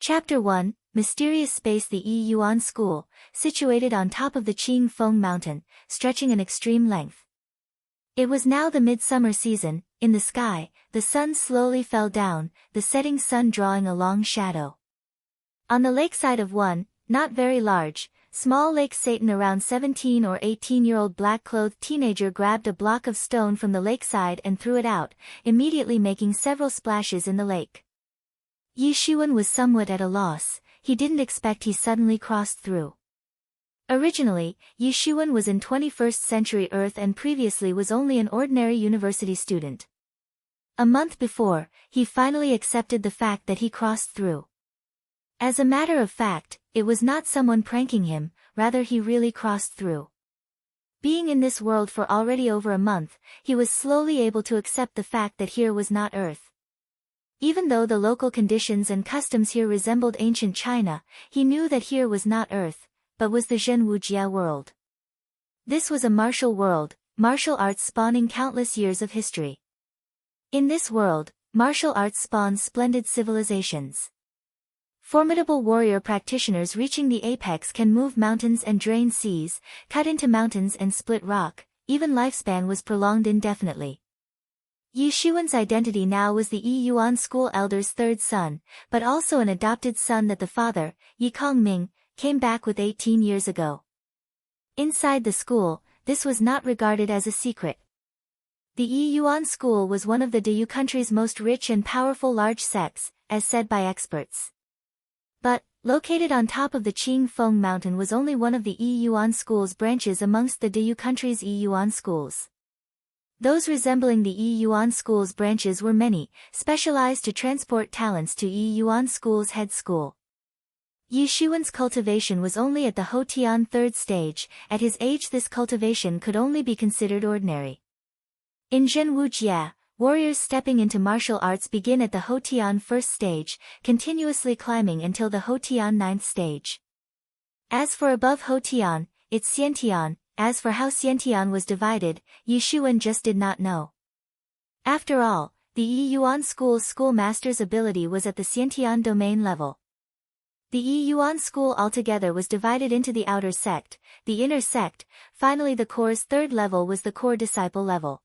Chapter 1, Mysterious Space. The Yi Yuan School, situated on top of the Qing Feng Mountain, stretching an extreme length. It was now the midsummer season. In the sky, the sun slowly fell down, the setting sun drawing a long shadow. On the lakeside of one, not very large, small lake, Satan, around 17 or 18-year-old black-clothed teenager grabbed a block of stone from the lakeside and threw it out, immediately making several splashes in the lake. Yi Xuan was somewhat at a loss. He didn't expect he suddenly crossed through. Originally, Yi Xuan was in 21st century Earth and previously was only an ordinary university student. A month before, he finally accepted the fact that he crossed through. As a matter of fact, it was not someone pranking him, rather he really crossed through. Being in this world for already over a month, he was slowly able to accept the fact that here was not Earth. Even though the local conditions and customs here resembled ancient China, he knew that here was not Earth, but was the Zhenwujia world. This was a martial world, martial arts spawning countless years of history. In this world, martial arts spawns splendid civilizations. Formidable warrior practitioners reaching the apex can move mountains and drain seas, cut into mountains and split rock. Even lifespan was prolonged indefinitely. Yi Xuan's identity now was the Yi Yuan School elder's third son, but also an adopted son that the father, Yi Kongming, came back with 18 years ago. Inside the school, this was not regarded as a secret. The Yi Yuan School was one of the Dayu country's most rich and powerful large sects, as said by experts. But, located on top of the Qing Feng Mountain, was only one of the Yi Yuan School's branches amongst the Dayu country's Yi Yuan schools. Those resembling the Yi Yuan School's branches were many, specialized to transport talents to Yi Yuan School's head school. Yi Xuan's cultivation was only at the Houtian third stage. At his age this cultivation could only be considered ordinary. In Zhenwujia, warriors stepping into martial arts begin at the Houtian first stage, continuously climbing until the Houtian ninth stage. As for above Houtian, it's Xiantian. As for how Xiantian was divided, Yi Xuan just did not know. After all, the Yi Yuan School's schoolmaster's ability was at the Xiantian domain level. The Yi Yuan School altogether was divided into the outer sect, the inner sect. Finally the core's third level was the core disciple level.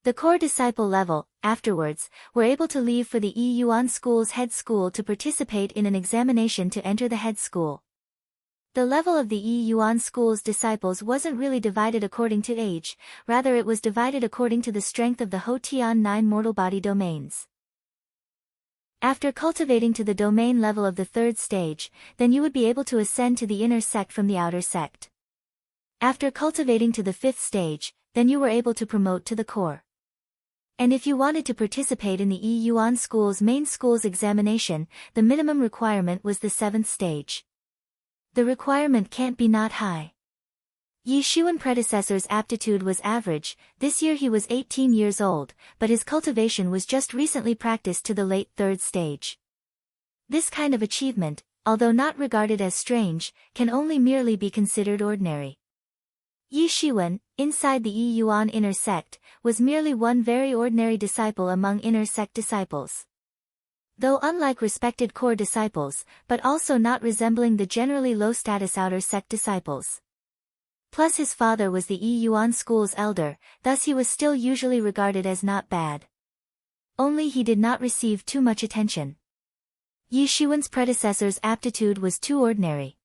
The core disciple level, afterwards, were able to leave for the Yi Yuan School's head school to participate in an examination to enter the head school. The level of the Yi Yuan School's disciples wasn't really divided according to age, rather it was divided according to the strength of the Houtian 9 mortal body domains. After cultivating to the domain level of the third stage, then you would be able to ascend to the inner sect from the outer sect. After cultivating to the fifth stage, then you were able to promote to the core. And if you wanted to participate in the Yi Yuan School's main school's examination, the minimum requirement was the seventh stage. The requirement can't be not high. Yi Xuan's predecessor's aptitude was average. This year he was 18 years old, but his cultivation was just recently practiced to the late third stage. This kind of achievement, although not regarded as strange, can only merely be considered ordinary. Yi Xuan, inside the Yi Yuan inner sect, was merely one very ordinary disciple among inner sect disciples. Though unlike respected core disciples, but also not resembling the generally low-status outer sect disciples. Plus his father was the Yi Yuan School's elder, thus he was still usually regarded as not bad. Only he did not receive too much attention. Yi Xuan's predecessor's aptitude was too ordinary.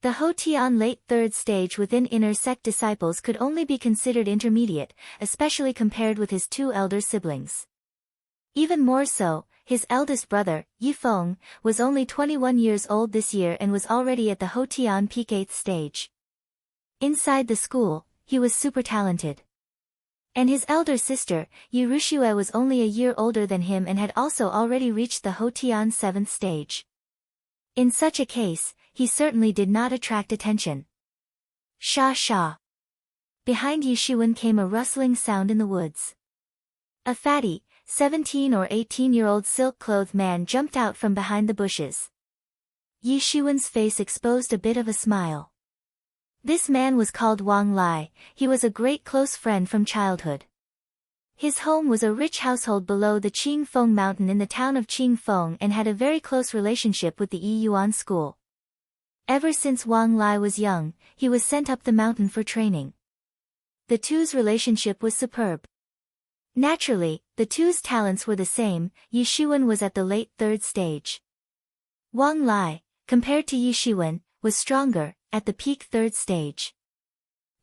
The Houtian late third stage within inner sect disciples could only be considered intermediate, especially compared with his two elder siblings. Even more so, his eldest brother, Yi Feng, was only 21 years old this year and was already at the Houtian peak 8th stage. Inside the school, he was super talented. And his elder sister, Yi Rushue, was only a year older than him and had also already reached the Houtian 7th stage. In such a case, he certainly did not attract attention. Sha sha. Behind Yi Xuan came a rustling sound in the woods. A fatty, 17 or 18-year-old silk-clothed man jumped out from behind the bushes. Yi Xuan's face exposed a bit of a smile. This man was called Wang Lai. He was a great close friend from childhood. His home was a rich household below the Qingfeng mountain in the town of Qingfeng and had a very close relationship with the Yuan school. Ever since Wang Lai was young, he was sent up the mountain for training. The two's relationship was superb. Naturally, the two's talents were the same. Yi Shiwen was at the late third stage. Wang Lai, compared to Yi Shiwen, was stronger, at the peak third stage.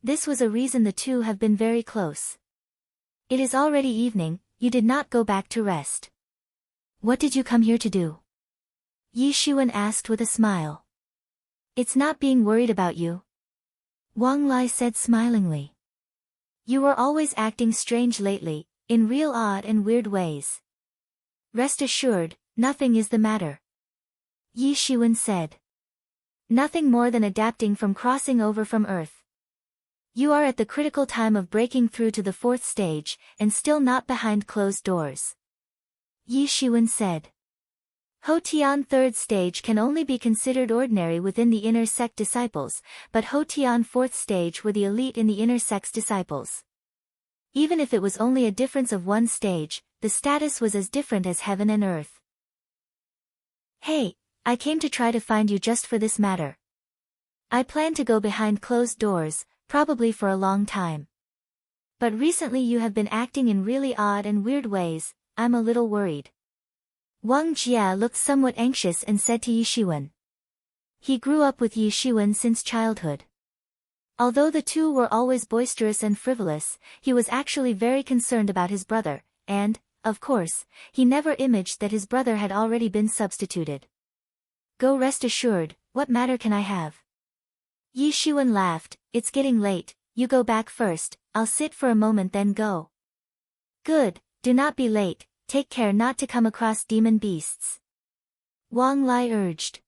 This was a reason the two have been very close. It is already evening, you did not go back to rest. What did you come here to do? Yi Shiwen asked with a smile. It's not being worried about you. Wang Lai said smilingly. You were always acting strange lately, in real odd and weird ways. Rest assured, nothing is the matter. Yi Shiwen said. Nothing more than adapting from crossing over from Earth. You are at the critical time of breaking through to the fourth stage, and still not behind closed doors. Yi Shiwen said. Ho Tian third stage can only be considered ordinary within the inner sect disciples, but Ho Tian fourth stage were the elite in the inner sect's disciples. Even if it was only a difference of one stage, the status was as different as heaven and earth. Hey, I came to try to find you just for this matter. I plan to go behind closed doors, probably for a long time. But recently you have been acting in really odd and weird ways, I'm a little worried. Wang Jia looked somewhat anxious and said to Yi Shiwen. He grew up with Yi Shiwen since childhood. Although the two were always boisterous and frivolous, he was actually very concerned about his brother, and, of course, he never imagined that his brother had already been substituted. Go rest assured, what matter can I have? Yi Shiwen laughed, it's getting late, you go back first, I'll sit for a moment then go. Good, do not be late, take care not to come across demon beasts. Wang Lai urged.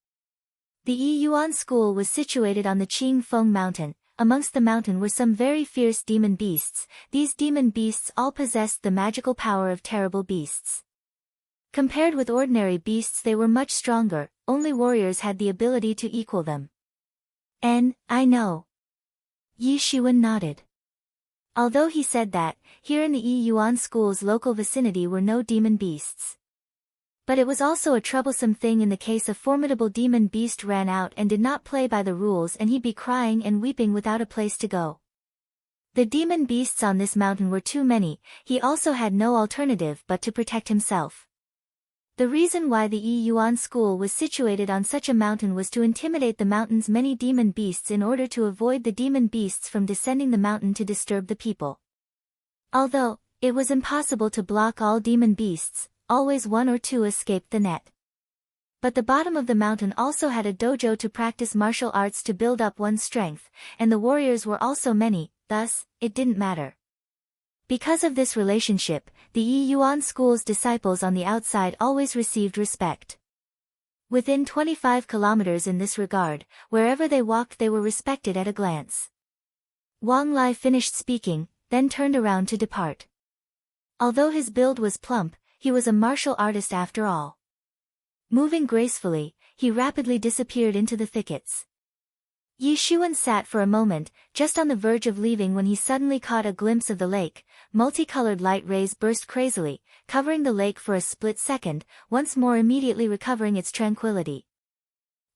The Yuan school was situated on the Qingfeng mountain. Amongst the mountain were some very fierce demon beasts. These demon beasts all possessed the magical power of terrible beasts. Compared with ordinary beasts they were much stronger, only warriors had the ability to equal them. I know. Yi Shiwen nodded. Although he said that, here in the Yuan school's local vicinity were no demon beasts. But it was also a troublesome thing in the case a formidable demon beast ran out and did not play by the rules and he'd be crying and weeping without a place to go. The demon beasts on this mountain were too many, he also had no alternative but to protect himself. The reason why the Yuan school was situated on such a mountain was to intimidate the mountain's many demon beasts in order to avoid the demon beasts from descending the mountain to disturb the people. Although, it was impossible to block all demon beasts, always one or two escaped the net. But the bottom of the mountain also had a dojo to practice martial arts to build up one's strength, and the warriors were also many, thus, it didn't matter. Because of this relationship, the Yuan school's disciples on the outside always received respect. Within 25 kilometers in this regard, wherever they walked they were respected at a glance. Wang Lai finished speaking, then turned around to depart. Although his build was plump, he was a martial artist after all. Moving gracefully, he rapidly disappeared into the thickets. Yi Shiwen sat for a moment, just on the verge of leaving when he suddenly caught a glimpse of the lake. Multicolored light rays burst crazily, covering the lake for a split second, once more immediately recovering its tranquility.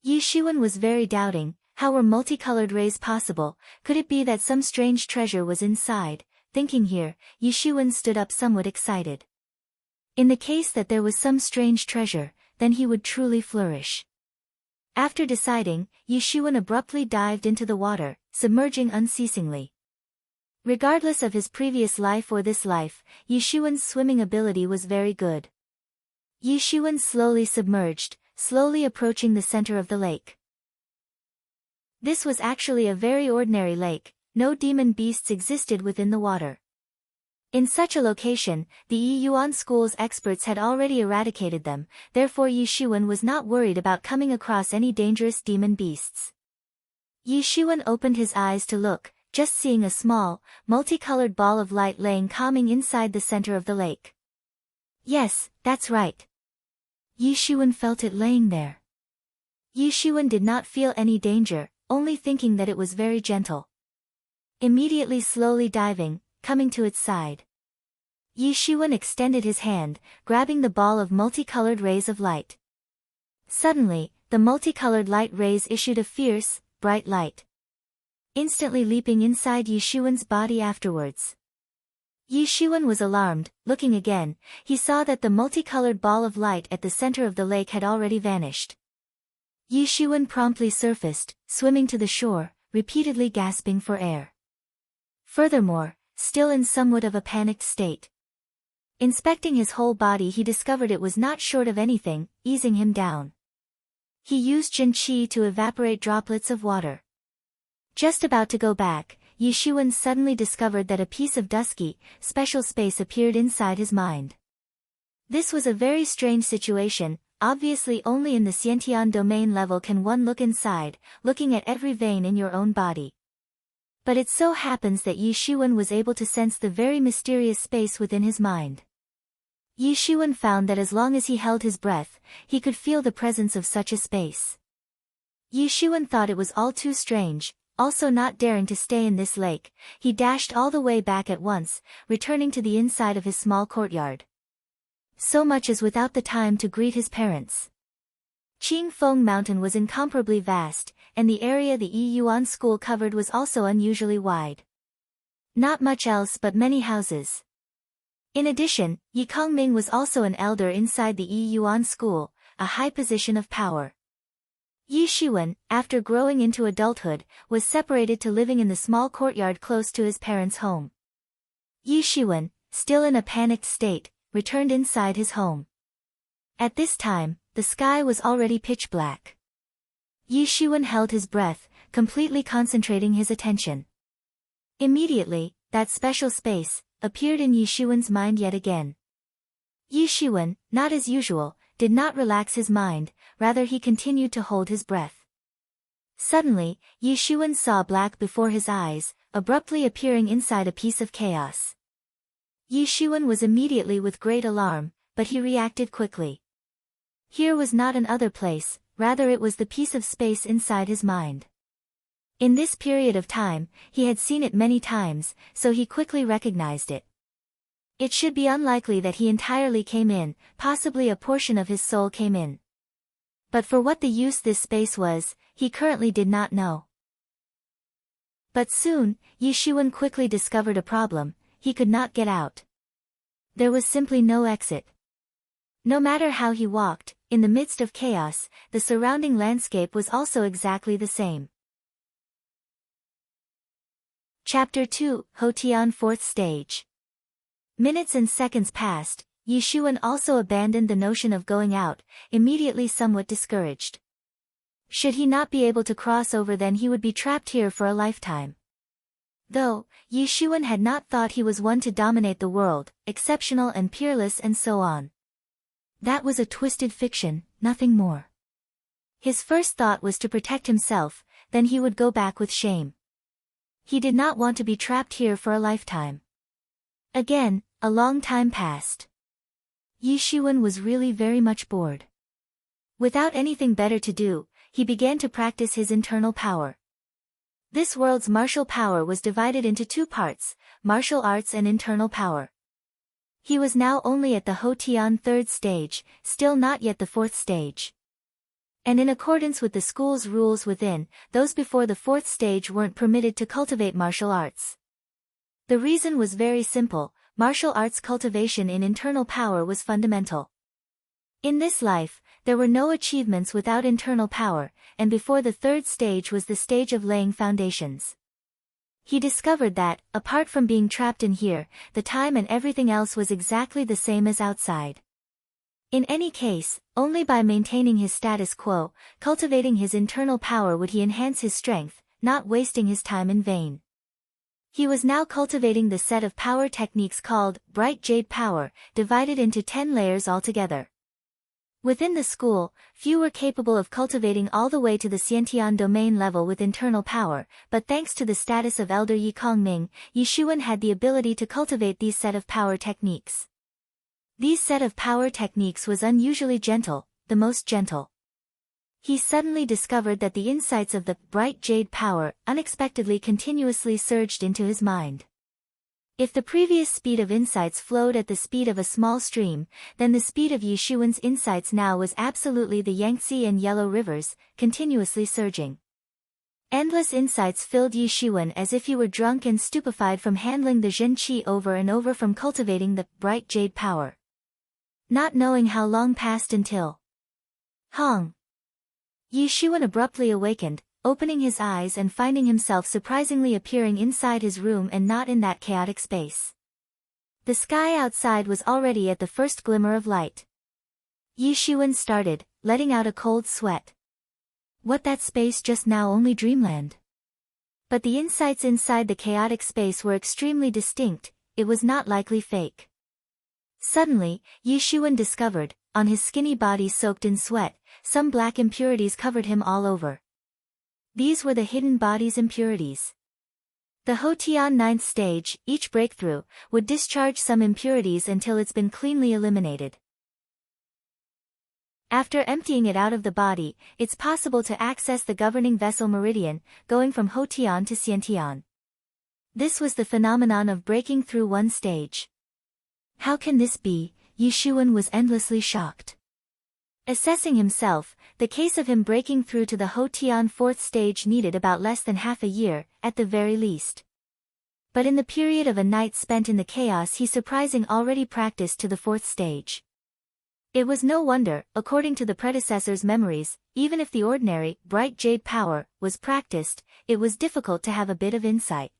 Yi Shiwen was very doubting, how were multicolored rays possible, could it be that some strange treasure was inside? Thinking here, Yi Shiwen stood up somewhat excited. In the case that there was some strange treasure, then he would truly flourish. After deciding, Yi Shiwen abruptly dived into the water, submerging unceasingly. Regardless of his previous life or this life, Yi Shiwen's swimming ability was very good. Yi Shiwen slowly submerged, slowly approaching the center of the lake. This was actually a very ordinary lake, no demon beasts existed within the water. In such a location, the Yuan school's experts had already eradicated them, therefore Yi Shiwen was not worried about coming across any dangerous demon beasts. Yi Shiwen opened his eyes to look, just seeing a small, multicolored ball of light laying calming inside the center of the lake. Yes, that's right. Yi Shiwen felt it laying there. Yi Shiwen did not feel any danger, only thinking that it was very gentle. Immediately slowly diving, coming to its side. Yi Xuan extended his hand, grabbing the ball of multicolored rays of light. Suddenly, the multicolored light rays issued a fierce, bright light, instantly leaping inside Yi Xuan's body afterwards. Yi Xuan was alarmed. Looking again, he saw that the multicolored ball of light at the center of the lake had already vanished. Yi Xuan promptly surfaced, swimming to the shore, repeatedly gasping for air. Furthermore, still in somewhat of a panicked state. Inspecting his whole body, he discovered it was not short of anything, easing him down. He used Jin Qi to evaporate droplets of water. Just about to go back, Yi Xuan suddenly discovered that a piece of dusky, special space appeared inside his mind. This was a very strange situation. Obviously only in the Xiantian domain level can one look inside, looking at every vein in your own body. But it so happens that Yi Xuan was able to sense the very mysterious space within his mind. Yi Xuan found that as long as he held his breath, he could feel the presence of such a space. Yi Xuan thought it was all too strange. Also not daring to stay in this lake, he dashed all the way back at once, returning to the inside of his small courtyard. So much as without the time to greet his parents. Qingfeng Mountain was incomparably vast, and the area the Yi Yuan school covered was also unusually wide. Not much else but many houses. In addition, Yi Kongming was also an elder inside the Yi Yuan school, a high position of power. Yi Xuan, after growing into adulthood, was separated to living in the small courtyard close to his parents' home. Yi Xuan, still in a panicked state, returned inside his home. At this time, the sky was already pitch black. Yi Xuan held his breath, completely concentrating his attention. Immediately, that special space appeared in Yi Xuan's mind yet again. Yi Xuan, not as usual, did not relax his mind, rather he continued to hold his breath. Suddenly, Yi Xuan saw black before his eyes, abruptly appearing inside a piece of chaos. Yi Xuan was immediately with great alarm, but he reacted quickly. Here was not an other place, rather it was the piece of space inside his mind. In this period of time, he had seen it many times, so he quickly recognized it. It should be unlikely that he entirely came in, possibly a portion of his soul came in. But for what the use this space was, he currently did not know. But soon, Yi Xuan quickly discovered a problem: he could not get out. There was simply no exit. No matter how he walked, in the midst of chaos, the surrounding landscape was also exactly the same. Chapter 2, Hotian 4th Stage. Minutes and seconds passed. Yi Xuan also abandoned the notion of going out, immediately somewhat discouraged. Should he not be able to cross over, then he would be trapped here for a lifetime. Though, Yi Xuan had not thought he was one to dominate the world, exceptional and peerless and so on. That was a twisted fiction, nothing more. His first thought was to protect himself, then he would go back with shame. He did not want to be trapped here for a lifetime. Again, a long time passed. Yi Xuan was really very much bored. Without anything better to do, he began to practice his internal power. This world's martial power was divided into two parts, martial arts and internal power. He was now only at the Hotian 3rd stage, still not yet the 4th stage. And in accordance with the school's rules within, those before the 4th stage weren't permitted to cultivate martial arts. The reason was very simple: martial arts cultivation in internal power was fundamental. In this life, there were no achievements without internal power, and before the 3rd stage was the stage of laying foundations. He discovered that, apart from being trapped in here, the time and everything else was exactly the same as outside. In any case, only by maintaining his status quo, cultivating his internal power would he enhance his strength, not wasting his time in vain. He was now cultivating the set of power techniques called Bright Jade Power, divided into 10 layers altogether. Within the school, few were capable of cultivating all the way to the Xiantian domain level with internal power, but thanks to the status of Elder Yi Kongming, Yi Xuan had the ability to cultivate these set of power techniques. These set of power techniques was unusually gentle, the most gentle. He suddenly discovered that the insights of the Bright Jade Power unexpectedly continuously surged into his mind. If the previous speed of insights flowed at the speed of a small stream, then the speed of Yishuan's insights now was absolutely the Yangtze and Yellow rivers, continuously surging. Endless insights filled Yishuan as if he were drunk and stupefied from handling the Zhenqi over and over, from cultivating the bright jade power. Not knowing how long passed until Hong. Yishuan abruptly awakened, opening his eyes and finding himself surprisingly appearing inside his room and not in that chaotic space. The sky outside was already at the first glimmer of light. Yishuan started, letting out a cold sweat. What, that space just now only dreamland? But the insights inside the chaotic space were extremely distinct, it was not likely fake. Suddenly, Yishuan discovered, on his skinny body soaked in sweat, some black impurities covered him all over. These were the hidden body's impurities. The Hotian ninth stage, each breakthrough, would discharge some impurities until it's been cleanly eliminated. After emptying it out of the body, it's possible to access the governing vessel meridian, going from Hotian to Xiantian. This was the phenomenon of breaking through one stage. How can this be? Yishuan was endlessly shocked. Assessing himself, the case of him breaking through to the Hotian fourth stage needed about less than half a year, at the very least. But in the period of a night spent in the chaos, he surprising already practiced to the fourth stage. It was no wonder, according to the predecessor's memories, even if the ordinary, bright jade power, was practiced, it was difficult to have a bit of insight.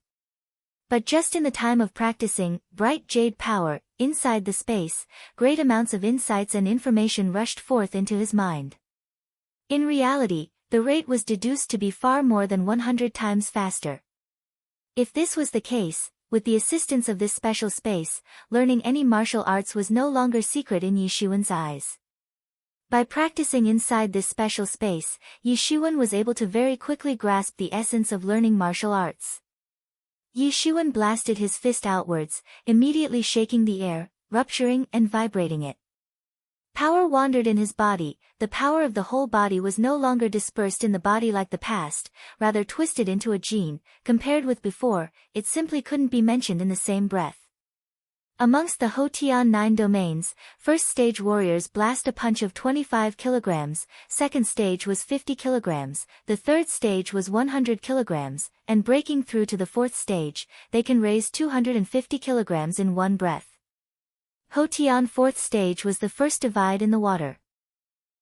But just in the time of practicing bright jade power, inside the space, great amounts of insights and information rushed forth into his mind. In reality, the rate was deduced to be far more than 100 times faster. If this was the case, with the assistance of this special space, learning any martial arts was no longer secret in Yishuan's eyes. By practicing inside this special space, Yishuan was able to very quickly grasp the essence of learning martial arts. Yishuan blasted his fist outwards, immediately shaking the air, rupturing and vibrating it. Power wandered in his body, the power of the whole body was no longer dispersed in the body like the past, rather twisted into a gene, compared with before, it simply couldn't be mentioned in the same breath. Amongst the Hotian 9 domains, first stage warriors blast a punch of 25 kilograms, second stage was 50 kilograms, the third stage was 100 kilograms, and breaking through to the fourth stage, they can raise 250 kilograms in one breath. Hotian fourth stage was the first divide in the water.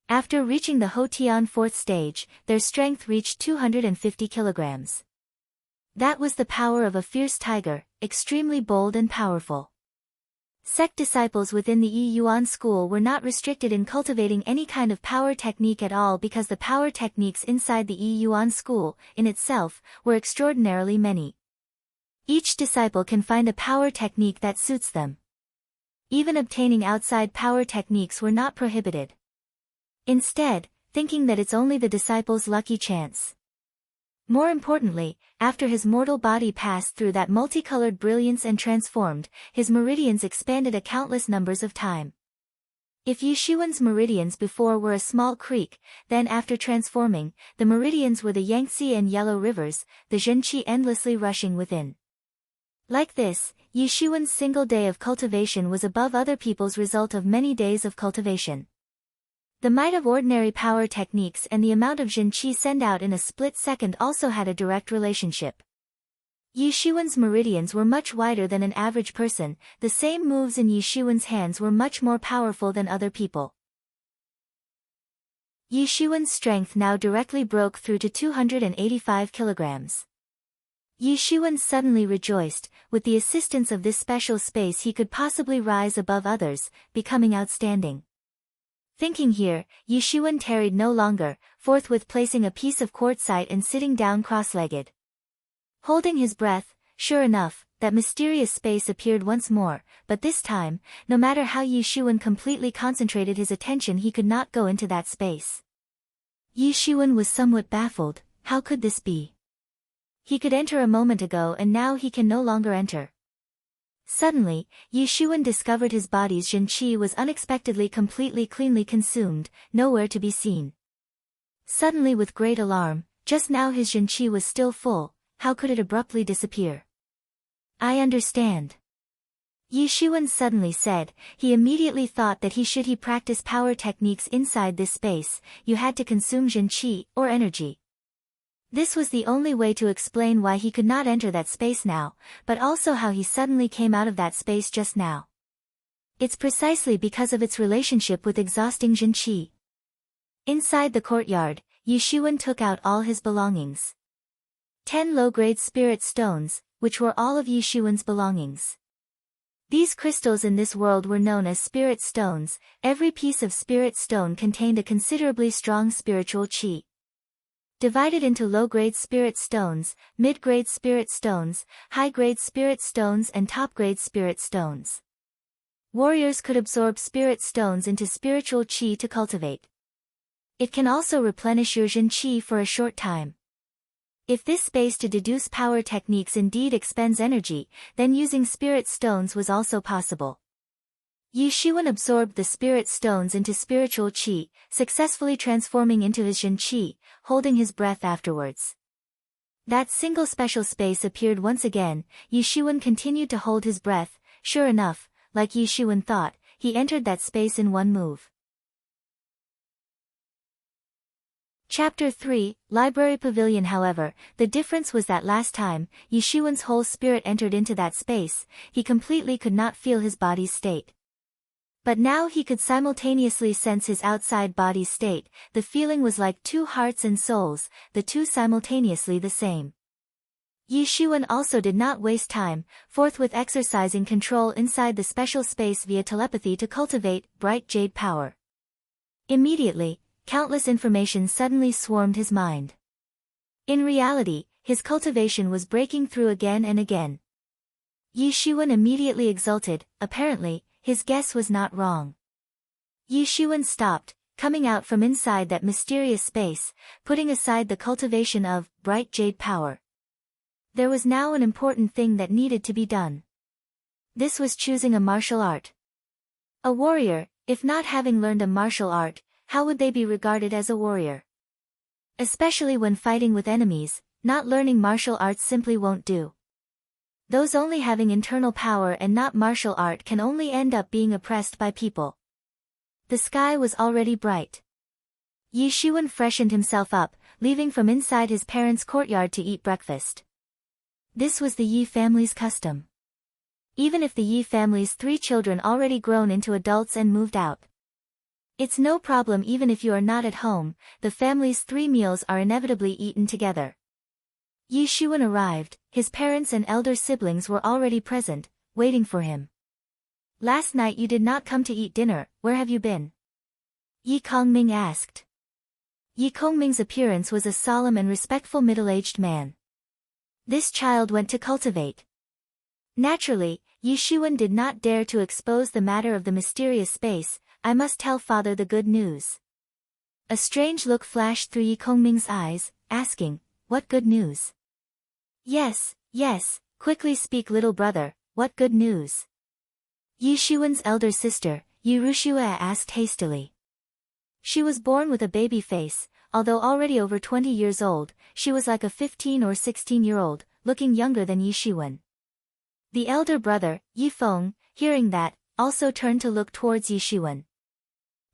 After reaching the Hotian fourth stage, their strength reached 250 kilograms. That was the power of a fierce tiger, extremely bold and powerful. Sect disciples within the Yuan school were not restricted in cultivating any kind of power technique at all, because the power techniques inside the Yuan school, in itself, were extraordinarily many. Each disciple can find a power technique that suits them. Even obtaining outside power techniques were not prohibited. Instead, thinking that it's only the disciple's lucky chance. More importantly, after his mortal body passed through that multicolored brilliance and transformed, his meridians expanded a countless numbers of time. If Yishuan's meridians before were a small creek, then after transforming, the meridians were the Yangtze and Yellow rivers, the Zhenqi endlessly rushing within. Like this, Yishuan's single day of cultivation was above other people's result of many days of cultivation. The might of ordinary power techniques and the amount of Zhenqi sent out in a split second also had a direct relationship. Yishuan's meridians were much wider than an average person, the same moves in Yishuan's hands were much more powerful than other people. Yishuan's strength now directly broke through to 285 kilograms. Yishuan suddenly rejoiced, with the assistance of this special space he could possibly rise above others, becoming outstanding. Thinking here, Yishuan tarried no longer, forthwith placing a piece of quartzite and sitting down cross-legged. Holding his breath, sure enough, that mysterious space appeared once more, but this time, no matter how Yishuan completely concentrated his attention, he could not go into that space. Yishuan was somewhat baffled, how could this be? He could enter a moment ago and now he can no longer enter. Suddenly, Yishuan discovered his body's Zhenqi was unexpectedly completely cleanly consumed, nowhere to be seen. Suddenly with great alarm, just now his Zhenqi was still full, how could it abruptly disappear? I understand. Yi Xuan suddenly said. He immediately thought that should he practice power techniques inside this space, you had to consume Jin Qi, or energy. This was the only way to explain why he could not enter that space now, but also how he suddenly came out of that space just now. It's precisely because of its relationship with exhausting Jin Qi. Inside the courtyard, Yi Xuan took out all his belongings. 10 low-grade spirit stones, which were all of Yi Xuan's belongings. These crystals in this world were known as spirit stones. Every piece of spirit stone contained a considerably strong spiritual qi. Divided into low-grade spirit stones, mid-grade spirit stones, high-grade spirit stones and top-grade spirit stones. Warriors could absorb spirit stones into spiritual qi to cultivate. It can also replenish your Jin Qi for a short time. If this space to deduce power techniques indeed expends energy, then using spirit stones was also possible. Yi Xuan absorbed the spirit stones into spiritual qi, successfully transforming into his Jin Qi, holding his breath afterwards. That single special space appeared once again. Yi Xuan continued to hold his breath. Sure enough, like Yi Xuan thought, he entered that space in one move. Chapter 3, Library Pavilion. However, the difference was that last time, Yi Xuan's whole spirit entered into that space, he completely could not feel his body's state. But now he could simultaneously sense his outside body's state. The feeling was like two hearts and souls, the two simultaneously the same. Yi Xuan also did not waste time, forthwith exercising control inside the special space via telepathy to cultivate bright jade power. Immediately, countless information suddenly swarmed his mind. In reality, his cultivation was breaking through again and again. Yi Xuan immediately exulted. Apparently, his guess was not wrong. Yi Xuan stopped, coming out from inside that mysterious space, putting aside the cultivation of bright jade power. There was now an important thing that needed to be done. This was choosing a martial art. A warrior, if not having learned a martial art, how would they be regarded as a warrior? Especially when fighting with enemies, not learning martial arts simply won't do. Those only having internal power and not martial art can only end up being oppressed by people. The sky was already bright. Yi Xuan freshened himself up, leaving from inside his parents' courtyard to eat breakfast. This was the Yi family's custom. Even if the Yi family's 3 children already grown into adults and moved out. It's no problem even if you are not at home, the family's 3 meals are inevitably eaten together. Yi Xuan arrived, his parents and elder siblings were already present, waiting for him. Last night you did not come to eat dinner, where have you been? Yi Kongming asked. Yi Kongming's appearance was a solemn and respectful middle-aged man. This child went to cultivate. Naturally, Yi Xuan did not dare to expose the matter of the mysterious space. I must tell father the good news. A strange look flashed through Yi Kongming's eyes, asking, what good news? Yes, quickly speak little brother, what good news? Yi Xuan's elder sister, Yi Rushue asked hastily. She was born with a baby face. Although already over 20 years old, she was like a 15 or 16-year-old, looking younger than Yi Xuan. The elder brother, Yi Feng, hearing that, also turned to look towards Yi Xuan.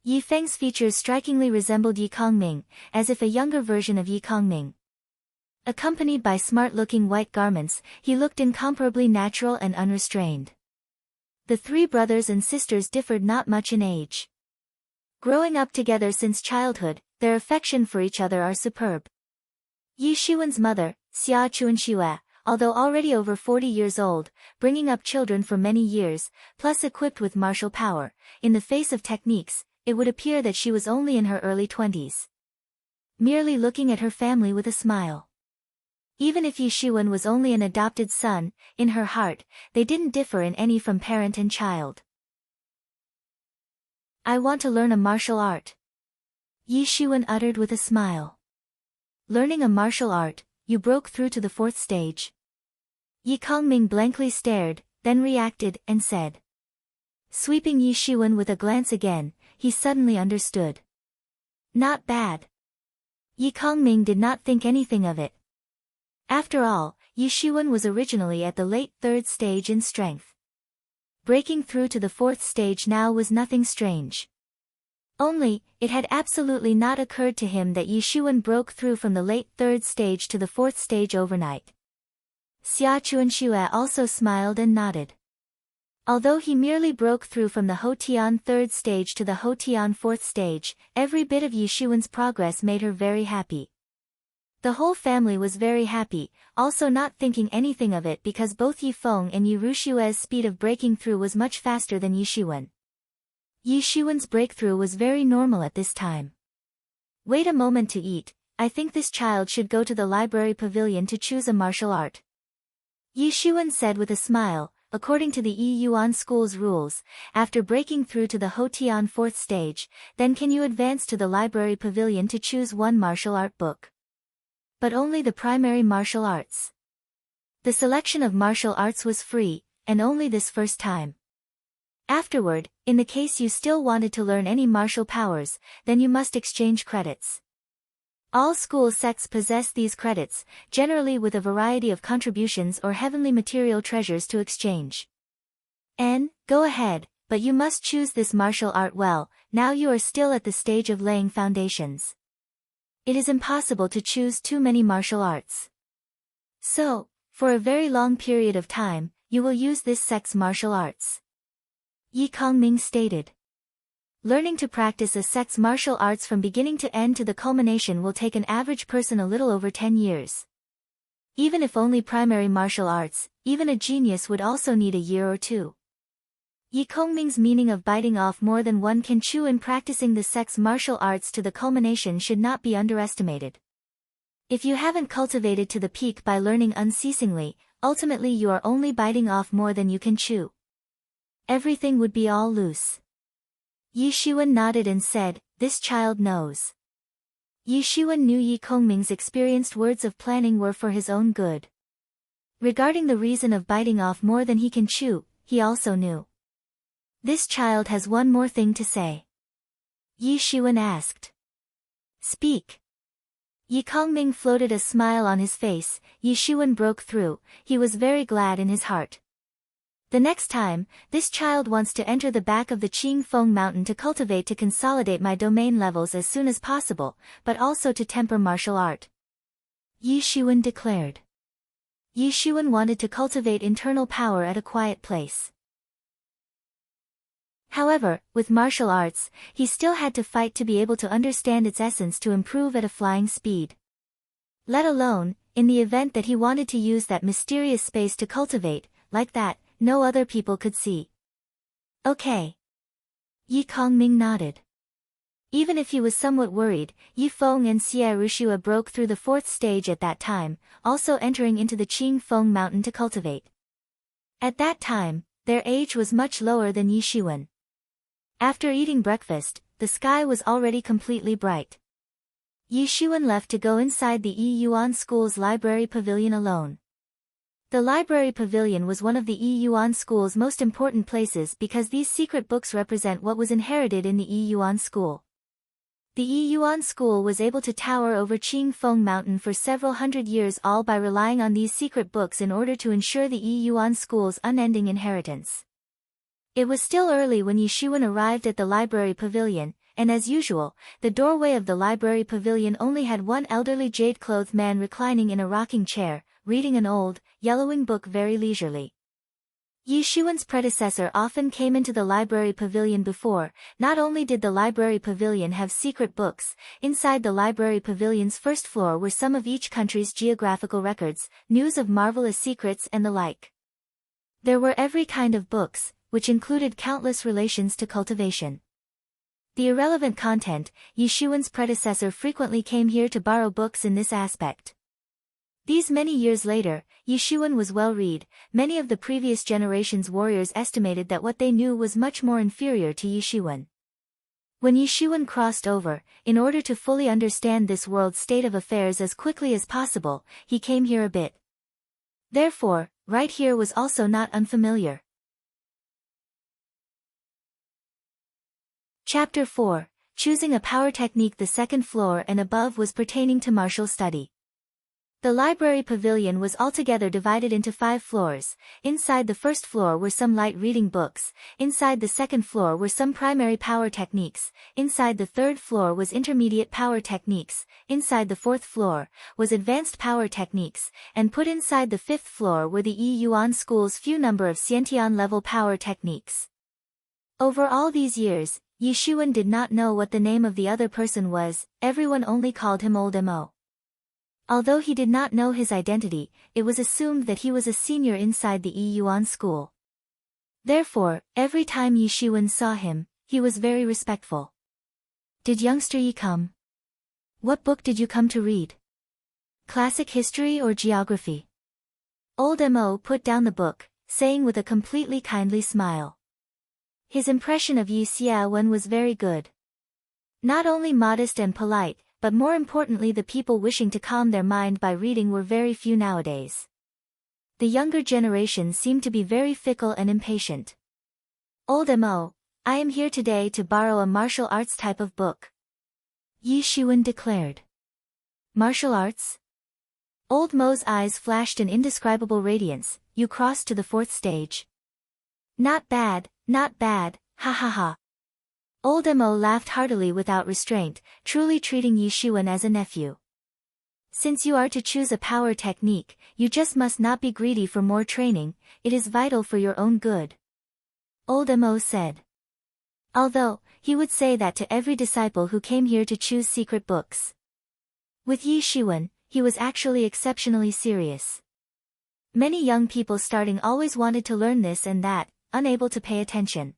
Yi Feng's features strikingly resembled Yi Kongming, as if a younger version of Yi Kongming. Accompanied by smart-looking white garments, he looked incomparably natural and unrestrained. The 3 brothers and sisters differed not much in age. Growing up together since childhood, their affection for each other are superb. Yi Xuan's mother, Xia Chuanxue, although already over 40 years old, bringing up children for many years, plus equipped with martial power, in the face of techniques, it would appear that she was only in her early 20s. Merely looking at her family with a smile. Even if Yi Xuan was only an adopted son, in her heart, they didn't differ in any from parent and child. I want to learn a martial art. Yi Xuan uttered with a smile. Learning a martial art, you broke through to the 4th stage. Yi Kongming blankly stared, then reacted, and said. Sweeping Yi Xuan with a glance again, he suddenly understood. Not bad. Yi Kongming did not think anything of it. After all, Yi Xuan was originally at the late 3rd stage in strength. breaking through to the fourth stage now was nothing strange. Only, it had absolutely not occurred to him that Yi Shuwen broke through from the late third stage to the fourth stage overnight. Xia Chuanxue also smiled and nodded. Although he merely broke through from the Hotian third stage to the Hotian fourth stage, every bit of Yi Shuwen's progress made her very happy. The whole family was very happy, also not thinking anything of it because both Yi Feng and Yi Rushue's speed of breaking through was much faster than Yi Shuwen. Yi Shuwen's breakthrough was very normal at this time. Wait a moment to eat, I think this child should go to the library pavilion to choose a martial art. Yi Shuwen said with a smile. According to the Yi Yuan school's rules, after breaking through to the Hotian fourth stage, then can you advance to the library pavilion to choose one martial art book. But only the primary martial arts. The selection of martial arts was free, and only this first time. Afterward, in the case you still wanted to learn any martial powers, then you must exchange credits. All school sects possess these credits, generally with a variety of contributions or heavenly material treasures to exchange. Go ahead, but you must choose this martial art well, now you are still at the stage of laying foundations. It is impossible to choose too many martial arts. So, for a very long period of time, you will use this sect's martial arts. Yi Kongming stated. Learning to practice a sect's martial arts from beginning to end to the culmination will take an average person a little over 10 years. Even if only primary martial arts, even a genius would also need a year or two. Yi Kongming's meaning of biting off more than one can chew in practicing the sect's martial arts to the culmination should not be underestimated. If you haven't cultivated to the peak by learning unceasingly, ultimately you are only biting off more than you can chew. Everything would be all loose. Yi Shuwen nodded and said, this child knows. Yi Shuwen knew Yi Kongming's experienced words of planning were for his own good. Regarding the reason of biting off more than he can chew, he also knew. This child has one more thing to say. Yi Shuwen asked. Speak. Yi Kongming floated a smile on his face. Yi Shuwen broke through, he was very glad in his heart. The next time, this child wants to enter the back of the Qing Feng mountain to cultivate to consolidate my domain levels as soon as possible, but also to temper martial art. Yi Shuwen declared. Yi Shuwen wanted to cultivate internal power at a quiet place. However, with martial arts, he still had to fight to be able to understand its essence to improve at a flying speed. Let alone, in the event that he wanted to use that mysterious space to cultivate, like that, no other people could see. Okay. Yi Kongming nodded. Even if he was somewhat worried, Yi Feng and Xie Rushua broke through the fourth stage at that time, also entering into the Qing Feng mountain to cultivate. At that time, their age was much lower than Yi Shuwen. After eating breakfast, the sky was already completely bright. Yi Shuwen left to go inside the Yi Yuan School's library pavilion alone. The library pavilion was one of the Yi Yuan School's most important places because these secret books represent what was inherited in the Yi Yuan School. The Yi Yuan School was able to tower over Qing Feng Mountain for several hundred years all by relying on these secret books in order to ensure the Yi Yuan School's unending inheritance. It was still early when Yi Shuwen arrived at the library pavilion, and as usual, the doorway of the library pavilion only had one elderly jade-clothed man reclining in a rocking chair, reading an old, yellowing book very leisurely. Yi Shuwen's predecessor often came into the library pavilion before. Not only did the library pavilion have secret books, inside the library pavilion's first floor were some of each country's geographical records, news of marvelous secrets and the like. There were every kind of books, which included countless relations to cultivation. The irrelevant content, Yi Shuwen's predecessor frequently came here to borrow books in this aspect. These many years later, Yi Shuwen was well read. Many of the previous generation's warriors estimated that what they knew was much more inferior to Yi Shuwen. When Yi Shuwen crossed over, in order to fully understand this world's state of affairs as quickly as possible, he came here a bit. Therefore, right here was also not unfamiliar. Chapter 4, Choosing a Power Technique. The second floor and above was pertaining to martial study. The library pavilion was altogether divided into 5 floors. Inside the first floor were some light reading books, inside the second floor were some primary power techniques, inside the third floor was intermediate power techniques, inside the fourth floor was advanced power techniques, and put inside the fifth floor were the Yi Yuan School's few number of Xiantian level power techniques. Over all these years, Yi Xuan did not know what the name of the other person was, everyone only called him Old Mo. Although he did not know his identity, it was assumed that he was a senior inside the Yi Yuan school. Therefore, every time Yi Xuan saw him, he was very respectful. "Did youngster Yi come? What book did you come to read? Classic history or geography?" Old Mo put down the book, saying with a completely kindly smile. His impression of Yi Xiaowen was very good. Not only modest and polite, but more importantly the people wishing to calm their mind by reading were very few nowadays. The younger generation seemed to be very fickle and impatient. "Old Mo, I am here today to borrow a martial arts type of book," Yi Xuan declared. "Martial arts?" Old Mo's eyes flashed an indescribable radiance. "You crossed to the 4th stage. Not bad, ha ha ha." Old Mo laughed heartily without restraint, truly treating Yi Xuan as a nephew. "Since you are to choose a power technique, you just must not be greedy for more training, it is vital for your own good," Old Mo said. Although, he would say that to every disciple who came here to choose secret books. With Yi Xuan, he was actually exceptionally serious. Many young people starting always wanted to learn this and that, unable to pay attention.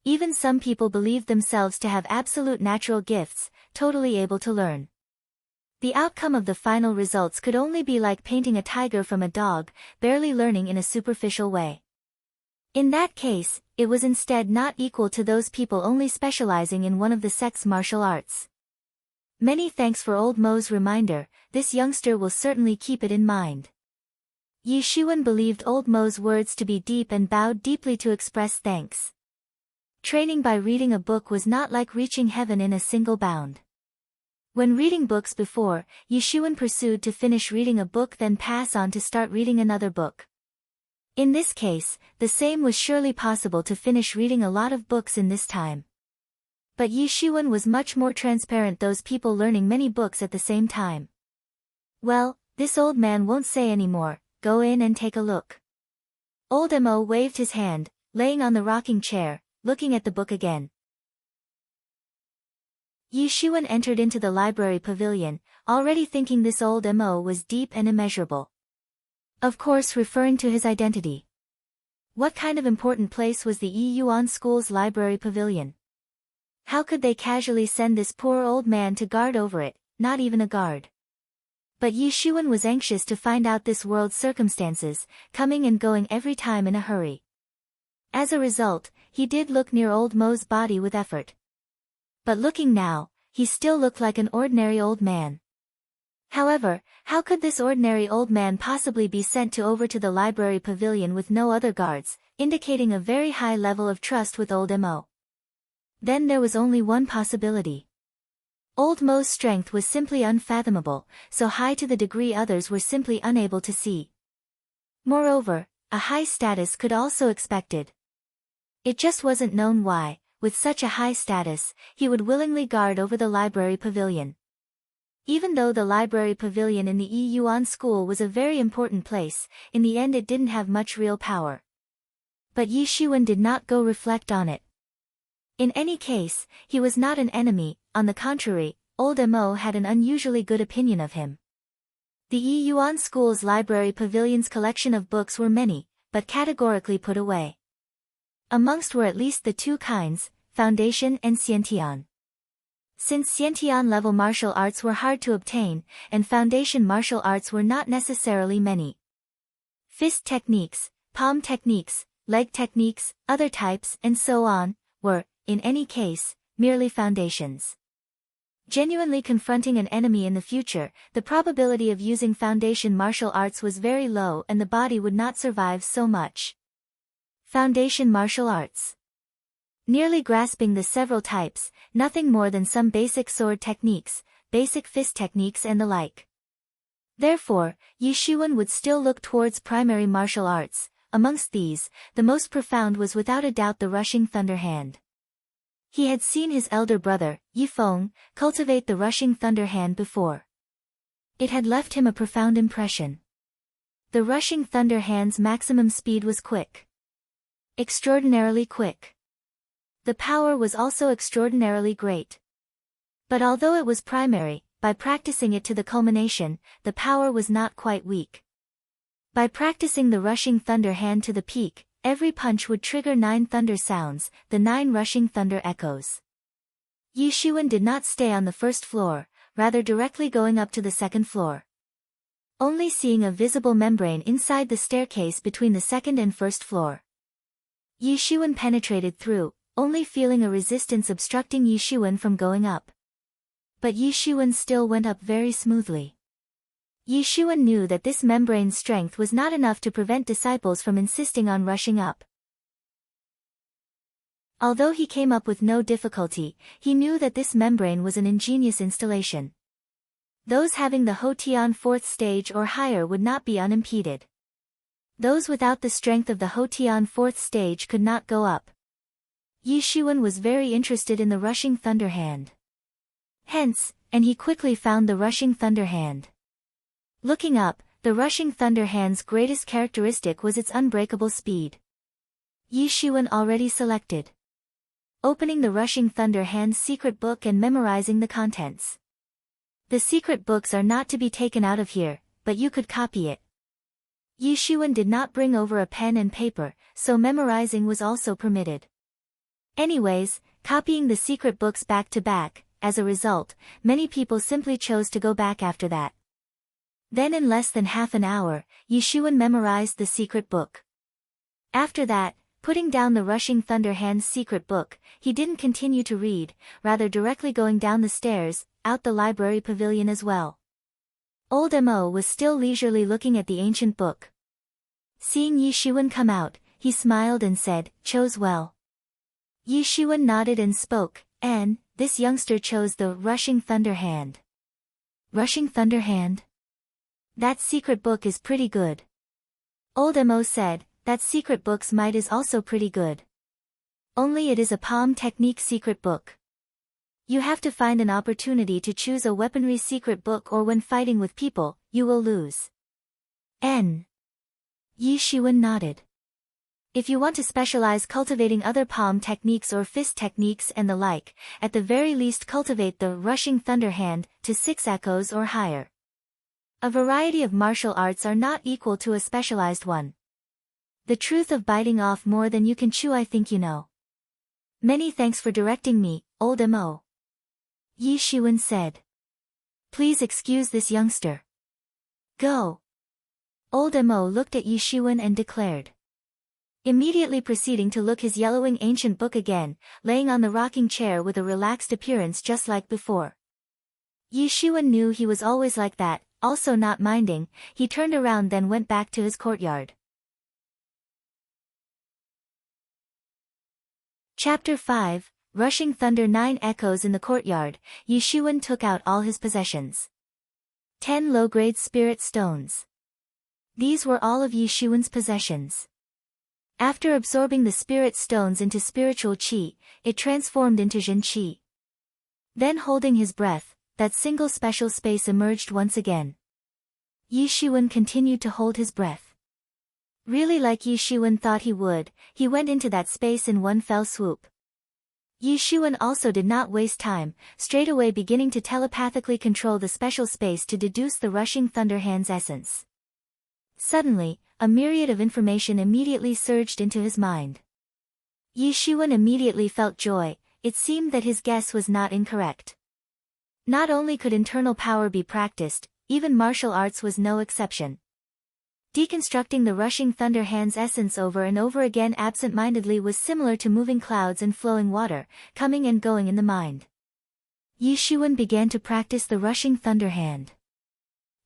Even some people believed themselves to have absolute natural gifts, totally able to learn. The outcome of the final results could only be like painting a tiger from a dog, barely learning in a superficial way. In that case, it was instead not equal to those people only specializing in one of the sect's martial arts. Many thanks for Old Mo's reminder, this youngster will certainly keep it in mind. Yi Xuan believed Old Mo's words to be deep and bowed deeply to express thanks. Training by reading a book was not like reaching heaven in a single bound. When reading books before, Yi Xuan pursued to finish reading a book then pass on to start reading another book. In this case, the same was surely possible to finish reading a lot of books in this time. But Yi Xuan was much more transparent, those people learning many books at the same time. "Well, this old man won't say any more, go in and take a look." Old Mo waved his hand, laying on the rocking chair, looking at the book again. Yi Xuan entered into the library pavilion, already thinking this Old Mo was deep and immeasurable. Of course referring to his identity. What kind of important place was the Yi Yuan School's library pavilion? How could they casually send this poor old man to guard over it, not even a guard? But Yi Xuan was anxious to find out this world's circumstances, coming and going every time in a hurry. As a result, he did look near Old Mo's body with effort. But looking now, he still looked like an ordinary old man. However, how could this ordinary old man possibly be sent over to the library pavilion with no other guards, indicating a very high level of trust with Old Mo? Then there was only one possibility. Old Mo's strength was simply unfathomable, so high to the degree others were simply unable to see. Moreover, a high status could also expected. It just wasn't known why, with such a high status, he would willingly guard over the library pavilion. Even though the library pavilion in the Yi Yuan school was a very important place, in the end it didn't have much real power. But Yi Xuan did not go reflect on it. In any case, he was not an enemy, on the contrary, Old Mo had an unusually good opinion of him. The Yi Yuan school's library pavilion's collection of books were many, but categorically put away. Amongst were at least the 2 kinds, Foundation and Xiantian. Since Xiantian level martial arts were hard to obtain, and Foundation martial arts were not necessarily many. Fist techniques, palm techniques, leg techniques, other types, and so on, were, in any case, merely foundations. Genuinely confronting an enemy in the future, the probability of using Foundation martial arts was very low and the body would not survive so much. Foundation martial arts. Nearly grasping the several types, nothing more than some basic sword techniques, basic fist techniques and the like. Therefore, Yi Shiwen would still look towards primary martial arts. Amongst these, the most profound was without a doubt the rushing thunder hand. He had seen his elder brother, Yi Feng, cultivate the rushing thunder hand before. It had left him a profound impression. The rushing thunder hand's maximum speed was quick. Extraordinarily quick. The power was also extraordinarily great. But although it was primary, by practicing it to the culmination, the power was not quite weak. By practicing the rushing thunder hand to the peak, every punch would trigger 9 thunder sounds, the 9 rushing thunder echoes. Yi Shiwen did not stay on the first floor, rather directly going up to the second floor. Only seeing a visible membrane inside the staircase between the second and first floor. Yi Shiwen penetrated through, only feeling a resistance obstructing Yi Shiwen from going up. But Yi Shiwen still went up very smoothly. Yi Shiwen knew that this membrane's strength was not enough to prevent disciples from insisting on rushing up. Although he came up with no difficulty, he knew that this membrane was an ingenious installation. Those having the Hotian 4th stage or higher would not be unimpeded. Those without the strength of the Hotian 4th stage could not go up. Yi Shiwen was very interested in the rushing thunder hand. Hence, and he quickly found the rushing thunder hand. Looking up, the rushing thunder hand's greatest characteristic was its unbreakable speed. Yi Shiwen already selected. Opening the rushing thunder hand's secret book and memorizing the contents. The secret books are not to be taken out of here, but you could copy it. Yi Shiwen did not bring over a pen and paper, so memorizing was also permitted. Anyways, copying the secret books back to back, as a result, many people simply chose to go back after that. Then in less than half an hour, Yi Shiwen memorized the secret book. After that, putting down the rushing thunder hand's secret book, he didn't continue to read, rather directly going down the stairs, out the library pavilion as well. Old Mo was still leisurely looking at the ancient book. Seeing Yi Shiwen come out, he smiled and said, "Chose well." Yi Shiwen nodded and spoke, "And, this youngster chose the rushing thunder hand." "Rushing thunder hand? That secret book is pretty good." Old Mo said, "That secret book's might is also pretty good. Only it is a palm technique secret book. You have to find an opportunity to choose a weaponry secret book, or when fighting with people, you will lose." Yi Shiwen nodded. "If you want to specialize cultivating other palm techniques or fist techniques and the like, at the very least cultivate the rushing thunder hand to 6 echoes or higher. A variety of martial arts are not equal to a specialized one. The truth of biting off more than you can chew I think you know. Many thanks for directing me, Old Mo." Yi Shiwen said. "Please excuse this youngster. Go." Old Mo looked at Yi Shiwen and declared. Immediately proceeding to look his yellowing ancient book again, laying on the rocking chair with a relaxed appearance just like before. Yi Shiwen knew he was always like that, also not minding, he turned around then went back to his courtyard. Chapter 5, Rushing Thunder 9 Echoes in the courtyard, Yi Shiwen took out all his possessions. 10 low-grade spirit stones. These were all of Yi Shiwen's possessions. After absorbing the spirit stones into spiritual qi, it transformed into Jin qi. Then holding his breath, that single special space emerged once again. Yi Shiwen continued to hold his breath. Really like Yi Shiwen thought he would, he went into that space in one fell swoop. Yi Shiwen also did not waste time, straight away beginning to telepathically control the special space to deduce the rushing thunder hand's essence. Suddenly, a myriad of information immediately surged into his mind. Yi Shiwen immediately felt joy, it seemed that his guess was not incorrect. Not only could internal power be practiced, even martial arts was no exception. Deconstructing the rushing thunder hand's essence over and over again absent-mindedly was similar to moving clouds and flowing water, coming and going in the mind. Yi Shiwen began to practice the rushing thunder hand.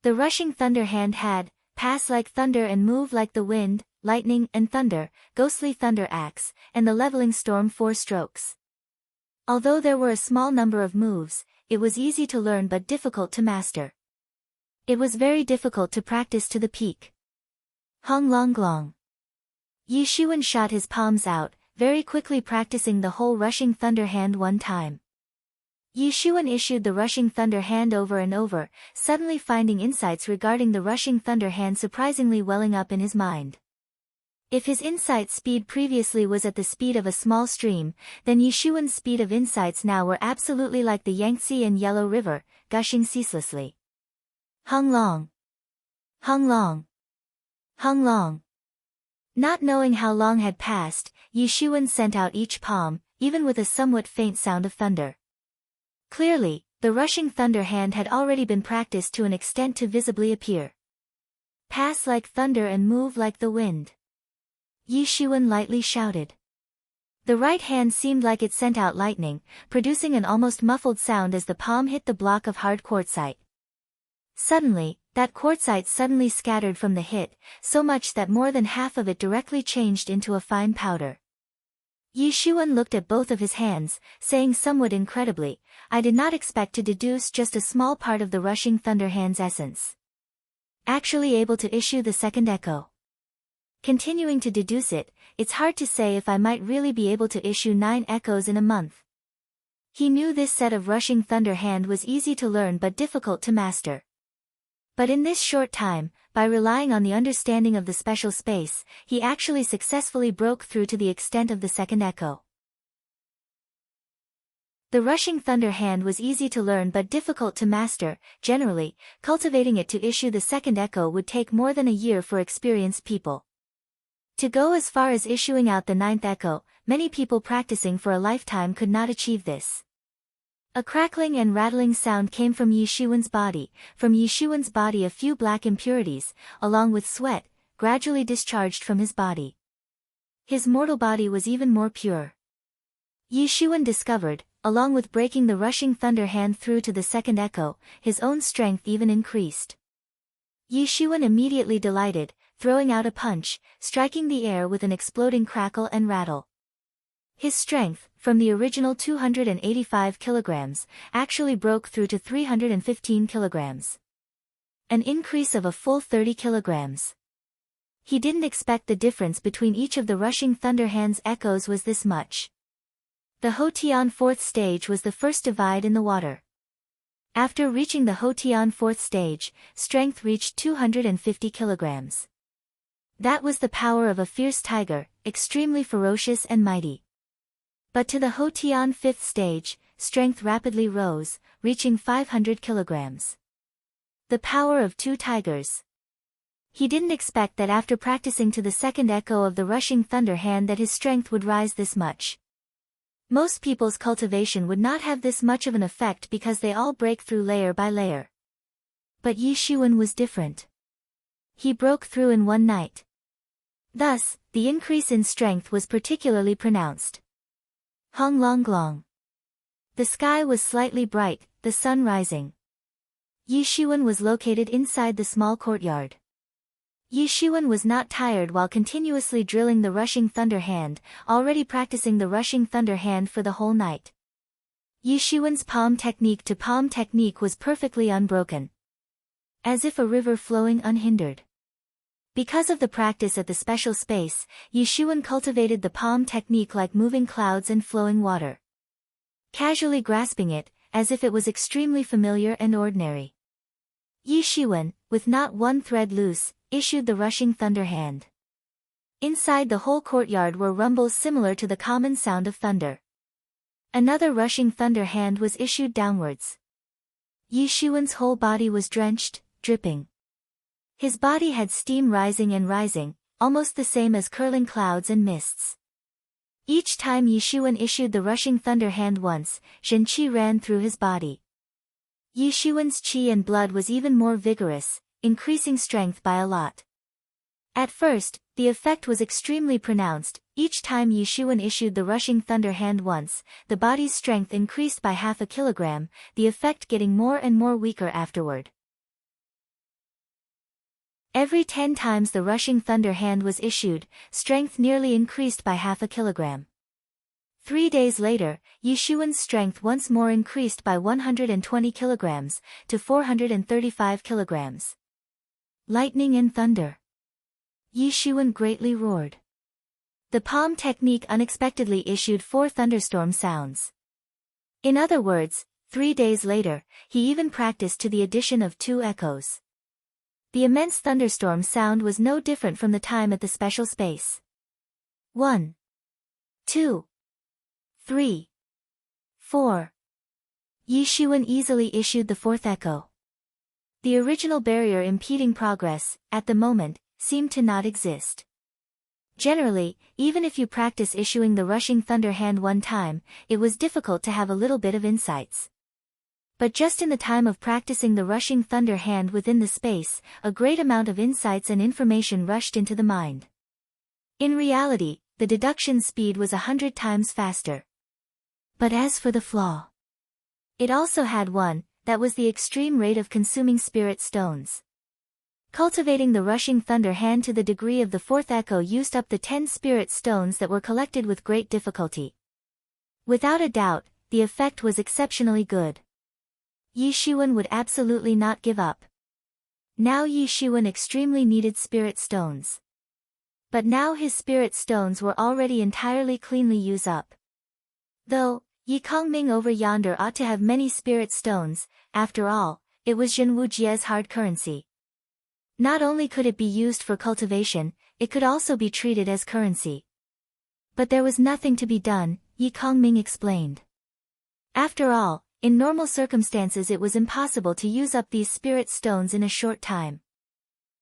The rushing thunder hand had, pass like thunder and move like the wind, lightning and thunder, ghostly thunder axe, and the leveling storm 4 strokes. Although there were a small number of moves, it was easy to learn but difficult to master. It was very difficult to practice to the peak. Hong long glong. Yi Shuwen shot his palms out, very quickly practicing the whole rushing thunder hand one time. Yi Shuwen issued the rushing thunder hand over and over, suddenly finding insights regarding the rushing thunder hand surprisingly welling up in his mind. If his insight speed previously was at the speed of a small stream, then Yi Shuwen's speed of insights now were absolutely like the Yangtze and Yellow River, gushing ceaselessly. Hung long. Hung long. Hung long. Not knowing how long had passed, Yi Shuwen sent out each palm, even with a somewhat faint sound of thunder. Clearly, the rushing thunder hand had already been practiced to an extent to visibly appear. Pass like thunder and move like the wind. Yi Shuwen lightly shouted. The right hand seemed like it sent out lightning, producing an almost muffled sound as the palm hit the block of hard quartzite. Suddenly, that quartzite suddenly scattered from the hit, so much that more than half of it directly changed into a fine powder. Yi Shuwen looked at both of his hands, saying somewhat incredibly, I did not expect to deduce just a small part of the rushing thunder hand's essence. Actually able to issue the second echo. Continuing to deduce it, it's hard to say if I might really be able to issue 9 echoes in a month. He knew this set of rushing thunder hand was easy to learn but difficult to master. But in this short time, by relying on the understanding of the special space, he actually successfully broke through to the extent of the second echo. The rushing thunder hand was easy to learn but difficult to master. Generally, cultivating it to issue the second echo would take more than a year for experienced people. To go as far as issuing out the 9th echo, many people practicing for a lifetime could not achieve this. A crackling and rattling sound came from Yi Shuwen's body. From Yi Shuwen's body a few black impurities, along with sweat, gradually discharged from his body. His mortal body was even more pure. Yi Shuwen discovered, along with breaking the rushing thunder hand through to the second echo, his own strength even increased. Yi Shuwen immediately delighted, throwing out a punch, striking the air with an exploding crackle and rattle. His strength, from the original 285 kilograms, actually broke through to 315 kilograms. An increase of a full 30 kilograms. He didn't expect the difference between each of the rushing thunder hand's echoes was this much. The Hotian 4th stage was the first divide in the water. After reaching the Hotian 4th stage, strength reached 250 kilograms. That was the power of a fierce tiger, extremely ferocious and mighty. But to the Hotian 5th stage, strength rapidly rose, reaching 500 kilograms. The power of 2 tigers. He didn't expect that after practicing to the second echo of the rushing thunder hand that his strength would rise this much. Most people's cultivation would not have this much of an effect because they all break through layer by layer. But Yi Shuwen was different. He broke through in one night. Thus, the increase in strength was particularly pronounced. Hong long glong. The sky was slightly bright, the sun rising. Yi Shuwen was located inside the small courtyard. Yi Shuwen was not tired while continuously drilling the rushing thunder hand, already practicing the rushing thunder hand for the whole night. Yi Shuwen's palm technique to palm technique was perfectly unbroken. As if a river flowing unhindered. Because of the practice at the special space, Yi Shuwen cultivated the palm technique like moving clouds and flowing water. Casually grasping it, as if it was extremely familiar and ordinary. Yi Shuwen, with not one thread loose, issued the rushing thunder hand. Inside the whole courtyard were rumbles similar to the common sound of thunder. Another rushing thunder hand was issued downwards. Yi Shuwen's whole body was drenched, dripping. His body had steam rising and rising, almost the same as curling clouds and mists. Each time Yi Shuwen issued the rushing thunder hand once, Shen Qi ran through his body. Yi Shuwen's qi and blood was even more vigorous, increasing strength by a lot. At first, the effect was extremely pronounced. Each time Yi Shuwen issued the rushing thunder hand once, the body's strength increased by half a kilogram, the effect getting more and more weaker afterward. Every 10 times the rushing thunder hand was issued, strength nearly increased by half a kilogram. 3 days later, Yishuan's strength once more increased by 120 kilograms, to 435 kilograms. Lightning and thunder. Yishuan greatly roared. The palm technique unexpectedly issued 4 thunderstorm sounds. In other words, 3 days later, he even practiced to the addition of 2 echoes. The immense thunderstorm sound was no different from the time at the special space. 1, 2, 3, 4. Yishuan easily issued the 4th echo. The original barrier impeding progress, at the moment, seemed to not exist. Generally, even if you practice issuing the rushing thunder hand one time, it was difficult to have a little bit of insights. But just in the time of practicing the rushing thunder hand within the space, a great amount of insights and information rushed into the mind. In reality, the deduction speed was 100 times faster. But as for the flaw, it also had one, that was the extreme rate of consuming spirit stones. Cultivating the rushing thunder hand to the degree of the 4th echo used up the 10 spirit stones that were collected with great difficulty. Without a doubt, the effect was exceptionally good. Yishuan would absolutely not give up. Now Yishuan extremely needed spirit stones. But now his spirit stones were already entirely cleanly used up. Though, Yi Kongming over yonder ought to have many spirit stones, after all, it was Zhenwu Jie's hard currency. Not only could it be used for cultivation, it could also be treated as currency. But there was nothing to be done, Yi Kongming explained. After all, in normal circumstances it was impossible to use up these spirit stones in a short time.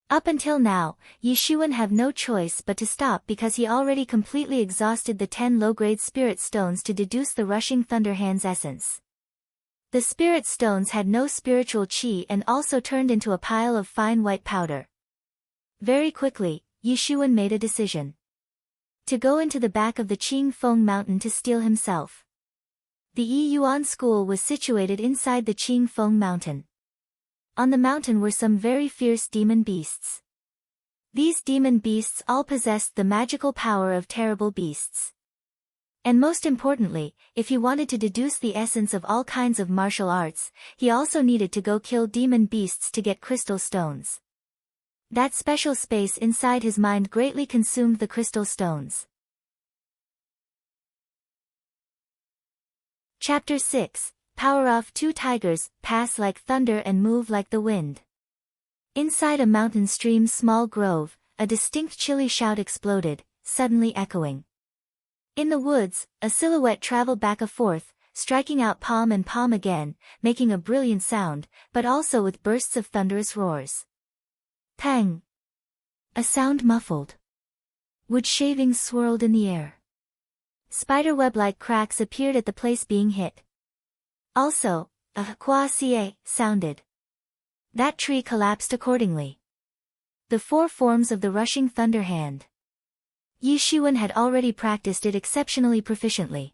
Up until now, Yishuan had no choice but to stop because he already completely exhausted the 10 low-grade spirit stones to deduce the rushing thunder hand's essence. The spirit stones had no spiritual qi and also turned into a pile of fine white powder. Very quickly, Yishuan made a decision. To go into the back of the Qing Feng mountain to steal himself. The Yi Yuan school was situated inside the Qing Feng mountain. On the mountain were some very fierce demon beasts. These demon beasts all possessed the magical power of terrible beasts. And most importantly, if he wanted to deduce the essence of all kinds of martial arts, he also needed to go kill demon beasts to get crystal stones. That special space inside his mind greatly consumed the crystal stones. Chapter 6. Power off 2 tigers, pass like thunder and move like the wind. Inside a mountain stream's small grove, a distinct chilly shout exploded, suddenly echoing. In the woods, a silhouette traveled back and forth, striking out palm and palm again, making a brilliant sound, but also with bursts of thunderous roars. Pang! A sound muffled. Wood shavings swirled in the air. Spiderweb-like cracks appeared at the place being hit. Also, a qua-cie sounded. That tree collapsed accordingly. The 4 forms of the rushing thunder hand. Yishuan had already practiced it exceptionally proficiently.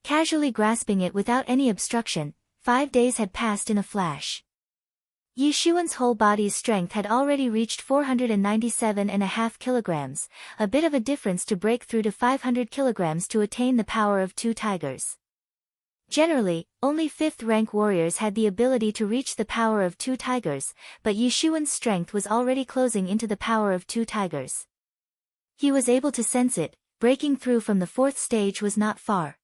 Casually grasping it without any obstruction, 5 days had passed in a flash. Yishuan's whole body's strength had already reached 497.5 kilograms, a bit of a difference to break through to 500 kilograms to attain the power of 2 tigers. Generally, only 5th-rank warriors had the ability to reach the power of 2 tigers, but Yishuan's strength was already closing into the power of 2 tigers. He was able to sense it, breaking through from the 4th stage was not far.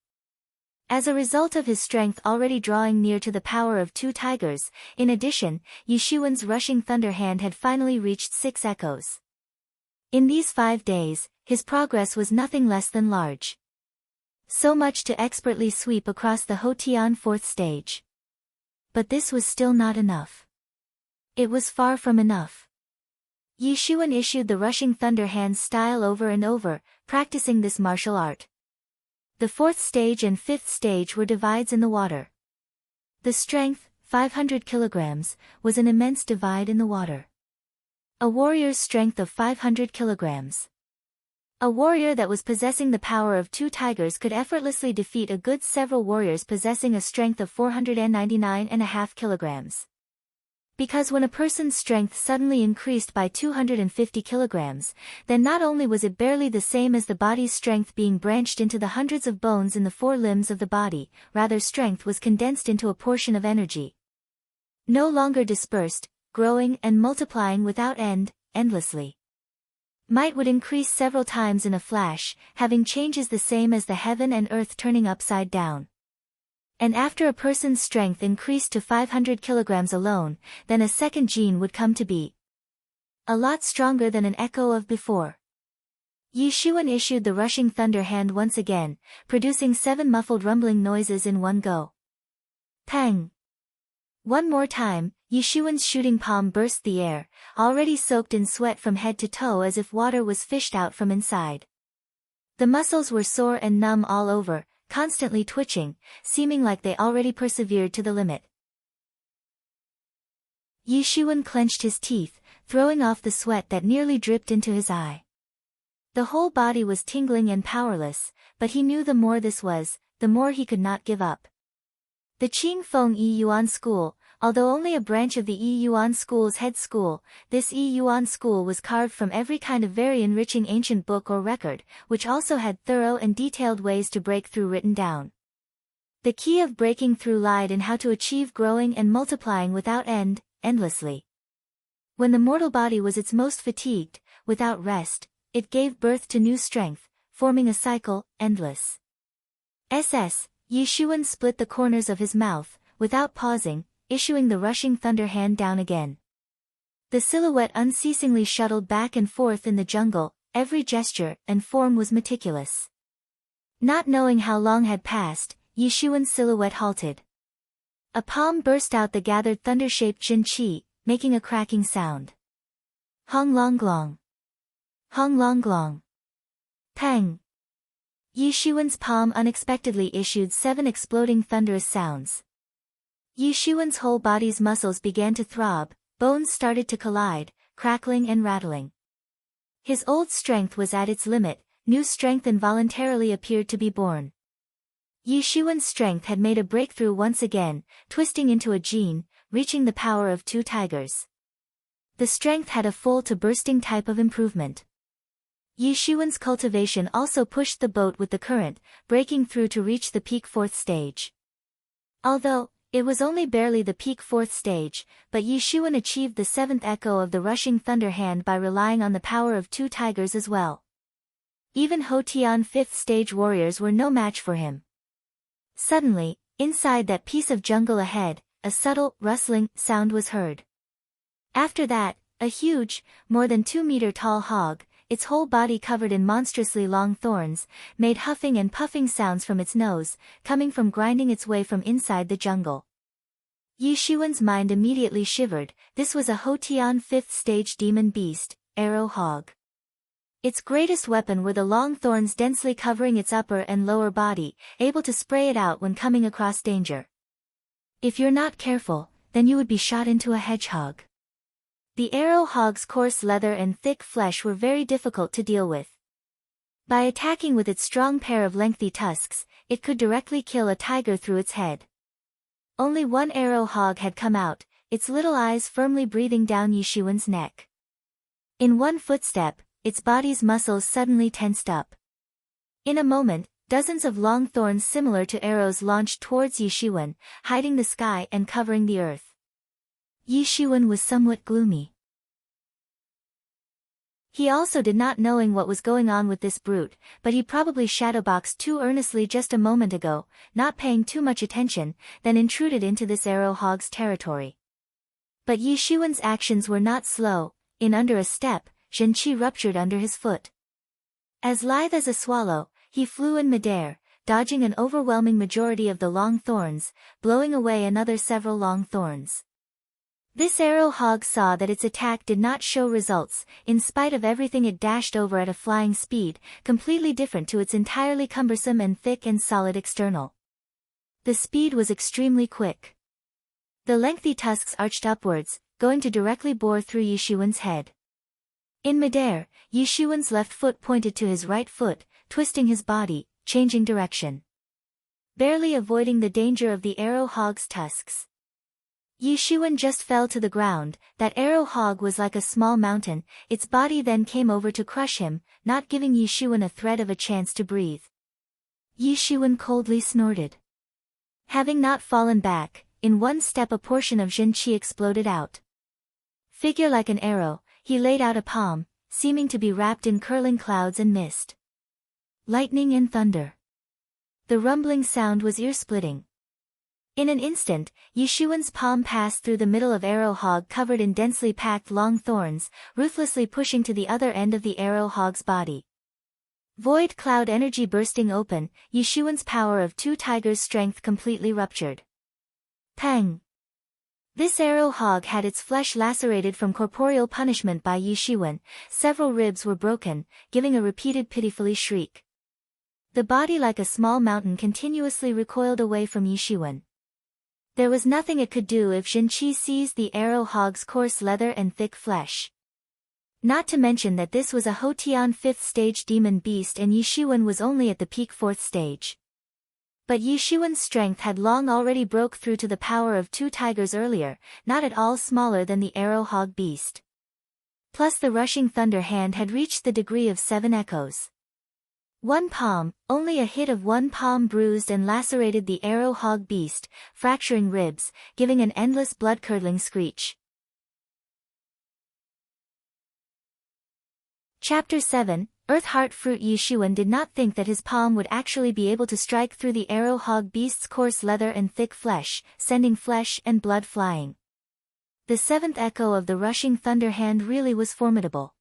As a result of his strength already drawing near to the power of 2 tigers, in addition, Yishuan's rushing thunder hand had finally reached 6 echoes. In these 5 days, his progress was nothing less than large. So much to expertly sweep across the Hotian 4th stage. But this was still not enough. It was far from enough. Yishuan issued the rushing thunder hand style over and over, practicing this martial art. The 4th stage and 5th stage were divides in the water. The strength, 500 kilograms, was an immense divide in the water. A warrior's strength of 500 kilograms. A warrior that was possessing the power of 2 tigers could effortlessly defeat a good several warriors possessing a strength of 499.5 kilograms. Because when a person's strength suddenly increased by 250 kilograms, then not only was it barely the same as the body's strength being branched into the hundreds of bones in the 4 limbs of the body, rather strength was condensed into a portion of energy. No longer dispersed, growing and multiplying without end, endlessly. Might would increase several times in a flash, having changes the same as the heaven and earth turning upside down. And after a person's strength increased to 500 kilograms alone, then a second gene would come to be a lot stronger than an echo of before. Yishuan issued the rushing thunder hand once again, producing 7 muffled rumbling noises in one go. Pang! One more time, Yishuan's shooting palm burst the air, already soaked in sweat from head to toe as if water was fished out from inside. The muscles were sore and numb all over, constantly twitching, seeming like they already persevered to the limit. Yishuan clenched his teeth, throwing off the sweat that nearly dripped into his eye. The whole body was tingling and powerless, but he knew the more this was, the more he could not give up. The Qingfeng Yi Yuan School, although only a branch of the Yi Yuan School's head school, this Yi Yuan School was carved from every kind of very enriching ancient book or record, which also had thorough and detailed ways to break through written down. The key of breaking through lied in how to achieve growing and multiplying without end, endlessly. When the mortal body was its most fatigued, without rest, it gave birth to new strength, forming a cycle, endless. Yishuan split the corners of his mouth, without pausing, issuing the rushing thunder hand down again. The silhouette unceasingly shuttled back and forth in the jungle, every gesture and form was meticulous. Not knowing how long had passed, Yishuan's silhouette halted. A palm burst out the gathered thunder-shaped Jin Qi, making a cracking sound. Hong long glong. Hong long glong. Pang. Yishuan's palm unexpectedly issued 7 exploding thunderous sounds. Yishuan's whole body's muscles began to throb, bones started to collide, crackling and rattling. His old strength was at its limit, new strength involuntarily appeared to be born. Yishuan's strength had made a breakthrough once again, twisting into a gene, reaching the power of 2 tigers. The strength had a full to bursting type of improvement. Yishuan's cultivation also pushed the boat with the current, breaking through to reach the peak 4th stage. Although it was only barely the peak 4th stage, but Yishuan achieved the 7th echo of the rushing thunder hand by relying on the power of 2 tigers as well. Even Hotian 5th stage warriors were no match for him. Suddenly, inside that piece of jungle ahead, a subtle, rustling sound was heard. After that, a huge, more than 2-meter tall hog, its whole body covered in monstrously long thorns, made huffing and puffing sounds from its nose, coming from grinding its way from inside the jungle. Yishuan's mind immediately shivered. This was a Hotian 5th stage demon beast, arrow hog. Its greatest weapon were the long thorns densely covering its upper and lower body, able to spray it out when coming across danger. If you're not careful, then you would be shot into a hedgehog. The arrow hog's coarse leather and thick flesh were very difficult to deal with. By attacking with its strong pair of lengthy tusks, it could directly kill a tiger through its head. Only one arrow hog had come out, its little eyes firmly breathing down Yishuan's neck. In one footstep, its body's muscles suddenly tensed up. In a moment, dozens of long thorns similar to arrows launched towards Yishuan, hiding the sky and covering the earth. Yishuan was somewhat gloomy. He also did not knowing what was going on with this brute, but he probably shadowboxed too earnestly just a moment ago, not paying too much attention, then intruded into this arrow hog's territory. But Yishuan's actions were not slow. In under a step, Zhenqi ruptured under his foot. As lithe as a swallow, he flew in midair, dodging an overwhelming majority of the long thorns, blowing away another several long thorns. This arrow hog saw that its attack did not show results, in spite of everything it dashed over at a flying speed, completely different to its entirely cumbersome and thick and solid external. The speed was extremely quick. The lengthy tusks arched upwards, going to directly bore through Yishuan's head. In midair, Yishuan's left foot pointed to his right foot, twisting his body, changing direction. Barely avoiding the danger of the arrow hog's tusks. Yishuan just fell to the ground. That arrow hog was like a small mountain, its body then came over to crush him, not giving Yishuan a thread of a chance to breathe. Yishuan coldly snorted. Having not fallen back, in one step a portion of Zhenqi exploded out. Figure like an arrow, he laid out a palm, seeming to be wrapped in curling clouds and mist. Lightning and thunder. The rumbling sound was ear-splitting. In an instant, Yishuan's palm passed through the middle of arrow hog covered in densely packed long thorns, ruthlessly pushing to the other end of the arrow hog's body. Void cloud energy bursting open, Yishuan's power of two tigers' strength completely ruptured. Pang! This arrow hog had its flesh lacerated from corporeal punishment by Yishuan, several ribs were broken, giving a repeated pitifully shriek. The body like a small mountain continuously recoiled away from Yishuan. There was nothing it could do if Zhenqi seized the arrow hog's coarse leather and thick flesh. Not to mention that this was a Hotian 5th stage demon beast and Yishuan was only at the peak 4th stage. But Yishuan's strength had long already broke through to the power of two tigers earlier, not at all smaller than the arrow hog beast. Plus the rushing thunder hand had reached the degree of 7 echoes. One palm, only a hit of one palm bruised and lacerated the arrow hog beast, fracturing ribs, giving an endless blood-curdling screech. Chapter 7, Earth Heart Fruit. Yishuan did not think that his palm would actually be able to strike through the arrow hog beast's coarse leather and thick flesh, sending flesh and blood flying. The 7th echo of the rushing thunder hand really was formidable.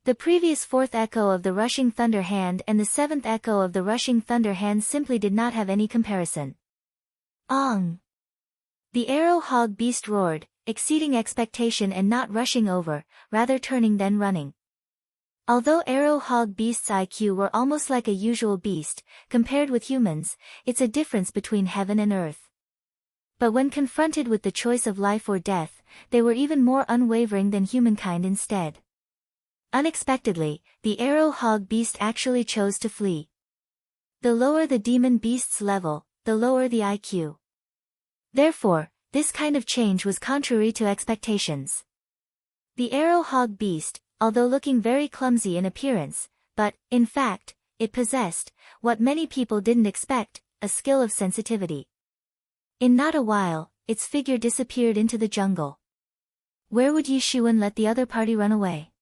The previous 4th echo of the rushing thunder hand and the 7th echo of the rushing thunder hand simply did not have any comparison. Ong! The arrow hog beast roared, exceeding expectation and not rushing over, rather turning then running. Although arrow hog beasts' IQ were almost like a usual beast, compared with humans, it's a difference between heaven and earth. But when confronted with the choice of life or death, they were even more unwavering than humankind instead. Unexpectedly, the arrow hog beast actually chose to flee. The lower the demon beast's level, the lower the IQ. Therefore, this kind of change was contrary to expectations. The arrow hog beast, although looking very clumsy in appearance, but, in fact, it possessed, what many people didn't expect, a skill of sensitivity. In not a while, its figure disappeared into the jungle. Where would Yishuan let the other party run away?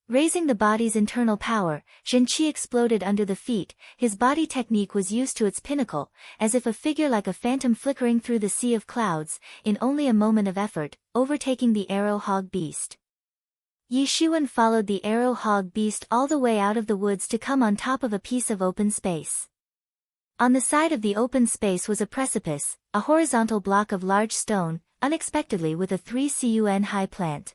Raising the body's internal power, Zhenqi exploded under the feet, his body technique was used to its pinnacle, as if a figure like a phantom flickering through the sea of clouds, in only a moment of effort, overtaking the arrow hog beast. Yishuan followed the arrow hog beast all the way out of the woods to come on top of a piece of open space. On the side of the open space was a precipice, a horizontal block of large stone, unexpectedly with a 3 cun high plant.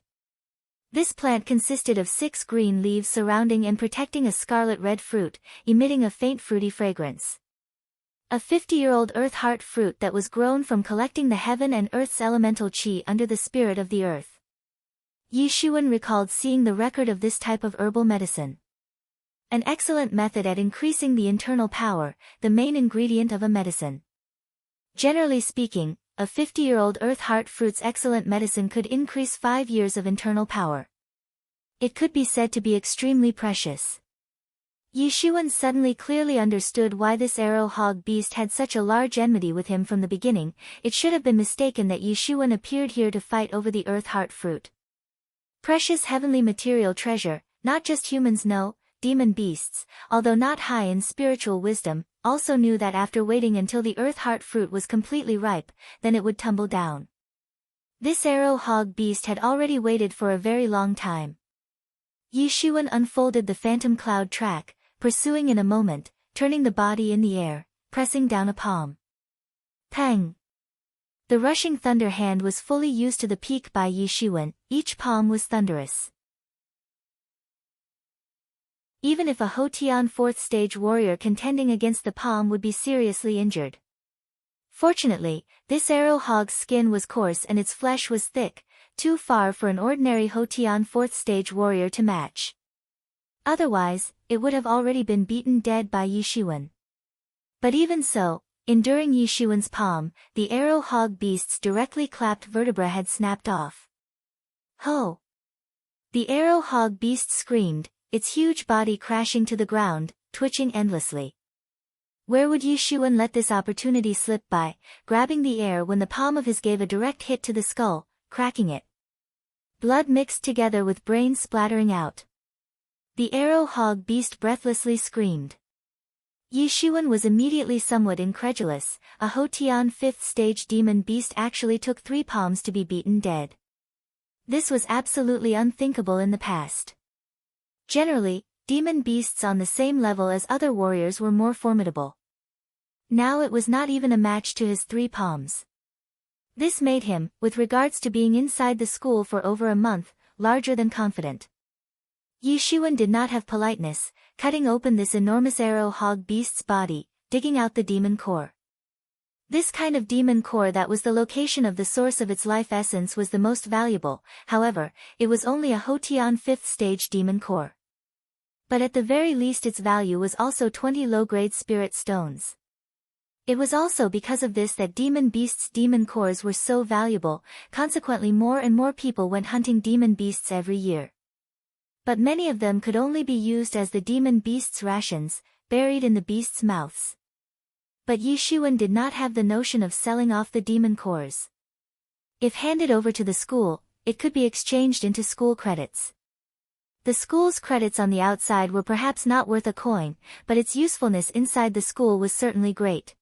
This plant consisted of 6 green leaves surrounding and protecting a scarlet-red fruit, emitting a faint fruity fragrance. A 50-year-old earth heart fruit that was grown from collecting the heaven and earth's elemental qi under the spirit of the earth. Yishuan recalled seeing the record of this type of herbal medicine. An excellent method at increasing the internal power, the main ingredient of a medicine. Generally speaking, a 50-year-old earth heart fruit's excellent medicine could increase 5 years of internal power. It could be said to be extremely precious. Yishuan suddenly clearly understood why this arrow hog beast had such a large enmity with him from the beginning. It should have been mistaken that Yishuan appeared here to fight over the earth heart fruit. Precious heavenly material treasure, not just humans know, demon beasts, although not high in spiritual wisdom, also knew that after waiting until the earth heart fruit was completely ripe, then it would tumble down. This arrow hog beast had already waited for a very long time. Yishuan unfolded the phantom cloud track, pursuing in a moment, turning the body in the air, pressing down a palm. Pang! The rushing thunder hand was fully used to the peak by Yishuan, each palm was thunderous. Even if a Hotian 4th stage warrior contending against the palm would be seriously injured. Fortunately, this arrow hog's skin was coarse and its flesh was thick, too far for an ordinary Hotian 4th stage warrior to match. Otherwise, it would have already been beaten dead by Yishuan. But even so, Enduring Yishuan's palm, the arrow hog beast's directly clapped vertebra had snapped off. Ho! The arrow hog beast screamed, its huge body crashing to the ground, twitching endlessly. Where would Yishuan let this opportunity slip by, grabbing the air when the palm of his gave a direct hit to the skull, cracking it. Blood mixed together with brains splattering out. The arrow hog beast breathlessly screamed. Yishuan was immediately somewhat incredulous. A Hotian 5th stage demon beast actually took 3 palms to be beaten dead. This was absolutely unthinkable in the past. Generally, demon beasts on the same level as other warriors were more formidable. Now it was not even a match to his 3 palms. This made him, with regards to being inside the school for over a month, larger than confident. Yishuan did not have politeness, cutting open this enormous arrow hog beast's body, digging out the demon core. This kind of demon core that was the location of the source of its life essence was the most valuable. However, it was only a Hotian 5th stage demon core. But at the very least its value was also 20 low-grade spirit stones. It was also because of this that demon beasts' demon cores were so valuable, consequently more and more people went hunting demon beasts every year. But many of them could only be used as the demon beasts' rations, buried in the beasts' mouths. But Yishuan did not have the notion of selling off the demon cores. If handed over to the school, it could be exchanged into school credits. The school's credits on the outside were perhaps not worth a coin, but its usefulness inside the school was certainly great.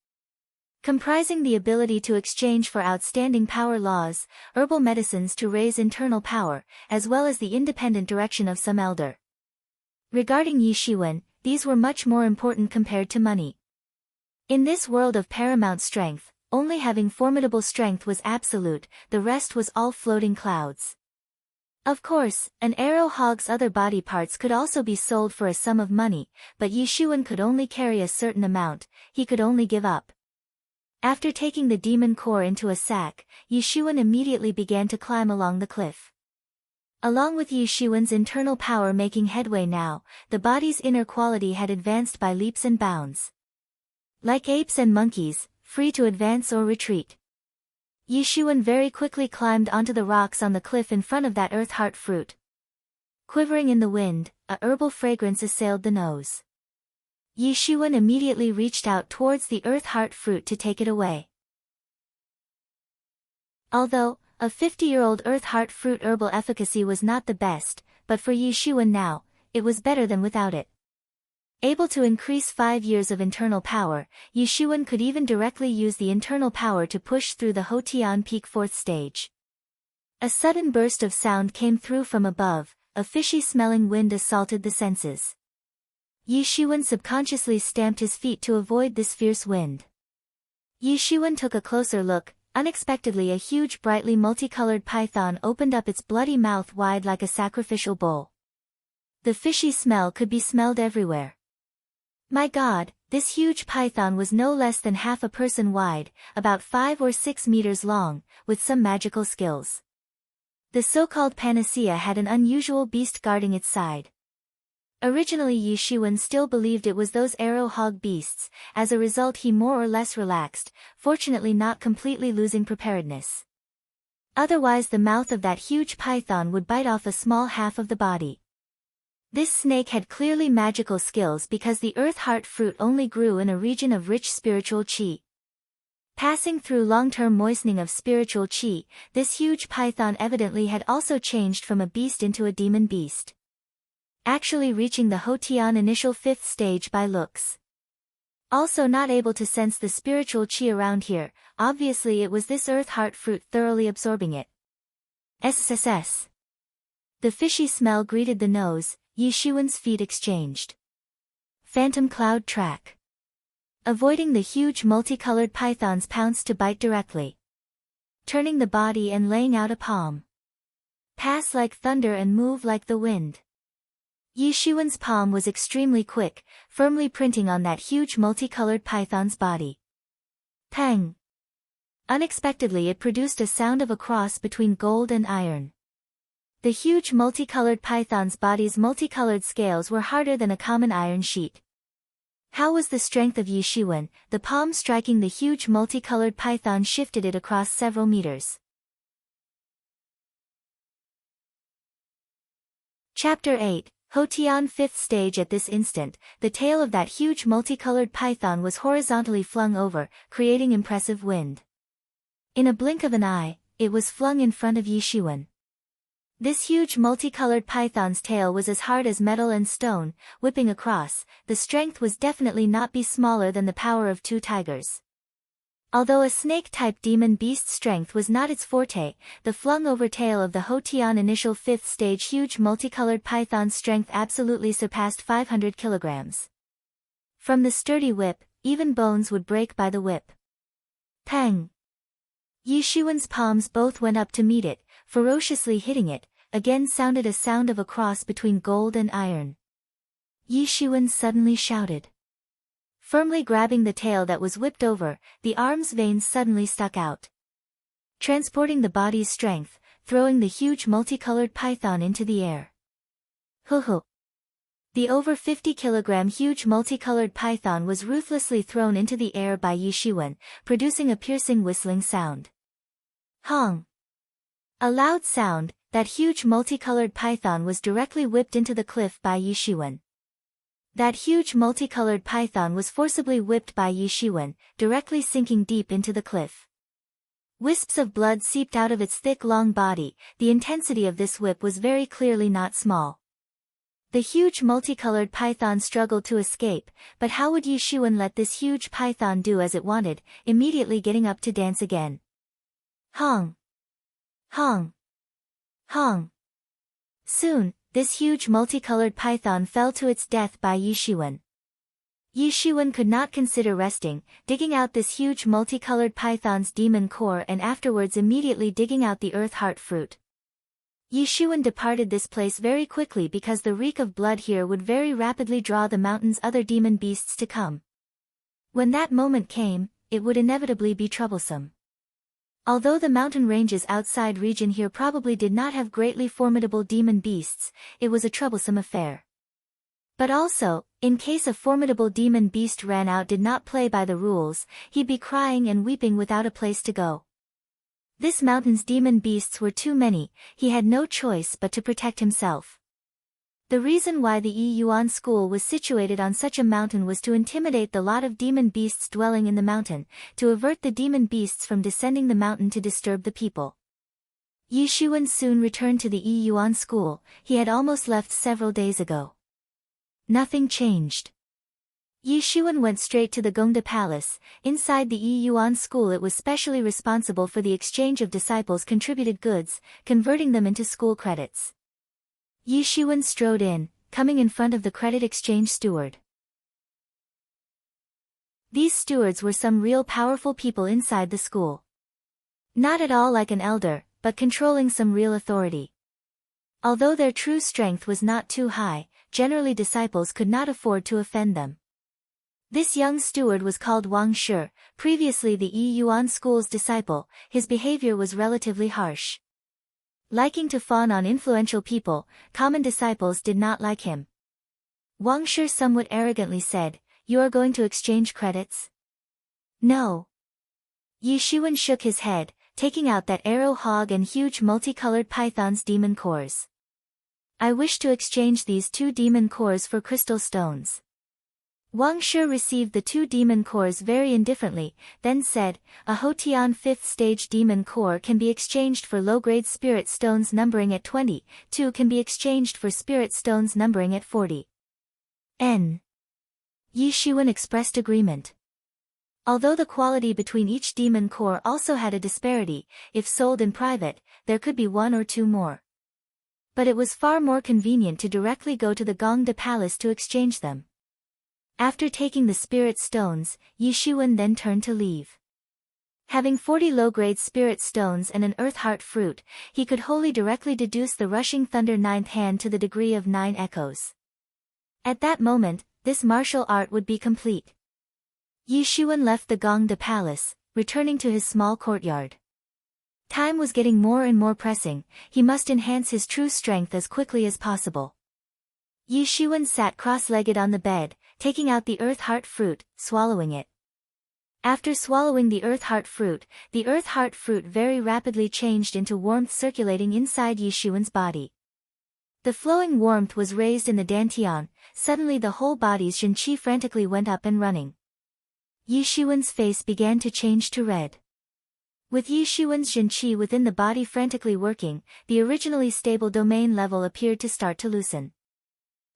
Comprising the ability to exchange for outstanding power laws, herbal medicines to raise internal power, as well as the independent direction of some elder. Regarding Yishuan, these were much more important compared to money. In this world of paramount strength, only having formidable strength was absolute, the rest was all floating clouds. Of course, an arrow hog's other body parts could also be sold for a sum of money, but Yishuan could only carry a certain amount, he could only give up. After taking the demon core into a sack, Yishuan immediately began to climb along the cliff. Along with Yishuan's internal power making headway now, the body's inner quality had advanced by leaps and bounds. Like apes and monkeys, free to advance or retreat. Yishuan very quickly climbed onto the rocks on the cliff in front of that earth heart fruit. Quivering in the wind, a herbal fragrance assailed the nose. Yishuan immediately reached out towards the earth heart fruit to take it away. Although, a 50-year-old earth heart fruit herbal efficacy was not the best, but for Yishuan now, it was better than without it. Able to increase 5 years of internal power, Yishuan could even directly use the internal power to push through the Hotian Peak 4th stage. A sudden burst of sound came through from above, a fishy-smelling wind assaulted the senses. Yishuan subconsciously stamped his feet to avoid this fierce wind. Yishuan took a closer look. Unexpectedly a huge brightly multicolored python opened up its bloody mouth wide like a sacrificial bowl. The fishy smell could be smelled everywhere. My God, this huge python was no less than half a person wide, about 5 or 6 meters long, with some magical skills. The so-called panacea had an unusual beast guarding its side. Originally Yishuan still believed it was those arrow hog beasts, as a result he more or less relaxed, fortunately not completely losing preparedness. Otherwise the mouth of that huge python would bite off a small half of the body. This snake had clearly magical skills because the earth heart fruit only grew in a region of rich spiritual qi. Passing through long-term moistening of spiritual qi, this huge python evidently had also changed from a beast into a demon beast. Actually reaching the Hotian initial 5th stage by looks. Also not able to sense the spiritual qi around here, obviously it was this earth heart fruit thoroughly absorbing it. SSS. The fishy smell greeted the nose, Yishuan's feet exchanged. Phantom cloud track. Avoiding the huge multicolored python's pounce to bite directly. Turning the body and laying out a palm. Pass like thunder and move like the wind. Yishuan's palm was extremely quick, firmly printing on that huge multicolored python's body. Pang! Unexpectedly it produced a sound of a cross between gold and iron. The huge multicolored python's body's multicolored scales were harder than a common iron sheet. How was the strength of Yi Shiwen? The palm striking the huge multicolored python shifted it across several meters. Chapter 8, Hotian 5th Stage. At this instant, the tail of that huge multicolored python was horizontally flung over, creating impressive wind. In a blink of an eye, it was flung in front of Yi Shiwen. This huge multicolored python's tail was as hard as metal and stone, whipping across. The strength was definitely not be smaller than the power of 2 tigers. Although a snake-type demon beast's strength was not its forte, the flung-over tail of the Hotian initial 5th stage huge multicolored python's strength absolutely surpassed 500 kilograms. From the sturdy whip, even bones would break by the whip. Pang! Yi Shiwen's palms both went up to meet it, ferociously hitting it. Again sounded a sound of a cross between gold and iron. Yi Shiwen suddenly shouted. Firmly grabbing the tail that was whipped over, the arm's veins suddenly stuck out, transporting the body's strength, throwing the huge multicolored python into the air. Hoo-hoo! The over 50-kilogram huge multicolored python was ruthlessly thrown into the air by Yi Shiwen, producing a piercing whistling sound. Hong! A loud sound. That huge multicolored python was directly whipped into the cliff by Yi Shiwen. That huge multicolored python was forcibly whipped by Yi Shiwen, directly sinking deep into the cliff. Wisps of blood seeped out of its thick long body. The intensity of this whip was very clearly not small. The huge multicolored python struggled to escape, but how would Yi Shiwen let this huge python do as it wanted, immediately getting up to dance again? Hong! Hong! Hong! Soon, this huge multicolored python fell to its death by Yi Shiwen. Yi Shiwen could not consider resting, digging out this huge multicolored python's demon core and afterwards immediately digging out the earth heart fruit. Yi Shiwen departed this place very quickly because the reek of blood here would very rapidly draw the mountain's other demon beasts to come. When that moment came, it would inevitably be troublesome. Although the mountain ranges outside region here probably did not have greatly formidable demon beasts, it was a troublesome affair. But also, in case a formidable demon beast ran out did not play by the rules, he'd be crying and weeping without a place to go. This mountain's demon beasts were too many, he had no choice but to protect himself. The reason why the Yi Yuan school was situated on such a mountain was to intimidate the lot of demon beasts dwelling in the mountain, to avert the demon beasts from descending the mountain to disturb the people. Yi Shiwen soon returned to the Yi Yuan school. He had almost left several days ago. Nothing changed. Yi Shiwen went straight to the Gongda Palace. Inside the Yi Yuan school it was specially responsible for the exchange of disciples' contributed goods, converting them into school credits. Yi Shiwen strode in, coming in front of the credit exchange steward. These stewards were some real powerful people inside the school. Not at all like an elder, but controlling some real authority. Although their true strength was not too high, generally disciples could not afford to offend them. This young steward was called Wang Shi, previously the Yi Yuan school's disciple. His behavior was relatively harsh. Liking to fawn on influential people, common disciples did not like him. Wang Shi somewhat arrogantly said, "You are going to exchange credits?" "No." Yi Shiwen shook his head, taking out that arrow hog and huge multicolored python's demon cores. "I wish to exchange these 2 demon cores for crystal stones." Wang Shi received the 2 demon cores very indifferently, then said, "A Hotian 5th stage demon core can be exchanged for low-grade spirit stones numbering at 20, 2 can be exchanged for spirit stones numbering at 40. N. Yi Shiwen expressed agreement. Although the quality between each demon core also had a disparity, if sold in private, there could be 1 or 2 more. But it was far more convenient to directly go to the Gongda Palace to exchange them. After taking the spirit stones, Yi Shiwen then turned to leave. Having 40 low-grade spirit stones and an earth heart fruit, he could wholly directly deduce the rushing thunder 9th hand to the degree of 9 echoes. At that moment, this martial art would be complete. Yi Shiwen left the Gongda Palace, returning to his small courtyard. Time was getting more and more pressing, he must enhance his true strength as quickly as possible. Yi Shiwen sat cross-legged on the bed, taking out the earth heart fruit, swallowing it. After swallowing the earth heart fruit very rapidly changed into warmth circulating inside Yishuan's body. The flowing warmth was raised in the dantian, suddenly the whole body's Zhenqi frantically went up and running. Yishuan's face began to change to red. With Yishuan's Zhenqi within the body frantically working, the originally stable domain level appeared to start to loosen.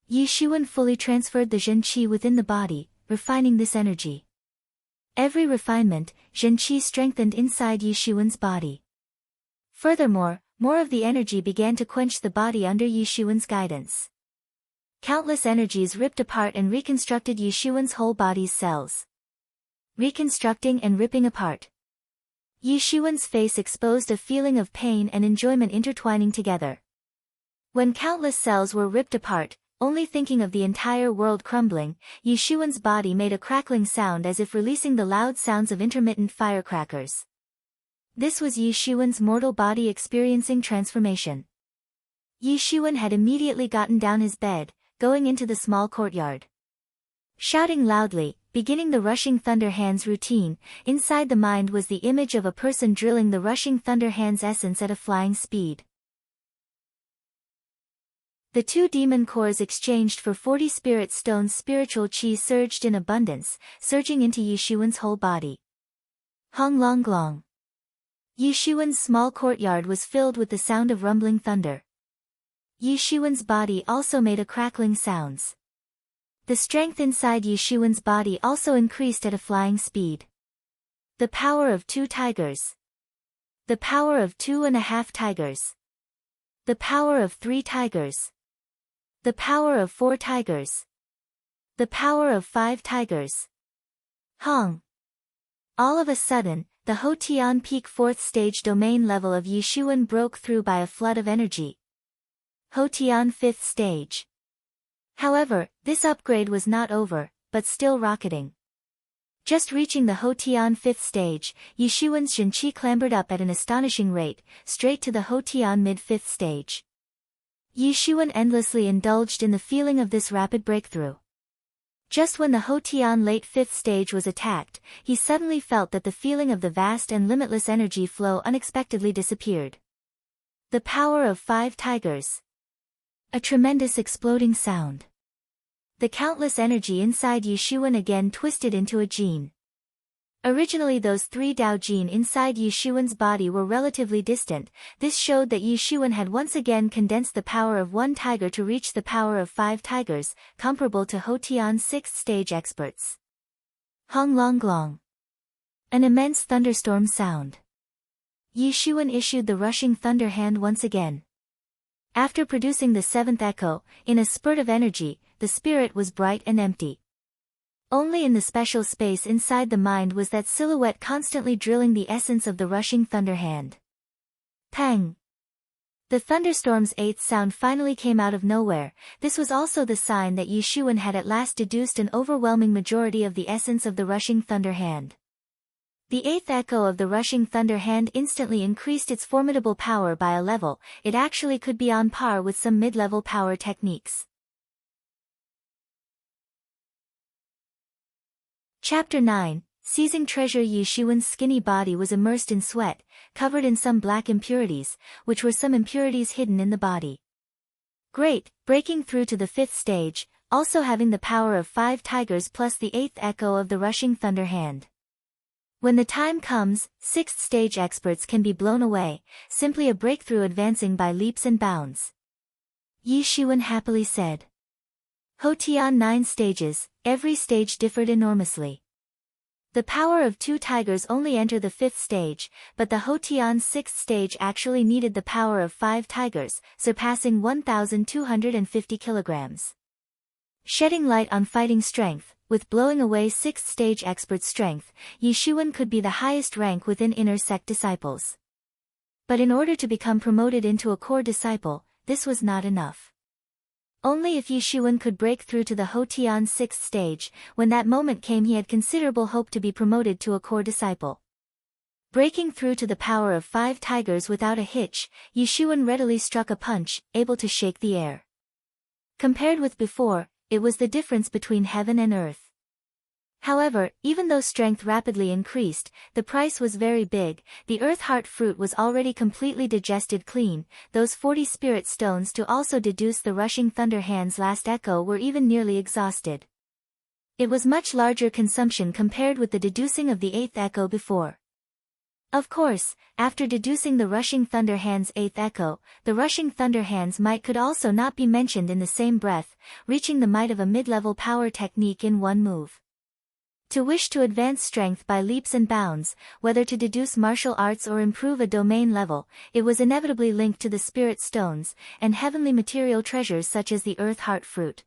Yishuan fully transferred the Zhenqi within the body, refining this energy. Every refinement, Zhenqi strengthened inside Yishuan's body. Furthermore, more of the energy began to quench the body under Yishuan's guidance. Countless energies ripped apart and reconstructed Yishuan's whole body's cells. Reconstructing and ripping apart. Yishuan's face exposed a feeling of pain and enjoyment intertwining together. When countless cells were ripped apart, only thinking of the entire world crumbling, Yishuan's body made a crackling sound as if releasing the loud sounds of intermittent firecrackers. This was Yishuan's mortal body experiencing transformation. Yishuan had immediately gotten down his bed, going into the small courtyard. Shouting loudly, beginning the rushing thunder hands routine, inside the mind was the image of a person drilling the rushing thunder hands essence at a flying speed. The two demon cores exchanged for 40 spirit stones. Spiritual chi surged in abundance, surging into Yishuan's whole body. Hong long glong. Yishuan's small courtyard was filled with the sound of rumbling thunder. Yishuan's body also made a crackling sounds. The strength inside Yishuan's body also increased at a flying speed. The power of 2 tigers. The power of 2.5 tigers. The power of 3 tigers. The power of 4 tigers. The power of 5 tigers. Hong. All of a sudden, the Hotian Peak 4th stage domain level of Yishuan broke through by a flood of energy. Hotian 5th stage. However, this upgrade was not over, but still rocketing. Just reaching the Hotian 5th stage, Yishuan's Zhenqi clambered up at an astonishing rate, straight to the Hotian mid-5th stage. Yishuan endlessly indulged in the feeling of this rapid breakthrough. Just when the Hotian late 5th stage was attacked, he suddenly felt that the feeling of the vast and limitless energy flow unexpectedly disappeared. The power of 5 tigers. A tremendous exploding sound. The countless energy inside Yishuan again twisted into a gene. Originally those 3 Dao Jin inside Yishuan's body were relatively distant. This showed that Yishuan had once again condensed the power of 1 tiger to reach the power of 5 tigers, comparable to Hotian's 6th stage experts. Hong long glong. An immense thunderstorm sound. Yishuan issued the rushing thunder hand once again. After producing the 7th echo, in a spurt of energy, the spirit was bright and empty. Only in the special space inside the mind was that silhouette constantly drilling the essence of the rushing thunder hand. Pang! The thunderstorm's 8th sound finally came out of nowhere. This was also the sign that Yishuan had at last deduced an overwhelming majority of the essence of the rushing thunder hand. The 8th echo of the rushing thunder hand instantly increased its formidable power by a level. It actually could be on par with some mid-level power techniques. Chapter 9, Seizing Treasure. Yishuan's skinny body was immersed in sweat, covered in some black impurities, which were some impurities hidden in the body. Great, breaking through to the 5th stage, also having the power of 5 tigers plus the 8th echo of the rushing thunder hand. When the time comes, 6th stage experts can be blown away, simply a breakthrough advancing by leaps and bounds. Yishuan happily said. Hotian 9 stages, every stage differed enormously. The power of 2 tigers only enter the 5th stage, but the Hotian 6th stage actually needed the power of 5 tigers, surpassing 1,250 kilograms. Shedding light on fighting strength, with blowing away 6th stage expert strength, Yishuan could be the highest rank within inner sect disciples. But in order to become promoted into a core disciple, this was not enough. Only if Yishuan could break through to the Hotian 6th stage, when that moment came he had considerable hope to be promoted to a core disciple. Breaking through to the power of 5 tigers without a hitch, Yishuan readily struck a punch, able to shake the air. Compared with before, it was the difference between heaven and earth. However, even though strength rapidly increased, the price was very big. The earth heart fruit was already completely digested clean. Those 40 spirit stones to also deduce the rushing thunder hand's last echo were even nearly exhausted. It was much larger consumption compared with the deducing of the 8th echo before. Of course, after deducing the rushing thunder hand's 8th echo, the rushing thunder hand's might could also not be mentioned in the same breath, reaching the might of a mid-level power technique in one move. To wish to advance strength by leaps and bounds, whether to deduce martial arts or improve a domain level, it was inevitably linked to the spirit stones, and heavenly material treasures such as the earth heart fruit.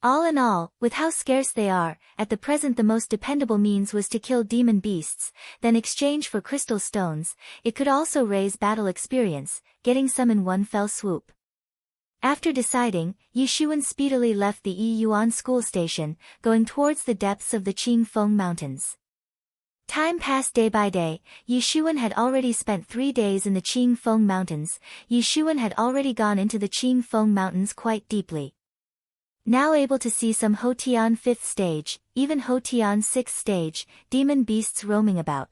All in all, with how scarce they are, at the present the most dependable means was to kill demon beasts, then exchange for crystal stones. It could also raise battle experience, getting some in one fell swoop. After deciding, Yi Xuan speedily left the Yi Yuan school station, going towards the depths of the Qing Feng Mountains. Time passed day by day. Yi Xuan had already spent 3 days in the Qing Feng Mountains. Yi Xuan had already gone into the Qing Feng Mountains quite deeply. Now able to see some Hotian 5th stage, even Hotian 6th stage, demon beasts roaming about.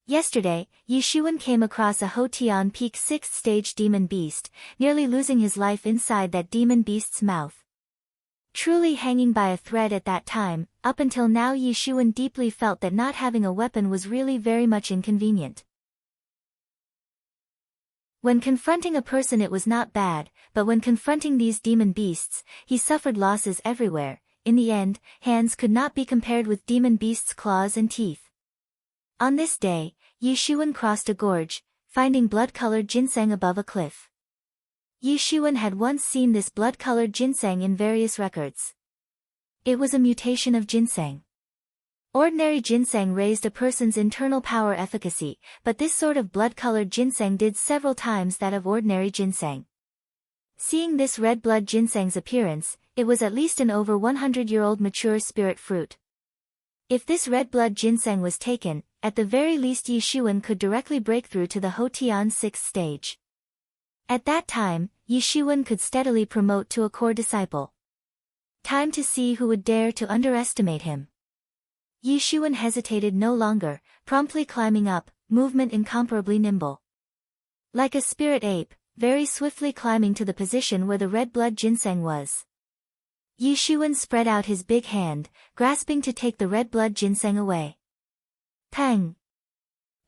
Yesterday, Yi Xuan came across a Hotian Peak 6th stage demon beast, nearly losing his life inside that demon beast's mouth. Truly hanging by a thread at that time, up until now Yi Xuan deeply felt that not having a weapon was really very much inconvenient. When confronting a person it was not bad, but when confronting these demon beasts, he suffered losses everywhere. In the end, hands could not be compared with demon beasts' claws and teeth. On this day, Yi Xuan crossed a gorge, finding blood-colored ginseng above a cliff. Yi Xuan had once seen this blood-colored ginseng in various records. It was a mutation of ginseng. Ordinary ginseng raised a person's internal power efficacy, but this sort of blood-colored ginseng did several times that of ordinary ginseng. Seeing this red blood ginseng's appearance, it was at least an over 100-year-old mature spirit fruit. If this red blood ginseng was taken, at the very least Yi Xuan could directly break through to the Hotian 6th stage. At that time, Yi Xuan could steadily promote to a core disciple. Time to see who would dare to underestimate him. Yi Xuan hesitated no longer, promptly climbing up, movement incomparably nimble. Like a spirit ape, very swiftly climbing to the position where the red blood ginseng was. Yi Xuan spread out his big hand, grasping to take the red blood ginseng away. Pang!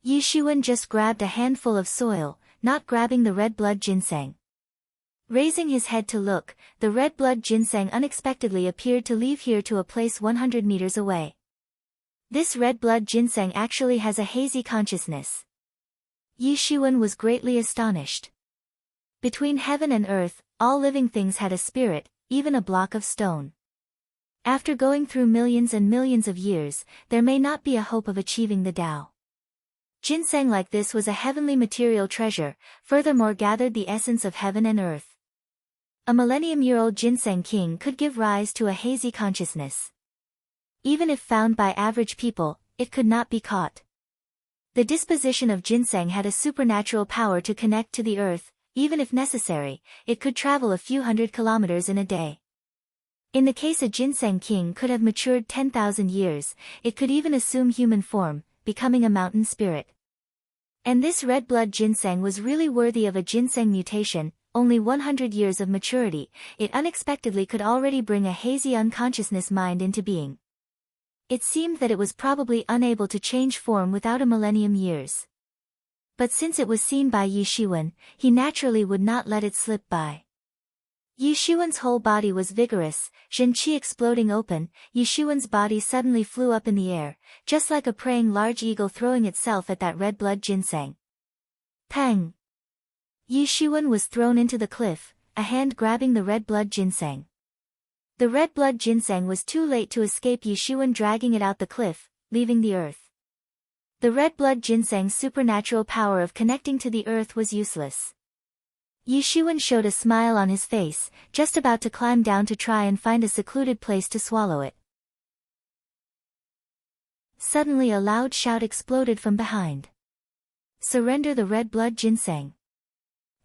Yi Xuan just grabbed a handful of soil, not grabbing the red blood ginseng. Raising his head to look, the red blood ginseng unexpectedly appeared to leave here to a place 100 meters away. This red blood ginseng actually has a hazy consciousness. Yi Xuan was greatly astonished. Between heaven and earth, all living things had a spirit, even a block of stone. After going through millions and millions of years, there may not be a hope of achieving the Tao. Ginseng like this was a heavenly material treasure, furthermore gathered the essence of heaven and earth. A millennium-year-old ginseng king could give rise to a hazy consciousness. Even if found by average people, it could not be caught. The disposition of ginseng had a supernatural power to connect to the earth. Even if necessary, it could travel a few hundred kilometers in a day. In the case a ginseng king could have matured 10,000 years, it could even assume human form, becoming a mountain spirit. And this red blood ginseng was really worthy of a ginseng mutation, only 100 years of maturity, it unexpectedly could already bring a hazy unconsciousness mind into being. It seemed that it was probably unable to change form without a millennium years. But since it was seen by Yi Xuan, he naturally would not let it slip by. Yi Xuan's whole body was vigorous, Zhen Qi exploding open. Yi Xuan's body suddenly flew up in the air, just like a praying large eagle throwing itself at that red blood ginseng. Pang! Yi Xuan was thrown into the cliff, a hand grabbing the red blood ginseng. The red blood ginseng was too late to escape Yi Xuan dragging it out the cliff, leaving the earth. The red blood ginseng's supernatural power of connecting to the earth was useless. Yi Xuan showed a smile on his face, just about to climb down to try and find a secluded place to swallow it. Suddenly a loud shout exploded from behind. Surrender the red blood ginseng.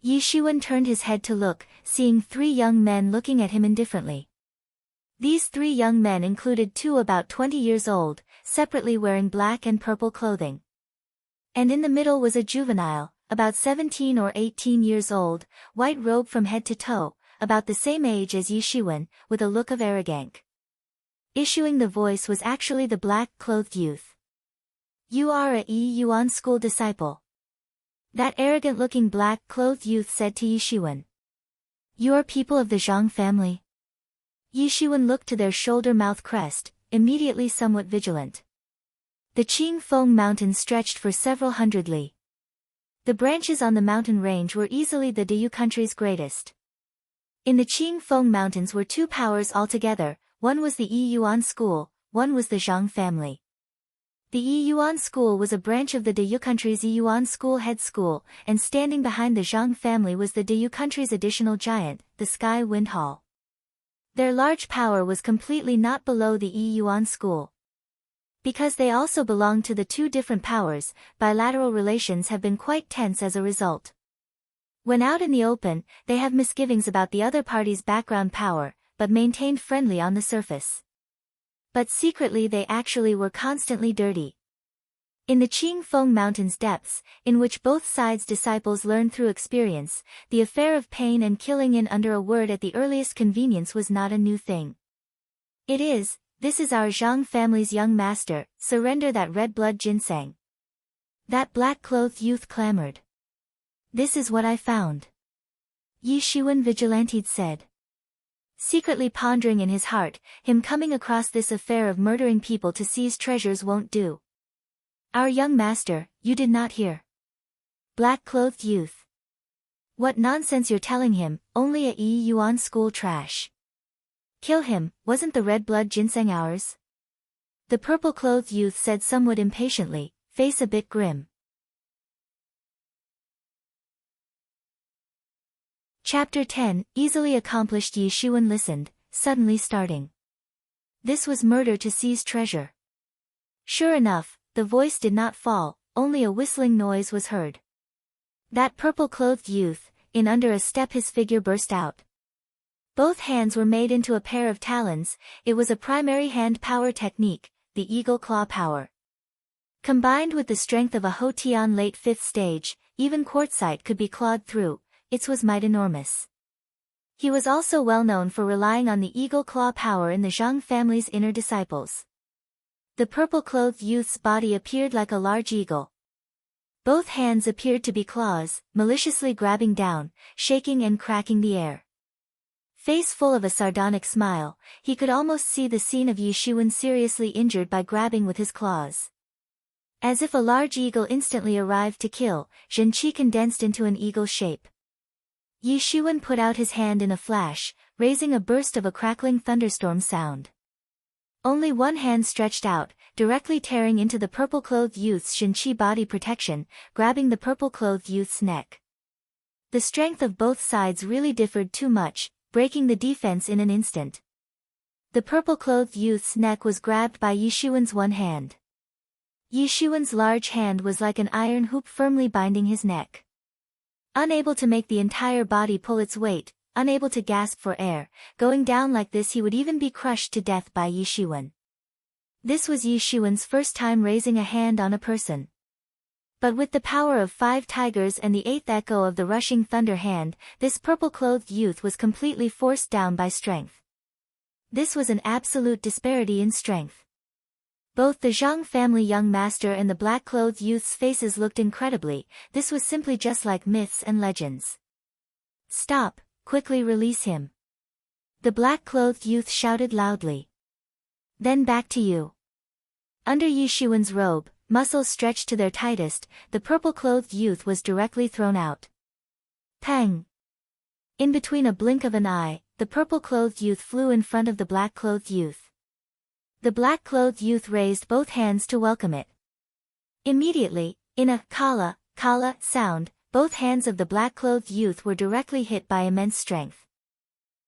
Yi Xuan turned his head to look, seeing 3 young men looking at him indifferently. These 3 young men included 2 about 20 years old, separately wearing black and purple clothing. And in the middle was a juvenile, about 17 or 18 years old, white robe from head to toe, about the same age as Yi Shiwen, with a look of arrogance. Issuing the voice was actually the black-clothed youth. "You are a Yi Yuan school disciple," that arrogant-looking black-clothed youth said to Yi Shiwen. "You are people of the Zhang family?" Yi Shiwen looked to their shoulder-mouth crest, immediately somewhat vigilant. The Qingfeng Mountains stretched for several hundred li. The branches on the mountain range were easily the Diyu country's greatest. In the Qingfeng Mountains were 2 powers altogether, one was the Yi Yuan school, one was the Zhang family. The Yi Yuan school was a branch of the Diyu country's Yi Yuan school head school, and standing behind the Zhang family was the Diyu country's additional giant, the Sky Wind Hall. Their large power was completely not below the Yi Yuan school. Because they also belonged to the 2 different powers, bilateral relations have been quite tense as a result. When out in the open, they have misgivings about the other party's background power, but maintained friendly on the surface. But secretly they actually were constantly dirty. In the Qingfeng Mountains depths, in which both sides' disciples learned through experience, the affair of pain and killing in under a word at the earliest convenience was not a new thing. This is our Zhang family's young master, surrender that red blood ginseng." That black-clothed youth clamored. "This is what I found," Yi Shiwen Vigilante said. Secretly pondering in his heart, him coming across this affair of murdering people to seize treasures won't do. "Our young master, you did not hear." Black-clothed youth. "What nonsense you're telling him, only a Yi Yuan school trash." "Kill him, wasn't the red blood ginseng ours?" The purple-clothed youth said somewhat impatiently, face a bit grim. Chapter 10, easily accomplished. Yi Shiwen listened, suddenly starting. This was murder to seize treasure. Sure enough, the voice did not fall, only a whistling noise was heard. That purple-clothed youth, in under a step his figure burst out. Both hands were made into a pair of talons. It was a primary hand power technique, the eagle claw power. Combined with the strength of a Hotian late 5th stage, even quartzite could be clawed through. Its was might enormous. He was also well known for relying on the eagle claw power in the Zhang family's inner disciples. The purple-clothed youth's body appeared like a large eagle. Both hands appeared to be claws, maliciously grabbing down, shaking and cracking the air. Face full of a sardonic smile, he could almost see the scene of Yi Shiwen seriously injured by grabbing with his claws. As if a large eagle instantly arrived to kill, Zhenqi condensed into an eagle shape. Yi Shiwen put out his hand in a flash, raising a burst of a crackling thunderstorm sound. Only one hand stretched out, directly tearing into the purple-clothed youth's Zhenqi body protection, grabbing the purple-clothed youth's neck. The strength of both sides really differed too much, breaking the defense in an instant. The purple-clothed youth's neck was grabbed by Yi Shiwen's one hand. Yi Shiwen's large hand was like an iron hoop firmly binding his neck. Unable to make the entire body pull its weight, unable to gasp for air, going down like this he would even be crushed to death by Yi Shiwen. This was Yi Shiwen's first time raising a hand on a person. But with the power of 5 tigers and the 8th echo of the rushing thunder hand, this purple-clothed youth was completely forced down by strength. This was an absolute disparity in strength. Both the Zhang family young master and the black-clothed youth's faces looked incredibly. This was simply just like myths and legends. "Stop, quickly release him," the black-clothed youth shouted loudly. "Then back to you." Under Yi Shiwen's robe, muscles stretched to their tightest, the purple-clothed youth was directly thrown out. Pang! In between a blink of an eye, the purple-clothed youth flew in front of the black-clothed youth. The black-clothed youth raised both hands to welcome it. Immediately, in a kala sound, both hands of the black-clothed youth were directly hit by immense strength.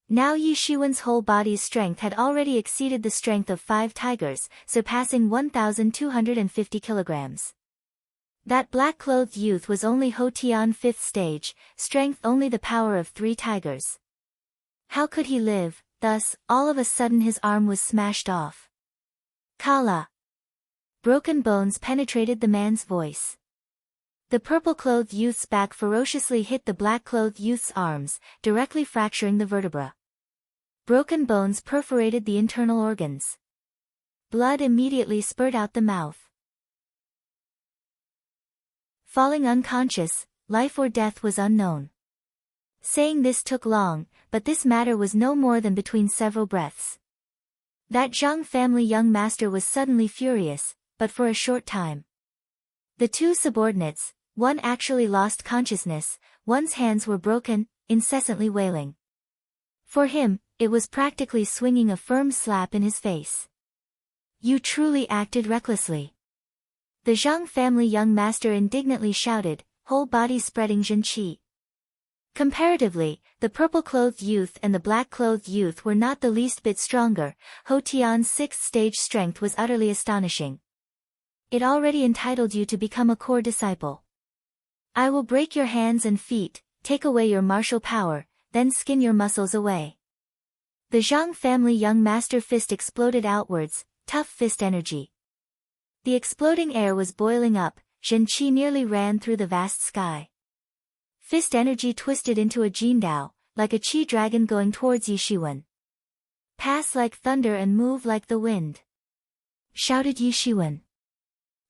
Now Yi Shiwen's whole body's strength had already exceeded the strength of 5 tigers, surpassing 1,250 kilograms. That black-clothed youth was only Hotian 5th stage, strength only the power of 3 tigers. How could he live, thus, all of a sudden his arm was smashed off. Kala. Broken bones penetrated the man's voice. The purple-clothed youth's back ferociously hit the black-clothed youth's arms, directly fracturing the vertebra. Broken bones perforated the internal organs. Blood immediately spurted out the mouth. Falling unconscious, life or death was unknown. Saying this took long, but this matter was no more than between several breaths. That Zhang family young master was suddenly furious, but for a short time. The two subordinates, one actually lost consciousness, one's hands were broken, incessantly wailing. For him, it was practically swinging a firm slap in his face. You truly acted recklessly. The Zhang family young master indignantly shouted, whole body spreading Zhenqi. Comparatively, the purple-clothed youth and the black-clothed youth were not the least bit stronger. Ho Tian's sixth-stage strength was utterly astonishing. It already entitled you to become a core disciple. I will break your hands and feet, take away your martial power, then skin your muscles away. The Zhang family young master fist exploded outwards, tough fist energy. The exploding air was boiling up, Zhenqi nearly ran through the vast sky. Fist energy twisted into a Jindao, like a chi dragon going towards Yishiwen. Pass like thunder and move like the wind, shouted Yishiwen.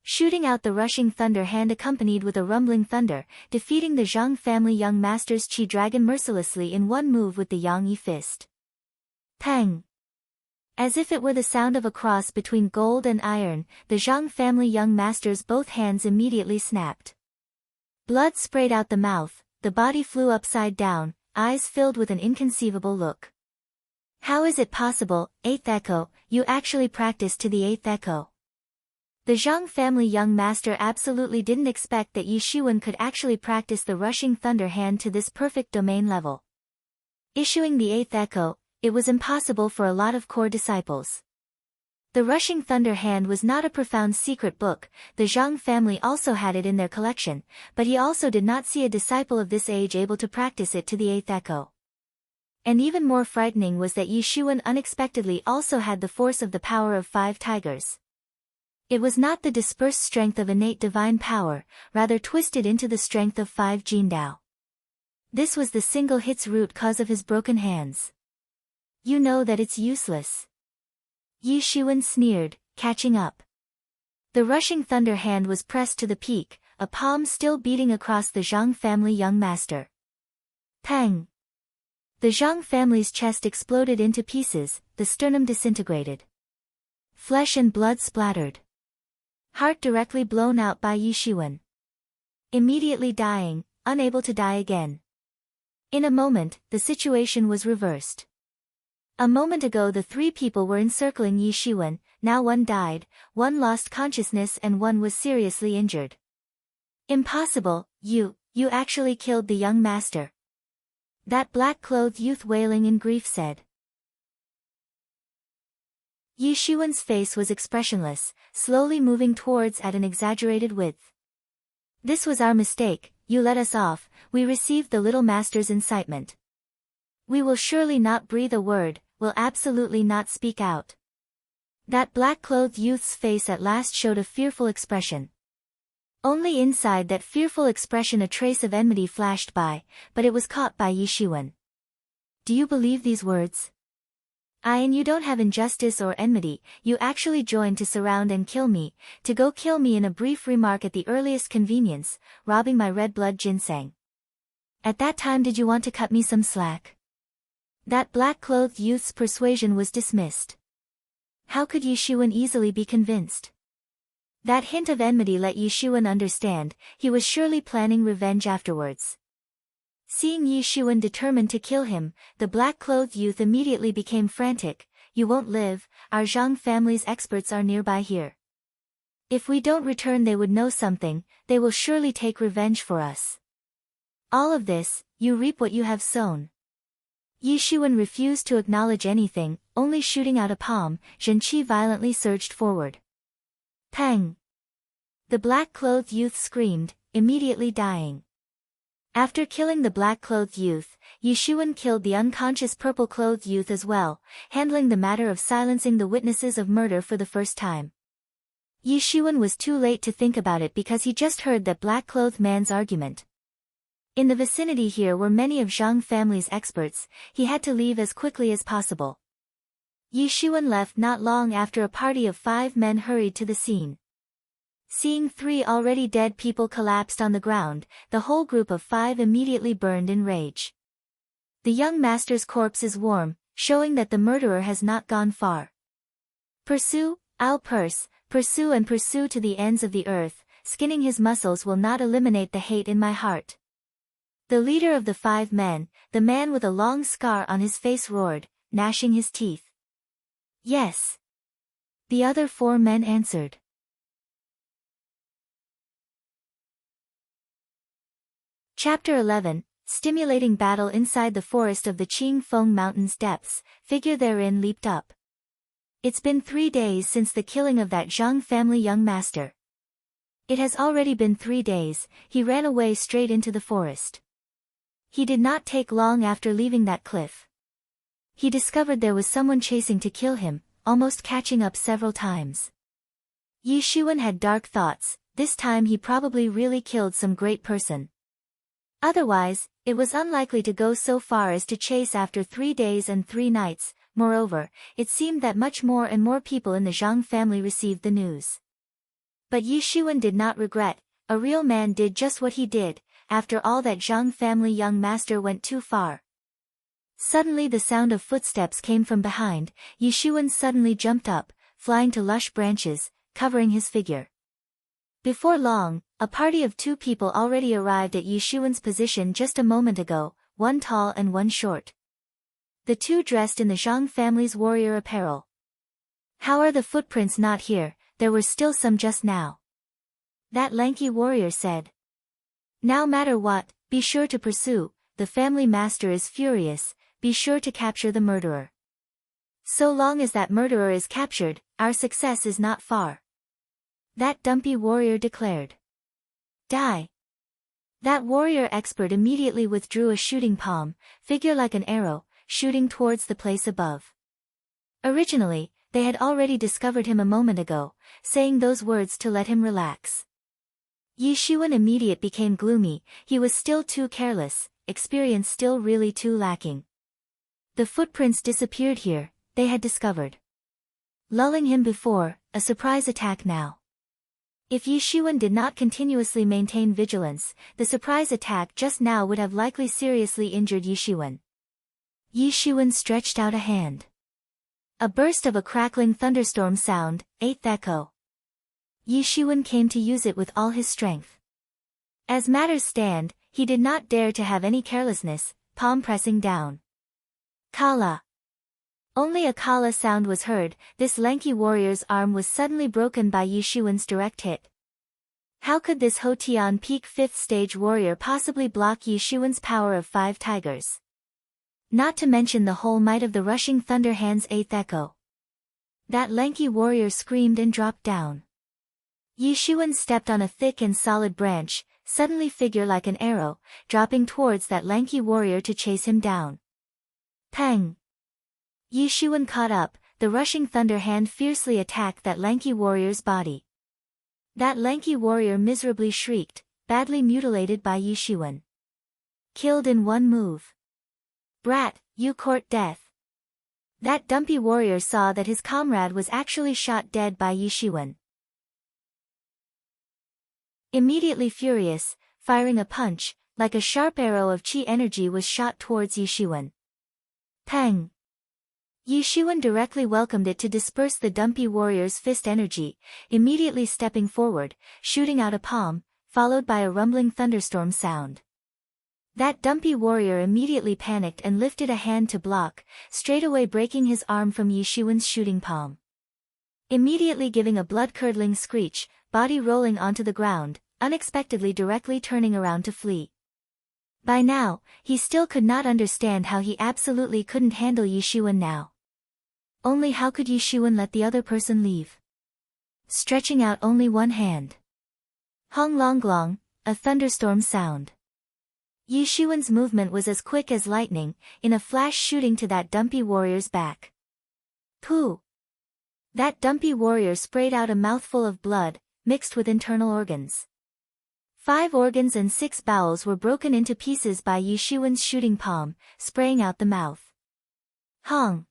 Shooting out the rushing thunder hand accompanied with a rumbling thunder, defeating the Zhang family young master's chi dragon mercilessly in one move with the Yang Yi fist. Pang! As if it were the sound of a cross between gold and iron, the Zhang family young master's both hands immediately snapped. Blood sprayed out the mouth, the body flew upside down, eyes filled with an inconceivable look. How is it possible, eighth echo, you actually practiced to the eighth echo? The Zhang family young master absolutely didn't expect that Yishiwen could actually practice the rushing thunder hand to this perfect domain level. Issuing the eighth echo, it was impossible for a lot of core disciples. The rushing thunder hand was not a profound secret book, the Zhang family also had it in their collection, but he also did not see a disciple of this age able to practice it to the eighth echo. And even more frightening was that Yishiwen unexpectedly also had the force of the power of 5 tigers. It was not the dispersed strength of innate divine power, rather twisted into the strength of 5 Jindao. This was the single hit's root cause of his broken hands. You know that it's useless. Yishiwen sneered, catching up. The rushing thunder hand was pressed to the peak, a palm still beating across the Zhang family young master. Pang! The Zhang family's chest exploded into pieces, the sternum disintegrated. Flesh and blood splattered. Heart directly blown out by Yishiwen. Immediately dying, unable to die again. In a moment, the situation was reversed. A moment ago the 3 people were encircling Yishiwen, now one died, one lost consciousness and one was seriously injured. Impossible, you actually killed the young master. That black-clothed youth wailing in grief said. Yishiwen's face was expressionless, slowly moving towards at an exaggerated width. This was our mistake, you let us off, we received the little master's incitement. We will surely not breathe a word, will absolutely not speak out. That black-clothed youth's face at last showed a fearful expression. Only inside that fearful expression a trace of enmity flashed by, but it was caught by Yishiwen. Do you believe these words? And you don't have injustice or enmity, you actually joined to surround and kill me, to go kill me in a brief remark at the earliest convenience, robbing my red blood ginseng. At that time did you want to cut me some slack? That black-clothed youth's persuasion was dismissed. How could Yishiwen easily be convinced? That hint of enmity let Yishiwen understand, he was surely planning revenge afterwards. Seeing Yishiwen determined to kill him, the black-clothed youth immediately became frantic. You won't live, our Zhang family's experts are nearby here. If we don't return they would know something, they will surely take revenge for us. All of this, you reap what you have sown. Yishiwen refused to acknowledge anything, only shooting out a palm, Zhenqi violently surged forward. Pang! The black-clothed youth screamed, immediately dying. After killing the black-clothed youth, Yishuan killed the unconscious purple-clothed youth as well, handling the matter of silencing the witnesses of murder for the first time. Yishuan was too late to think about it because he just heard that black-clothed man's argument. In the vicinity here were many of Zhang family's experts. He had to leave as quickly as possible. Yishuan left not long after a party of 5 men hurried to the scene. Seeing 3 already dead people collapsed on the ground, the whole group of 5 immediately burned in rage. The young master's corpse is warm, showing that the murderer has not gone far. Pursue, I'll pursue and pursue to the ends of the earth. Skinning his muscles will not eliminate the hate in my heart. The leader of the 5 men, the man with a long scar on his face, roared, gnashing his teeth. Yes. The other 4 men answered. Chapter 11, Stimulating Battle Inside the Forest of the Qing Feng Mountains Depths, figure therein leaped up. It's been 3 days since the killing of that Zhang family young master. It has already been 3 days. He ran away straight into the forest. He did not take long after leaving that cliff. He discovered there was someone chasing to kill him, almost catching up several times. Yishuan had dark thoughts. This time he probably really killed some great person. Otherwise, it was unlikely to go so far as to chase after 3 days and 3 nights. Moreover, it seemed that much more and more people in the Zhang family received the news. But Yishuan did not regret. A real man did just what he did. After all, that Zhang family young master went too far. Suddenly the sound of footsteps came from behind. Yishuan suddenly jumped up, flying to lush branches, covering his figure. Before long, a party of 2 people already arrived at Yishuan's position just a moment ago, one tall and one short. The 2 dressed in the Zhang family's warrior apparel. How are the footprints not here? There were still some just now. That lanky warrior said. No matter what, be sure to pursue. The family master is furious. Be sure to capture the murderer. So long as that murderer is captured, our success is not far. That dumpy warrior declared. Die. That warrior expert immediately withdrew a shooting palm, figure like an arrow, shooting towards the place above. Originally, they had already discovered him a moment ago, saying those words to let him relax. Yishuan immediate became gloomy. He was still too careless, experience still really too lacking. The footprints disappeared here, they had discovered. Lulling him before, a surprise attack now. If Yishuan did not continuously maintain vigilance, the surprise attack just now would have likely seriously injured Yishuan. Yishuan stretched out a hand. A burst of a crackling thunderstorm sound, 8th echo. Yishuan came to use it with all his strength. As matters stand, he did not dare to have any carelessness, palm pressing down. Kala. Only a kala sound was heard. This lanky warrior's arm was suddenly broken by Yishuan's direct hit. How could this Hotian Peak 5th stage warrior possibly block Yishuan's power of 5 tigers? Not to mention the whole might of the rushing thunder hand's 8th echo. That lanky warrior screamed and dropped down. Yishuan stepped on a thick and solid branch, suddenly figure like an arrow, dropping towards that lanky warrior to chase him down. Pang! Yishuan caught up. The rushing thunder hand fiercely attacked that lanky warrior's body. That lanky warrior miserably shrieked, badly mutilated by Yishuan. Killed in one move. Brat, you court death. That dumpy warrior saw that his comrade was actually shot dead by Yishuan. Immediately furious, firing a punch, like a sharp arrow of chi energy was shot towards Yishuan. Pang! Yishuan directly welcomed it to disperse the dumpy warrior's fist energy, immediately stepping forward, shooting out a palm, followed by a rumbling thunderstorm sound. That dumpy warrior immediately panicked and lifted a hand to block, straightaway breaking his arm from Yishuan's shooting palm. Immediately giving a blood-curdling screech, body rolling onto the ground, unexpectedly directly turning around to flee. By now, he still could not understand how he absolutely couldn't handle Yishuan now. Only how could Yishuan let the other person leave? Stretching out only one hand. Hong long glong, a thunderstorm sound. Yi Xuan's movement was as quick as lightning, in a flash shooting to that dumpy warrior's back. Pooh! That dumpy warrior sprayed out a mouthful of blood, mixed with internal organs. 5 organs and 6 bowels were broken into pieces by Yi Xuan's shooting palm, spraying out the mouth. Hong!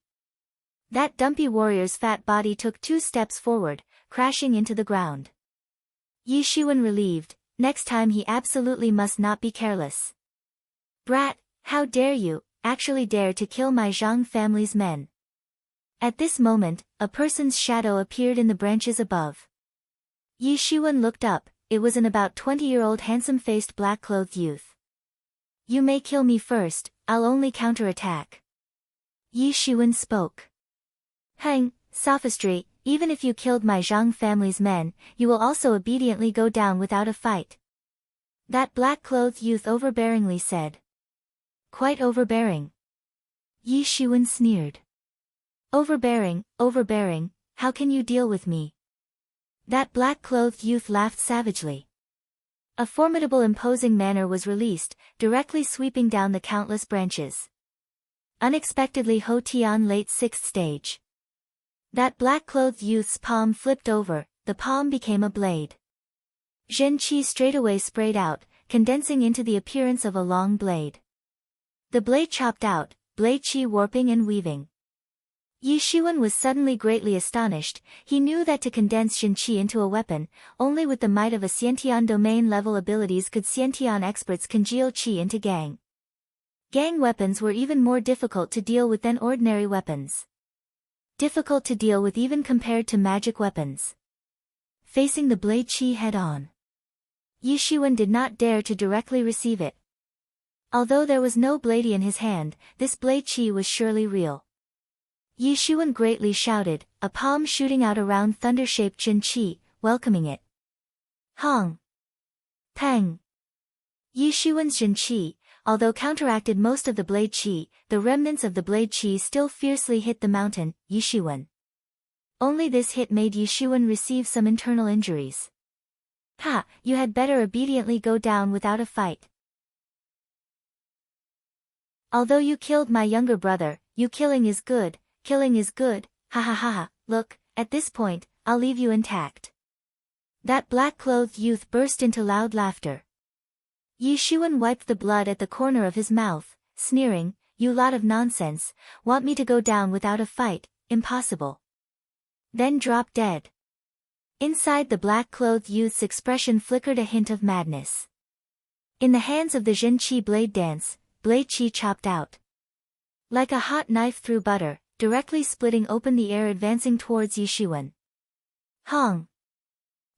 That dumpy warrior's fat body took 2 steps forward, crashing into the ground. Yi Xuan relieved, next time he absolutely must not be careless. Brat, how dare you, actually dare to kill my Zhang family's men. At this moment, a person's shadow appeared in the branches above. Yi Xuan looked up, it was an about 20-year-old handsome-faced black-clothed youth. You may kill me first, I'll only counterattack. Yi Xuan spoke. Hang, sophistry, even if you killed my Zhang family's men, you will also obediently go down without a fight. That black-clothed youth overbearingly said. Quite overbearing. Yi Xuan sneered. Overbearing, overbearing, how can you deal with me? That black-clothed youth laughed savagely. A formidable imposing manner was released, directly sweeping down the countless branches. Unexpectedly Ho Tian late 6th stage. That black-clothed youth's palm flipped over, the palm became a blade. Zhen Qi straightaway sprayed out, condensing into the appearance of a long blade. The blade chopped out, blade Qi warping and weaving. Yi Xuan was suddenly greatly astonished. He knew that to condense Zhen Qi into a weapon, only with the might of a Xiantian domain-level abilities could Xiantian experts congeal Qi into gang. Gang weapons were even more difficult to deal with than ordinary weapons. Difficult to deal with even compared to magic weapons. Facing the blade Qi head-on, Yi Xuan did not dare to directly receive it. Although there was no blade in his hand, this blade Qi was surely real. Yi Xuan greatly shouted, a palm shooting out around thunder-shaped Zhen Qi, welcoming it. Hong! Peng! Yi Xuan's Zhen Qi, although counteracted most of the blade Qi, the remnants of the blade Qi still fiercely hit the mountain, Yi Xuan. Only this hit made Yi Xuan receive some internal injuries. Ha! You had better obediently go down without a fight. Although you killed my younger brother, you killing is good, ha ha ha ha, look, at this point, I'll leave you intact. That black-clothed youth burst into loud laughter. Yi Xuan wiped the blood at the corner of his mouth, sneering, you lot of nonsense, want me to go down without a fight, impossible. Then dropped dead. Inside the black-clothed youth's expression flickered a hint of madness. In the hands of the Zhen Qi blade dance, blade Qi chopped out. Like a hot knife through butter, directly splitting open the air advancing towards Yi Xuan. Hong!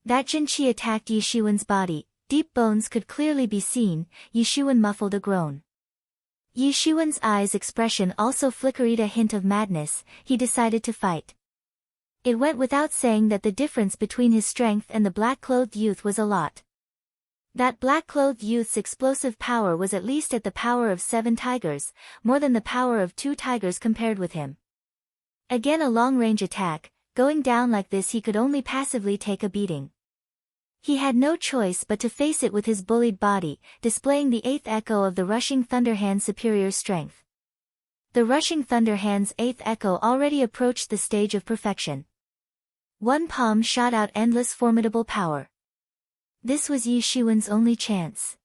That Zhen Qi attacked Yi Xuan's body, deep bones could clearly be seen, Yi Xuan muffled a groan. Yi Xuan's eyes' expression also flickered a hint of madness, he decided to fight. It went without saying that the difference between his strength and the black-clothed youth was a lot. That black-clothed youth's explosive power was at least at the power of 7 tigers, more than the power of 2 tigers compared with him. Again a long-range attack, going down like this he could only passively take a beating. He had no choice but to face it with his bullied body, displaying the 8th echo of the Rushing Thunderhand's superior strength. The Rushing Thunderhand's 8th echo already approached the stage of perfection. One palm shot out endless formidable power. This was Yi Xuan's only chance.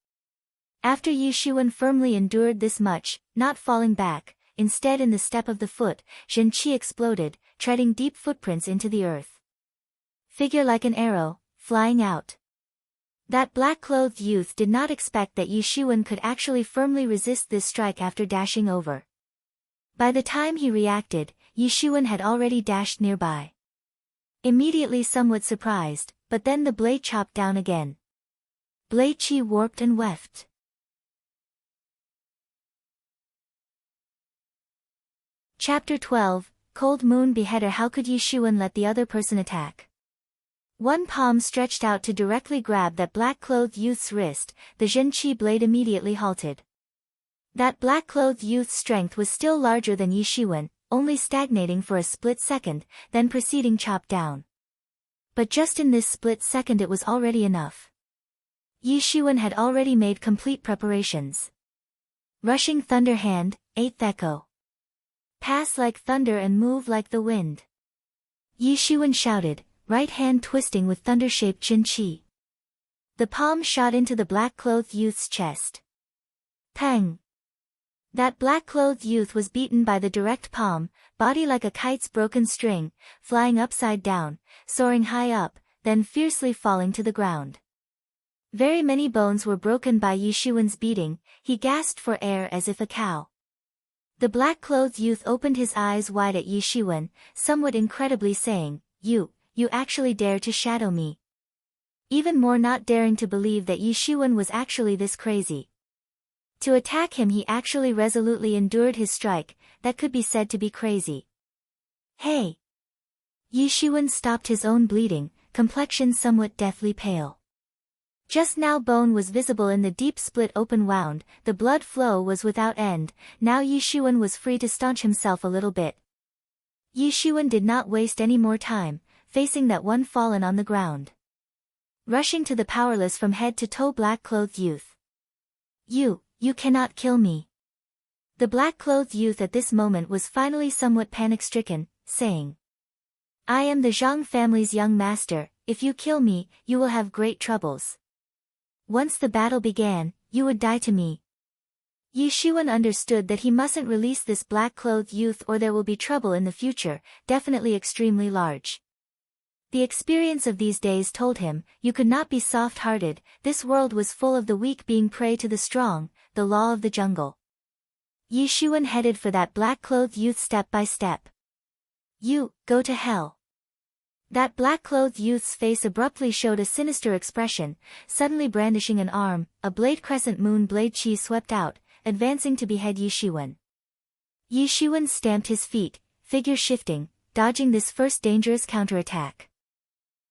After Yi Xuan firmly endured this much, not falling back, instead in the step of the foot, Zhen Qi exploded, treading deep footprints into the earth. Figure like an arrow, flying out. That black-clothed youth did not expect that Yi Xuan could actually firmly resist this strike after dashing over. By the time he reacted, Yi Xuan had already dashed nearby. Immediately somewhat surprised, but then the blade chopped down again. Blade Qi warped and weft. Chapter 12, Cold Moon Beheader. How could Yi Xuan let the other person attack? One palm stretched out to directly grab that black-clothed youth's wrist, the Zhen Qi blade immediately halted. That black-clothed youth's strength was still larger than Yi Xuan, only stagnating for a split second, then proceeding chop down. But just in this split second it was already enough. Yi Xuan had already made complete preparations. Rushing thunder hand, 8th echo. Pass like thunder and move like the wind. Yi Shiwen shouted, right hand twisting with thunder-shaped Jin Qi. The palm shot into the black-clothed youth's chest. Pang! That black-clothed youth was beaten by the direct palm, body like a kite's broken string, flying upside down, soaring high up, then fiercely falling to the ground. Very many bones were broken by Yi Shiwen's beating. He gasped for air as if a cow. The black-clothed youth opened his eyes wide at Yi Shiwen, somewhat incredibly saying, You actually dare to shadow me. Even more not daring to believe that Yi Shiwen was actually this crazy. To attack him he actually resolutely endured his strike, that could be said to be crazy. Hey! Yi Shiwen stopped his own bleeding, complexion somewhat deathly pale. Just now bone was visible in the deep split open wound, the blood flow was without end, now Yi Shiwen was free to staunch himself a little bit. Yi Shiwen did not waste any more time, facing that one fallen on the ground. Rushing to the powerless from head to toe black-clothed youth. You cannot kill me. The black-clothed youth at this moment was finally somewhat panic-stricken, saying, I am the Zhang family's young master, if you kill me, you will have great troubles. Once the battle began, you would die to me. Yi Shiwen understood that he mustn't release this black-clothed youth or there will be trouble in the future, definitely extremely large. The experience of these days told him, you could not be soft-hearted, this world was full of the weak being prey to the strong, the law of the jungle. Yi Shiwen headed for that black-clothed youth step by step. You, go to hell. That black-clothed youth's face abruptly showed a sinister expression, suddenly brandishing an arm, a blade crescent moon blade chi swept out, advancing to behead Yi Shiwen. Yi Shiwen stamped his feet, figure shifting, dodging this first dangerous counterattack.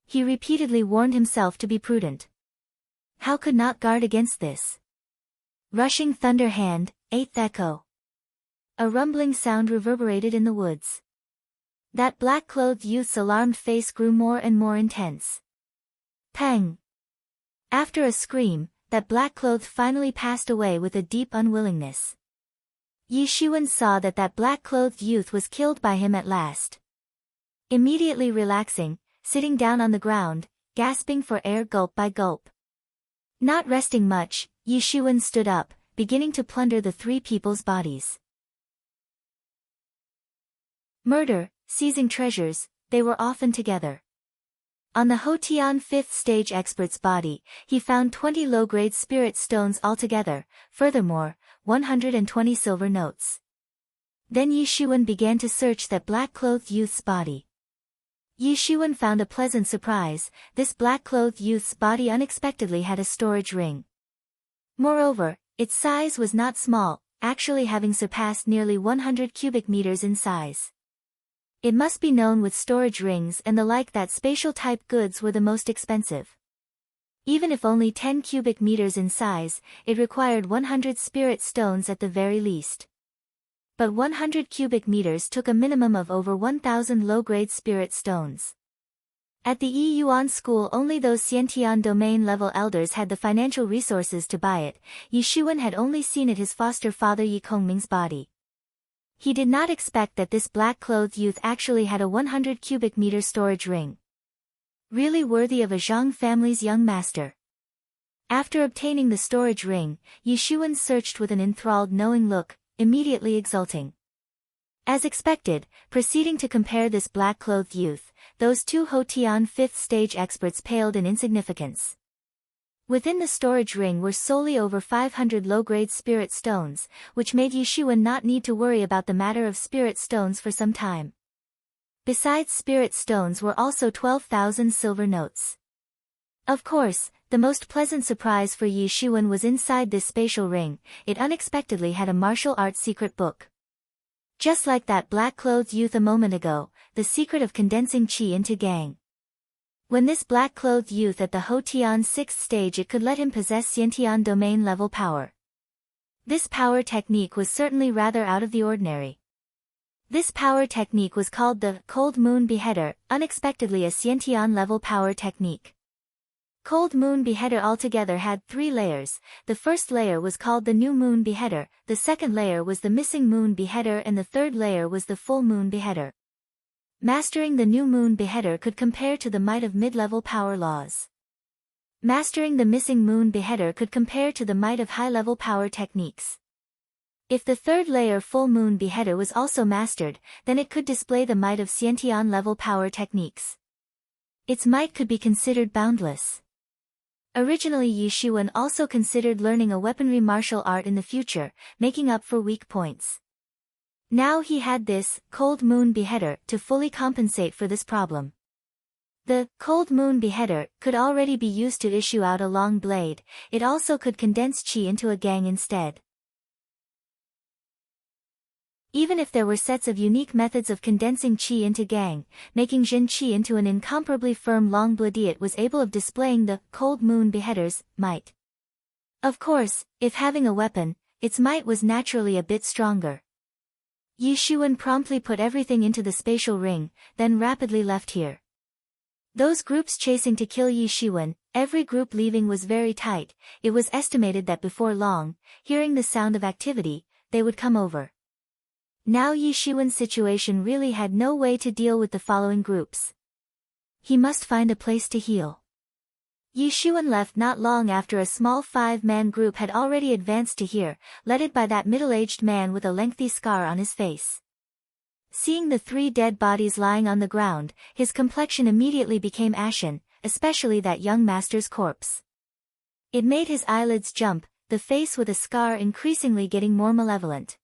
He repeatedly warned himself to be prudent. How could not guard against this? Rushing thunder hand, 8th echo. A rumbling sound reverberated in the woods. That black-clothed youth's alarmed face grew more and more intense. Pang! After a scream, that black-clothed finally passed away with a deep unwillingness. Yi Shiwen saw that black-clothed youth was killed by him at last. Immediately relaxing, sitting down on the ground, gasping for air gulp by gulp. Not resting much, Yi Shiwen stood up, beginning to plunder the three people's bodies. Murder, seizing treasures, they were often together. On the Hotian 5th stage expert's body, he found 20 low-grade spirit stones altogether, furthermore, 120 silver notes. Then Yi Shiwen began to search that black-clothed youth's body. Yi Shiwen found a pleasant surprise, this black-clothed youth's body unexpectedly had a storage ring. Moreover, its size was not small, actually having surpassed nearly 100 cubic meters in size. It must be known with storage rings and the like that spatial-type goods were the most expensive. Even if only 10 cubic meters in size, it required 100 spirit stones at the very least. But 100 cubic meters took a minimum of over 1,000 low-grade spirit stones. At the Yi Yuan school only those Xiantian domain-level elders had the financial resources to buy it. Yi Shiwen had only seen it his foster father Yi Kongming's body. He did not expect that this black-clothed youth actually had a 100 cubic meter storage ring. Really worthy of a Zhang family's young master. After obtaining the storage ring, Yi Shiwen searched with an enthralled knowing look, immediately exulting. As expected, proceeding to compare this black-clothed youth, those two Hotian 5th stage experts paled in insignificance. Within the storage ring were solely over 500 low-grade spirit stones, which made Yi Shiwen not need to worry about the matter of spirit stones for some time. Besides spirit stones were also 12,000 silver notes. Of course, the most pleasant surprise for Yi Shiwen was inside this spatial ring, it unexpectedly had a martial arts secret book. Just like that black-clothed youth a moment ago, the secret of condensing qi into gang. When this black-clothed youth at the Hotian 6th stage it could let him possess Xiantian domain-level power. This power technique was certainly rather out of the ordinary. This power technique was called the Cold Moon Beheader, unexpectedly a Xiantian level power technique. Cold Moon Beheader altogether had 3 layers. The first layer was called the New Moon Beheader, the second layer was the Missing Moon Beheader, and the third layer was the Full Moon Beheader. Mastering the New Moon Beheader could compare to the might of mid-level power laws. Mastering the Missing Moon Beheader could compare to the might of high-level power techniques. If the third layer Full Moon Beheader was also mastered, then it could display the might of Xiantian level power techniques. Its might could be considered boundless. Originally Yi Shiwen also considered learning a weaponry martial art in the future, making up for weak points. Now he had this Cold Moon Beheader to fully compensate for this problem. The Cold Moon Beheader could already be used to issue out a long blade, it also could condense qi into a gang instead. Even if there were sets of unique methods of condensing qi into gang, making Jin qi into an incomparably firm long blade, it was able of displaying the Cold Moon Beheader's might. Of course, if having a weapon, its might was naturally a bit stronger. Yi Shiwen promptly put everything into the spatial ring, then rapidly left here. Those groups chasing to kill Yi Shiwen, every group leaving was very tight. It was estimated that before long, hearing the sound of activity, they would come over. Now Yi Shiwen's situation really had no way to deal with the following groups. He must find a place to heal. Yi Shiwen left not long after a small 5-man group had already advanced to here, led by that middle-aged man with a lengthy scar on his face. Seeing the 3 dead bodies lying on the ground, his complexion immediately became ashen, especially that young master's corpse. It made his eyelids jump, the face with a scar increasingly getting more malevolent.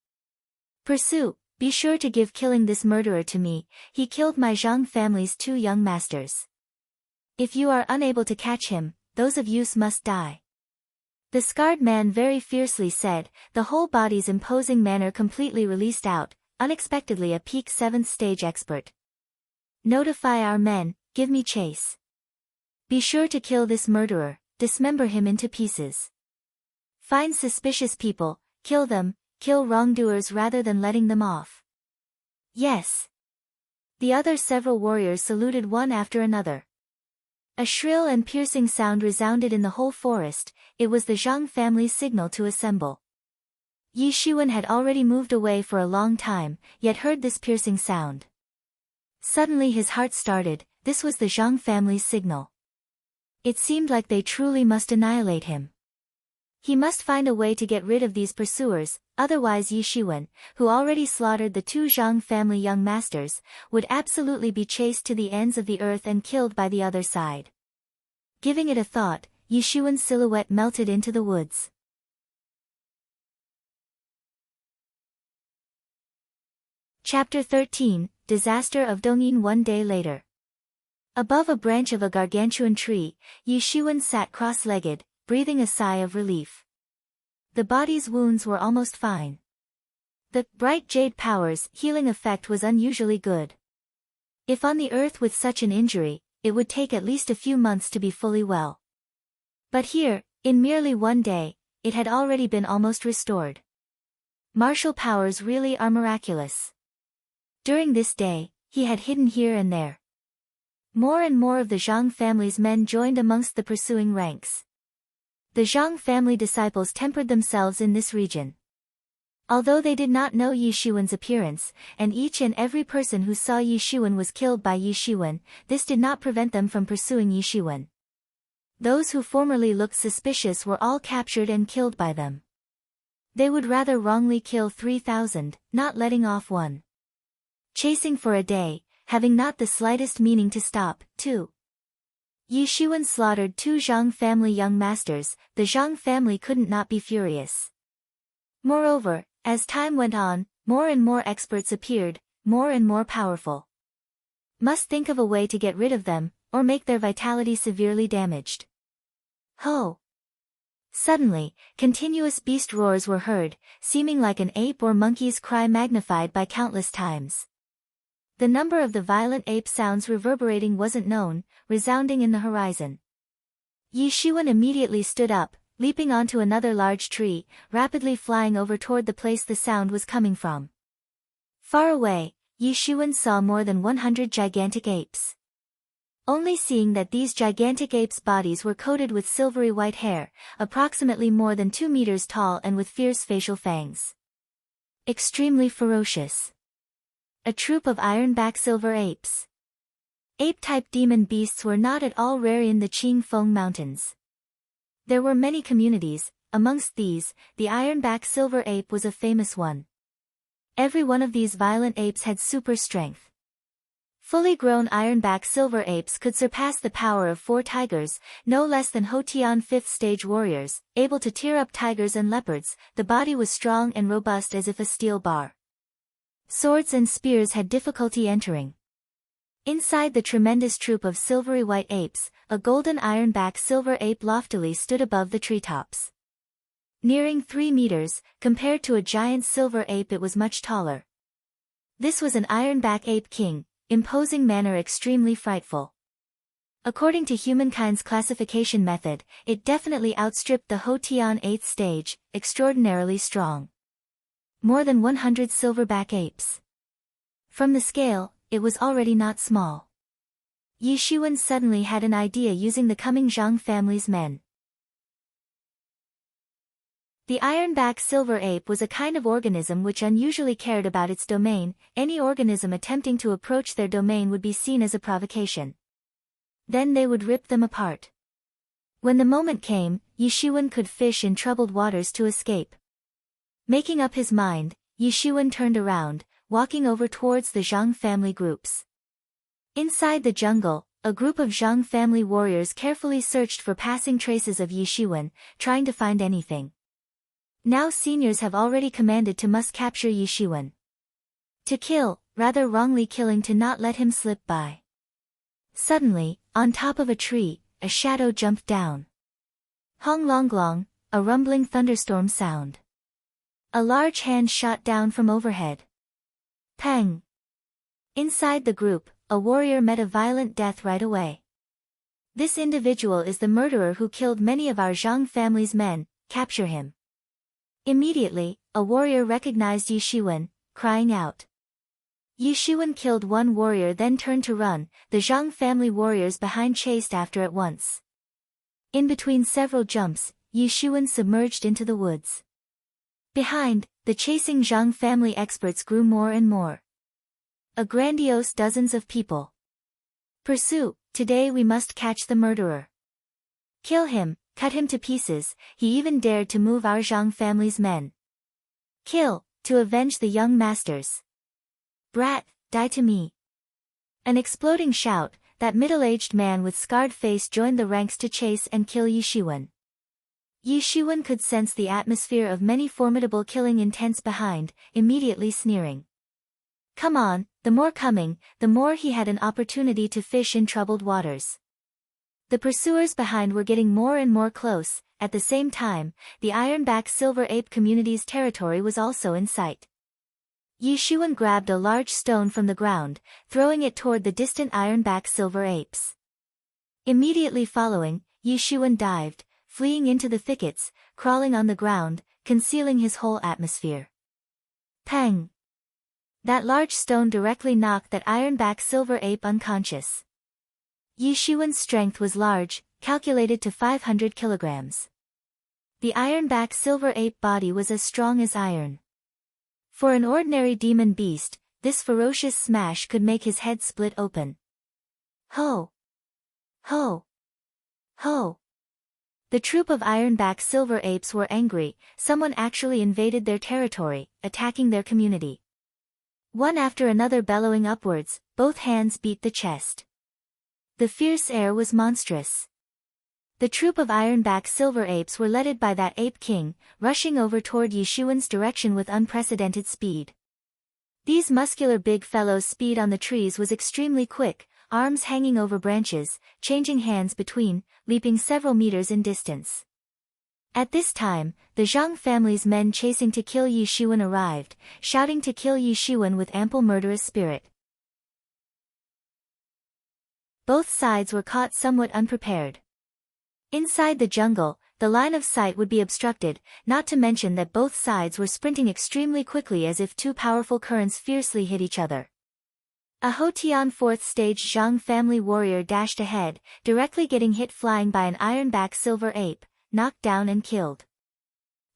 Pursue, be sure to give killing this murderer to me, he killed my Zhang family's 2 young masters. If you are unable to catch him, those of you must die. The scarred man very fiercely said, the whole body's imposing manner completely released out, unexpectedly a peak 7th stage expert. Notify our men, give me chase. Be sure to kill this murderer, dismember him into pieces. Find suspicious people, kill them, kill wrongdoers rather than letting them off. Yes. The other several warriors saluted one after another. A shrill and piercing sound resounded in the whole forest, it was the Zhang family's signal to assemble. Yi Shiwen had already moved away for a long time, yet heard this piercing sound. Suddenly his heart started, this was the Zhang family's signal. It seemed like they truly must annihilate him. He must find a way to get rid of these pursuers, otherwise Yi Shiwen, who already slaughtered the 2 Zhang family young masters, would absolutely be chased to the ends of the earth and killed by the other side. Giving it a thought, Yi Shiwen's silhouette melted into the woods. Chapter 13, Disaster of Dongyin. One day later. Above a branch of a gargantuan tree, Yi Shiwen sat cross-legged, breathing a sigh of relief. The body's wounds were almost fine. The bright jade power's healing effect was unusually good. If on the earth with such an injury, it would take at least a few months to be fully well. But here, in merely one day, it had already been almost restored. Martial powers really are miraculous. During this day, he had hidden here and there. More and more of the Zhang family's men joined amongst the pursuing ranks. The Zhang family disciples tempered themselves in this region. Although they did not know Yi Shiwen's appearance, and each and every person who saw Yi Shiwen was killed by Yi Shiwen, this did not prevent them from pursuing Yi Shiwen. Those who formerly looked suspicious were all captured and killed by them. They would rather wrongly kill 3,000, not letting off one. Chasing for a day, having not the slightest meaning to stop, too. Yi Shiwen slaughtered 2 Zhang family young masters, the Zhang family couldn't not be furious. Moreover, as time went on, more and more experts appeared, more and more powerful. Must think of a way to get rid of them, or make their vitality severely damaged. Ho! Suddenly, continuous beast roars were heard, seeming like an ape or monkey's cry magnified by countless times. The number of the violent ape sounds reverberating wasn't known, resounding in the horizon. Yi Shiwen immediately stood up, leaping onto another large tree, rapidly flying over toward the place the sound was coming from. Far away, Yi Shiwen saw more than 100 gigantic apes. only seeing that these gigantic apes' bodies were coated with silvery white hair, approximately more than 2 meters tall and with fierce facial fangs. Extremely ferocious. A troop of ironback silver apes. Ape-type demon beasts were not at all rare in the Qingfeng Mountains. There were many communities, amongst these, the ironback silver ape was a famous one. Every one of these violent apes had super strength. Fully grown ironback silver apes could surpass the power of 4 tigers, no less than Hotian 5th stage warriors, able to tear up tigers and leopards. The body was strong and robust as if a steel bar. Swords and spears had difficulty entering. Inside the tremendous troop of silvery white apes, a golden ironback silver ape loftily stood above the treetops. Nearing 3 meters, compared to a giant silver ape it was much taller. This was an ironback ape king, imposing manner extremely frightful. According to humankind's classification method, it definitely outstripped the Hotian 8th stage, extraordinarily strong. More than 100 silverback apes. From the scale, it was already not small. Yi Shiwen suddenly had an idea using the coming Zhang family's men. The ironback silver ape was a kind of organism which unusually cared about its domain. Any organism attempting to approach their domain would be seen as a provocation. Then they would rip them apart. When the moment came, Yi Shiwen could fish in troubled waters to escape. Making up his mind, Yi Shiwen turned around, walking over towards the Zhang family groups. Inside the jungle, a group of Zhang family warriors carefully searched for passing traces of Yi Shiwen, trying to find anything. Now seniors have already commanded to must capture Yi Shiwen. To kill, rather wrongly killing to not let him slip by. Suddenly, on top of a tree, a shadow jumped down. Hong long glong, a rumbling thunderstorm sound. A large hand shot down from overhead. Pang! Inside the group, a warrior met a violent death right away. This individual is the murderer who killed many of our Zhang family's men. Capture him. Immediately, a warrior recognized Yi Shiwen, crying out. Yi Shiwen killed one warrior then turned to run, the Zhang family warriors behind chased after at once. In between several jumps, Yi Shiwen submerged into the woods. Behind, the chasing Zhang family experts grew more and more. A grandiose dozens of people. Pursue, today we must catch the murderer. Kill him, cut him to pieces, he even dared to move our Zhang family's men. Kill, to avenge the young masters. Brat, die to me. An exploding shout, that middle-aged man with scarred face joined the ranks to chase and kill Yi Shiwen. Yi Shiwen could sense the atmosphere of many formidable killing intents behind, immediately sneering. Come on, the more coming, the more he had an opportunity to fish in troubled waters. The pursuers behind were getting more and more close. At the same time, the ironback silver ape community's territory was also in sight. Yi Shiwen grabbed a large stone from the ground, throwing it toward the distant ironback silver apes. Immediately following, Yi Shiwen dived, fleeing into the thickets, crawling on the ground, concealing his whole atmosphere. Pang! That large stone directly knocked that ironback silver ape unconscious. Yi Shiwen's strength was large, calculated to 500 kilograms. The ironback silver ape body was as strong as iron. For an ordinary demon beast, this ferocious smash could make his head split open. Ho! Ho! Ho! The troop of ironback silver apes were angry. Someone actually invaded their territory, attacking their community. One after another bellowing upwards, both hands beat the chest. The fierce air was monstrous. The troop of ironback silver apes were led by that ape king, rushing over toward Yi Shiwen's direction with unprecedented speed. These muscular big fellows' speed on the trees was extremely quick, arms hanging over branches, changing hands between, leaping several meters in distance. At this time, the Zhang family's men chasing to kill Yi Shiwen arrived, shouting to kill Yi Shiwen with ample murderous spirit. Both sides were caught somewhat unprepared. Inside the jungle, the line of sight would be obstructed, not to mention that both sides were sprinting extremely quickly as if two powerful currents fiercely hit each other. A Hotian 4th stage Zhang family warrior dashed ahead, directly getting hit flying by an ironback silver ape, knocked down and killed.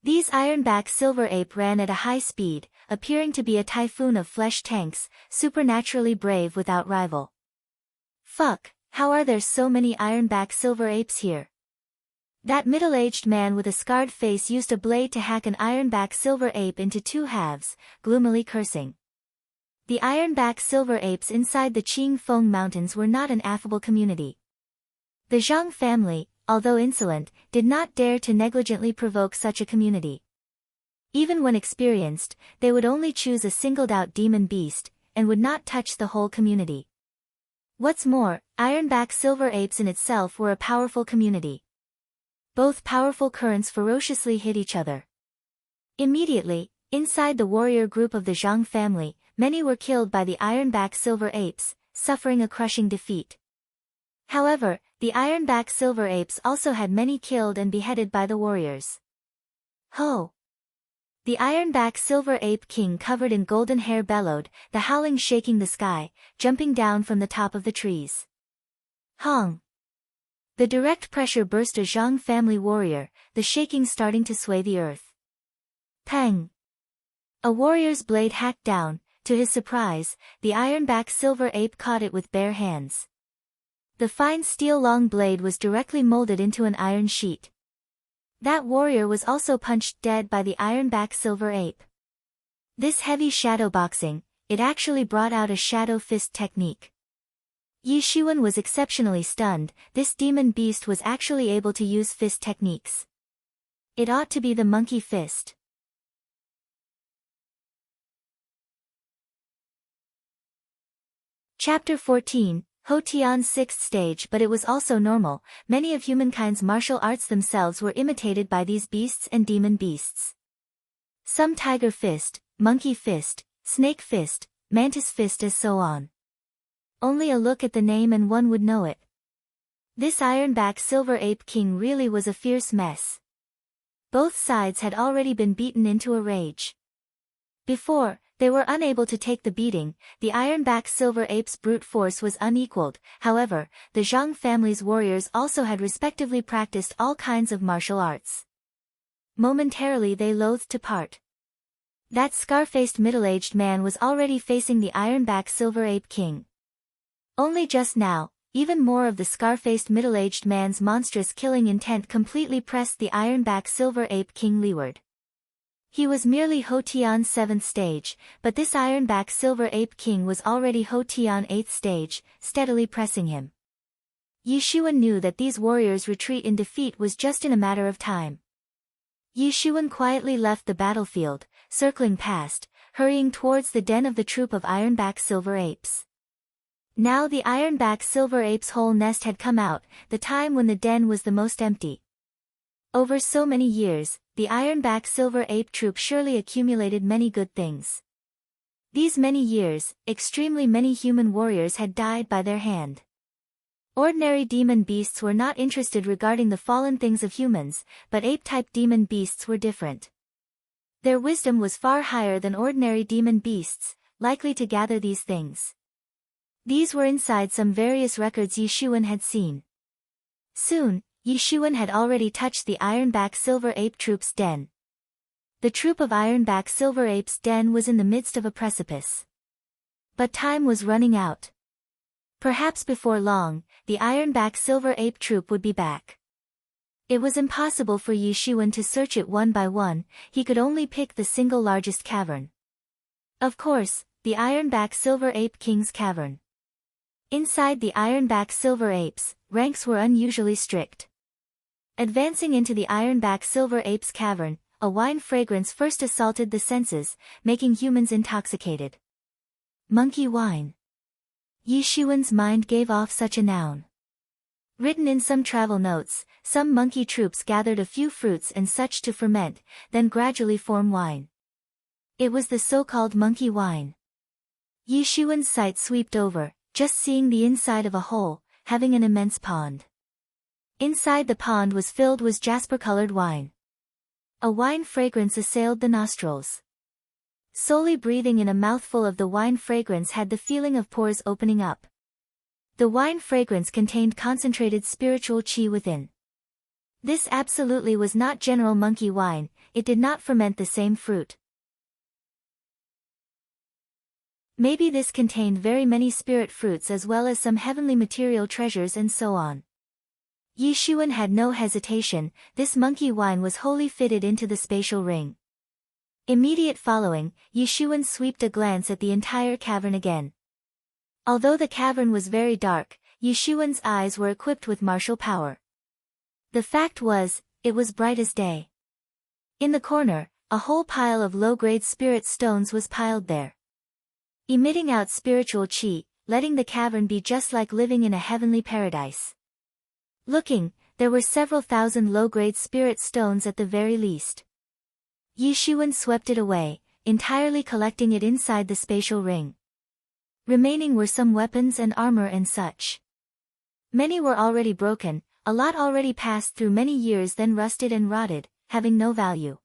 These ironback silver ape ran at a high speed, appearing to be a typhoon of flesh tanks, supernaturally brave without rival. Fuck, how are there so many ironback silver apes here? That middle-aged man with a scarred face used a blade to hack an ironback silver ape into 2 halves, gloomily cursing. The ironback silver apes inside the Qing Feng Mountains were not an affable community. The Zhang family, although insolent, did not dare to negligently provoke such a community. Even when experienced, they would only choose a singled-out demon beast, and would not touch the whole community. What's more, ironback silver apes in itself were a powerful community. Both powerful currents ferociously hit each other. Immediately, inside the warrior group of the Zhang family, many were killed by the ironback silver apes, suffering a crushing defeat. However, the ironback silver apes also had many killed and beheaded by the warriors. Ho! The ironback silver ape king covered in golden hair bellowed, the howling shaking the sky, jumping down from the top of the trees. Hong! The direct pressure burst a Zhang family warrior, the shaking starting to sway the earth. Peng! A warrior's blade hacked down. To his surprise, the ironback silver ape caught it with bare hands. The fine steel long blade was directly molded into an iron sheet. That warrior was also punched dead by the ironback silver ape. This heavy shadow boxing, it actually brought out a shadow fist technique. Yi Xuan was exceptionally stunned. This demon beast was actually able to use fist techniques. It ought to be the monkey fist. Chapter 14, Hotian's 6th stage. But it was also normal, many of humankind's martial arts themselves were imitated by these beasts and demon beasts. Some tiger fist, monkey fist, snake fist, mantis fist as so on. Only a look at the name and one would know it. This ironback silver ape king really was a fierce mess. Both sides had already been beaten into a rage. Before, they were unable to take the beating. The ironback silver ape's brute force was unequaled. However, the Zhang family's warriors also had respectively practiced all kinds of martial arts. Momentarily they loathed to part. That scar-faced middle-aged man was already facing the ironback silver ape king. Only just now, even more of the scar-faced middle-aged man's monstrous killing intent completely pressed the ironback silver ape king leeward. He was merely Hotian's 7th stage, but this ironback silver ape king was already Hotian 8th stage, steadily pressing him. Yi Xuan knew that these warriors' retreat in defeat was just in a matter of time. Yi Xuan quietly left the battlefield, circling past, hurrying towards the den of the troop of ironback silver apes. Now the ironback silver ape's whole nest had come out, the time when the den was the most empty. Over so many years, the ironback silver ape troop surely accumulated many good things. These many years, extremely many human warriors had died by their hand. Ordinary demon beasts were not interested regarding the fallen things of humans, but ape-type demon beasts were different. Their wisdom was far higher than ordinary demon beasts, likely to gather these things. These were inside some various records Yi Xuan had seen. Soon, Yi Xuan had already touched the ironback silver ape troop's den. The troop of ironback silver apes' den was in the midst of a precipice. But time was running out. Perhaps before long, the ironback silver ape troop would be back. It was impossible for Yi Xuan to search it one by one, he could only pick the single largest cavern. Of course, the ironback silver ape king's cavern. Inside the ironback silver apes, ranks were unusually strict. Advancing into the ironback silver ape's cavern, a wine fragrance first assaulted the senses, making humans intoxicated. Monkey wine. Yi Xuan's mind gave off such a noun. Written in some travel notes, some monkey troops gathered a few fruits and such to ferment, then gradually form wine. It was the so-called monkey wine. Yi Xuan's sight swept over, just seeing the inside of a hole, having an immense pond. Inside the pond was filled with jasper-colored wine. A wine fragrance assailed the nostrils. Solely breathing in a mouthful of the wine fragrance had the feeling of pores opening up. The wine fragrance contained concentrated spiritual qi within. This absolutely was not general monkey wine, it did not ferment the same fruit. Maybe this contained very many spirit fruits as well as some heavenly material treasures and so on. Yi Xuan had no hesitation, this monkey wine was wholly fitted into the spatial ring. Immediate following, Yi Xuan swept a glance at the entire cavern again. Although the cavern was very dark, Yi Xuan's eyes were equipped with martial power. The fact was, it was bright as day. In the corner, a whole pile of low-grade spirit stones was piled there, emitting out spiritual qi, letting the cavern be just like living in a heavenly paradise. Looking, there were several thousand low-grade spirit stones at the very least. Yi Xuan swept it away, entirely collecting it inside the spatial ring. Remaining were some weapons and armor and such. Many were already broken, a lot already passed through many years then rusted and rotted, having no value.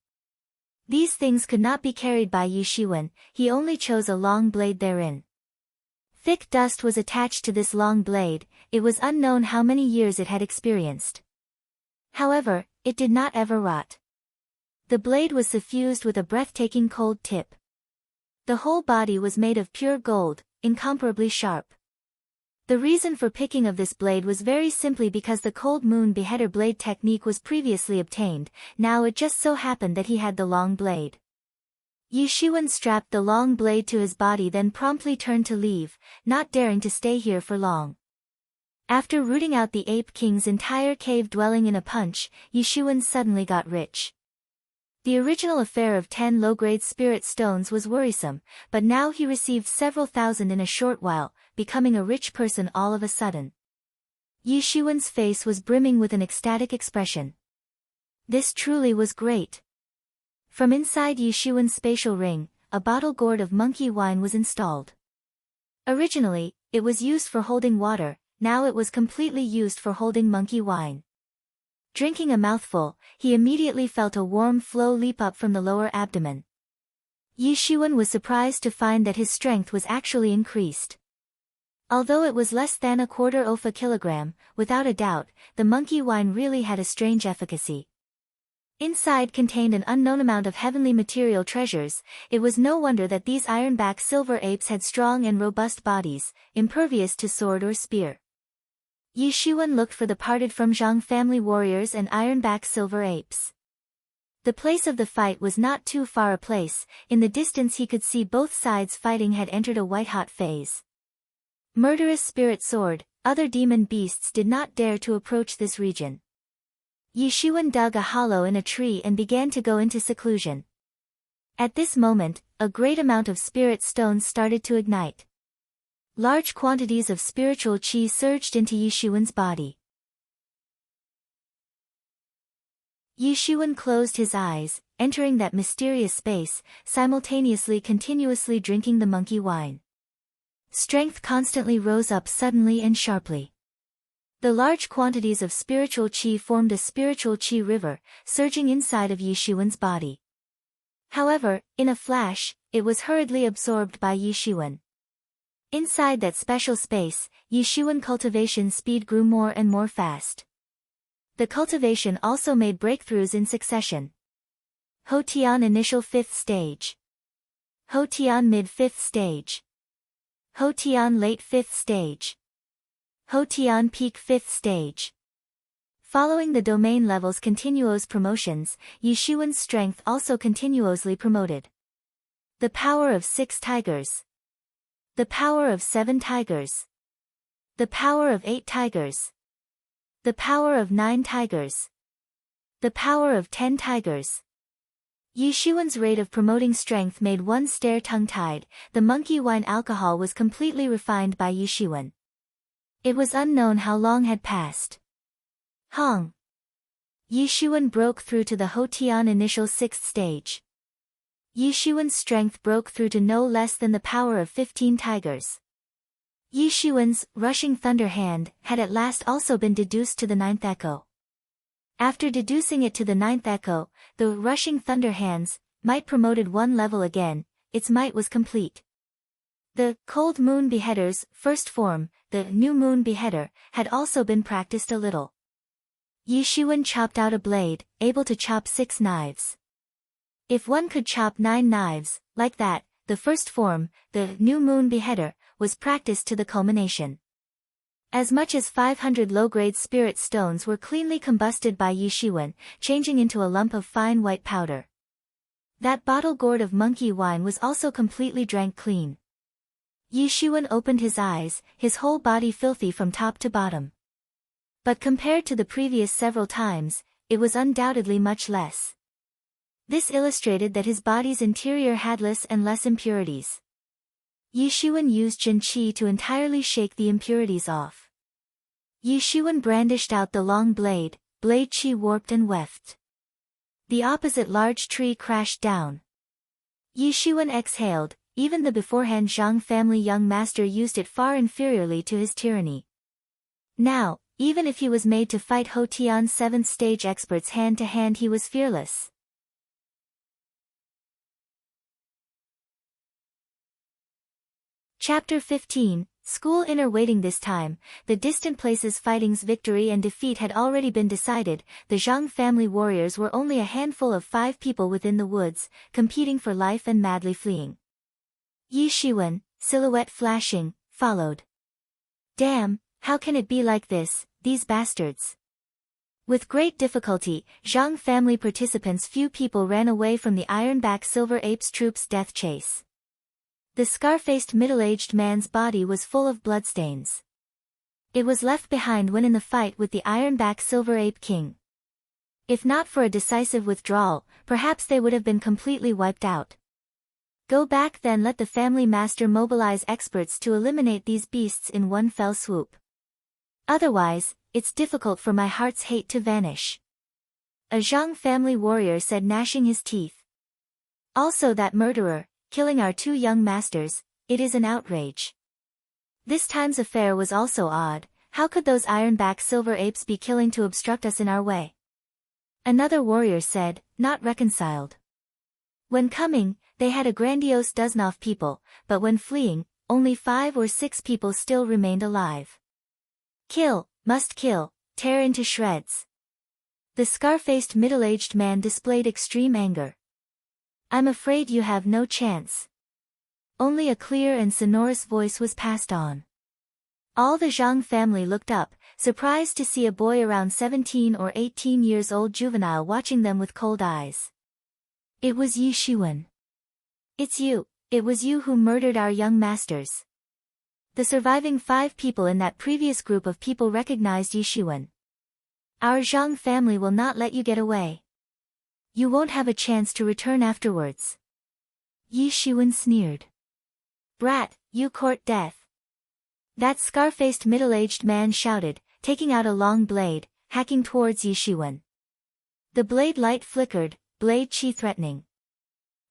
These things could not be carried by Yi Xuan, he only chose a long blade therein. Thick dust was attached to this long blade, it was unknown how many years it had experienced. However, it did not ever rot. The blade was suffused with a breathtaking cold tip. The whole body was made of pure gold, incomparably sharp. The reason for picking of this blade was very simply because the cold moon beheader blade technique was previously obtained, now it just so happened that he had the long blade. Yi Xuan strapped the long blade to his body then promptly turned to leave, not daring to stay here for long. After rooting out the Ape King's entire cave dwelling in a punch, Yi Xuan suddenly got rich. The original affair of 10 low-grade spirit stones was worrisome, but now he received several thousand in a short while, becoming a rich person all of a sudden. Yi Xuan's face was brimming with an ecstatic expression. This truly was great. From inside Yi Xuan's spatial ring, a bottle gourd of monkey wine was installed. Originally, it was used for holding water, now it was completely used for holding monkey wine. Drinking a mouthful, he immediately felt a warm flow leap up from the lower abdomen. Yi Xuan was surprised to find that his strength was actually increased. Although it was less than a quarter of a kilogram, without a doubt, the monkey wine really had a strange efficacy. Inside contained an unknown amount of heavenly material treasures, it was no wonder that these ironback silver apes had strong and robust bodies, impervious to sword or spear. Yi Xuan looked for the parted from Zhang family warriors and ironback silver apes. The place of the fight was not too far a place, in the distance he could see both sides fighting had entered a white-hot phase. Murderous spirit sword, other demon beasts did not dare to approach this region. Yi Xuan dug a hollow in a tree and began to go into seclusion. At this moment, a great amount of spirit stones started to ignite. Large quantities of spiritual qi surged into Yi Xuan's body. Yi Xuan closed his eyes, entering that mysterious space, simultaneously continuously drinking the monkey wine. Strength constantly rose up suddenly and sharply. The large quantities of spiritual qi formed a spiritual qi river, surging inside of Yi Xuan's body. However, in a flash, it was hurriedly absorbed by Yi Xuan. Inside that special space, Yi Xuan cultivation speed grew more and more fast. The cultivation also made breakthroughs in succession. Ho Tian initial 5th stage. Ho Tian mid 5th stage. Ho Tian late 5th stage. Ho Tian peak 5th stage. Following the domain levels continuous promotions, Yi Xuan's strength also continuously promoted. The power of 6 tigers. The power of 7 tigers. The power of 8 tigers. The power of 9 tigers. The power of 10 tigers. Yi Xuan's rate of promoting strength made one stare tongue-tied, the monkey wine alcohol was completely refined by Yi Xuan. It was unknown how long had passed. Hong. Yi Xuan broke through to the Ho Tian initial 6th stage. Yi Xuan's strength broke through to no less than the power of 15 tigers. Yi Xuan's rushing thunder hand had at last also been deduced to the 9th echo. After deducing it to the 9th echo, the rushing thunder hands might promoted one level again, its might was complete. The Cold Moon Beheader's first form, the New Moon Beheader, had also been practiced a little. Yi Shiwen chopped out a blade, able to chop 6 knives. If one could chop 9 knives, like that, the first form, the New Moon Beheader, was practiced to the culmination. As much as 500 low-grade spirit stones were cleanly combusted by Yi Shiwen, changing into a lump of fine white powder. That bottle gourd of monkey wine was also completely drank clean. Yi Shiwen opened his eyes, his whole body filthy from top to bottom. But compared to the previous several times, it was undoubtedly much less. This illustrated that his body's interior had less and less impurities. Yi Shiwen used Jin Qi to entirely shake the impurities off. Yi Shiwen brandished out the long blade Qi warped and weft. The opposite large tree crashed down. Yi Shiwen exhaled, even the beforehand Zhang family young master used it far inferiorly to his tyranny. Now, even if he was made to fight Ho Tian's 7th stage experts hand to hand, he was fearless. Chapter 15, School Inner Waiting. This time, the distant places fighting's victory and defeat had already been decided. The Zhang family warriors were only a handful of 5 people within the woods, competing for life and madly fleeing. Yi Shiwen, silhouette flashing, followed. Damn, how can it be like this, these bastards? With great difficulty, Zhang family participants' few people ran away from the Ironback Silver Ape's troops' death chase. The scar-faced middle-aged man's body was full of bloodstains. It was left behind when in the fight with the Ironback Silver Ape King. If not for a decisive withdrawal, perhaps they would have been completely wiped out. Go back then, let the family master mobilize experts to eliminate these beasts in one fell swoop. Otherwise, it's difficult for my heart's hate to vanish. A Zhang family warrior said, gnashing his teeth. Also that murderer, killing our 2 young masters, it is an outrage. This time's affair was also odd. How could those Ironback Silver Apes be killing to obstruct us in our way? Another warrior said, not reconciled. When coming, they had a grandiose dozen of people, but when fleeing, only 5 or 6 people still remained alive. Kill, must kill, tear into shreds. The scar-faced middle-aged man displayed extreme anger. I'm afraid you have no chance. Only a clear and sonorous voice was passed on. All the Zhang family looked up, surprised to see a boy around 17 or 18 years old juvenile watching them with cold eyes. It was Yi Shiwen. It was you who murdered our young masters. The surviving 5 people in that previous group of people recognized Yi Shiwen. Our Zhang family will not let you get away. You won't have a chance to return afterwards. Yi Shiwen sneered. Brat, you court death. That scar-faced middle-aged man shouted, taking out a long blade, hacking towards Yi Shiwen. The blade light flickered, blade qi threatening.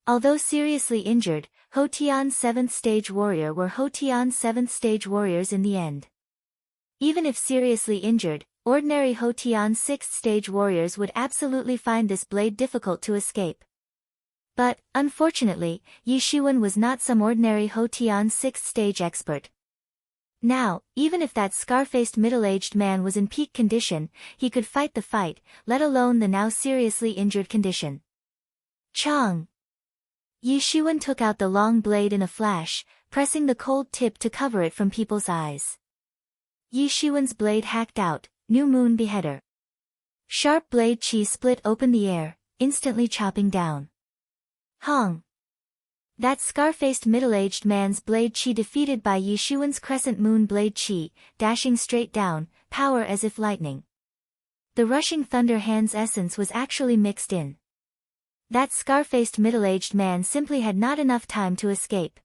Although seriously injured, Ho Tian's 7th stage warrior were Ho Tian's 7th stage warriors in the end. Even if seriously injured, ordinary Ho Tian's 6th stage warriors would absolutely find this blade difficult to escape. But, unfortunately, Yi Shiwen was not some ordinary Ho Tian's 6th stage expert. Now, even if that scar-faced middle-aged man was in peak condition, he could fight the fight, let alone the now seriously injured condition. Chong! Yi Shiwen took out the long blade in a flash, pressing the cold tip to cover it from people's eyes. Yi Shiwen's blade hacked out, New Moon Beheader. Sharp blade qi split open the air, instantly chopping down. Hong! That scar-faced middle-aged man's blade qi defeated by Yi Shiwen's crescent moon blade qi, dashing straight down, power as if lightning. The rushing thunder hand's essence was actually mixed in. That scar-faced middle-aged man simply had not enough time to escape.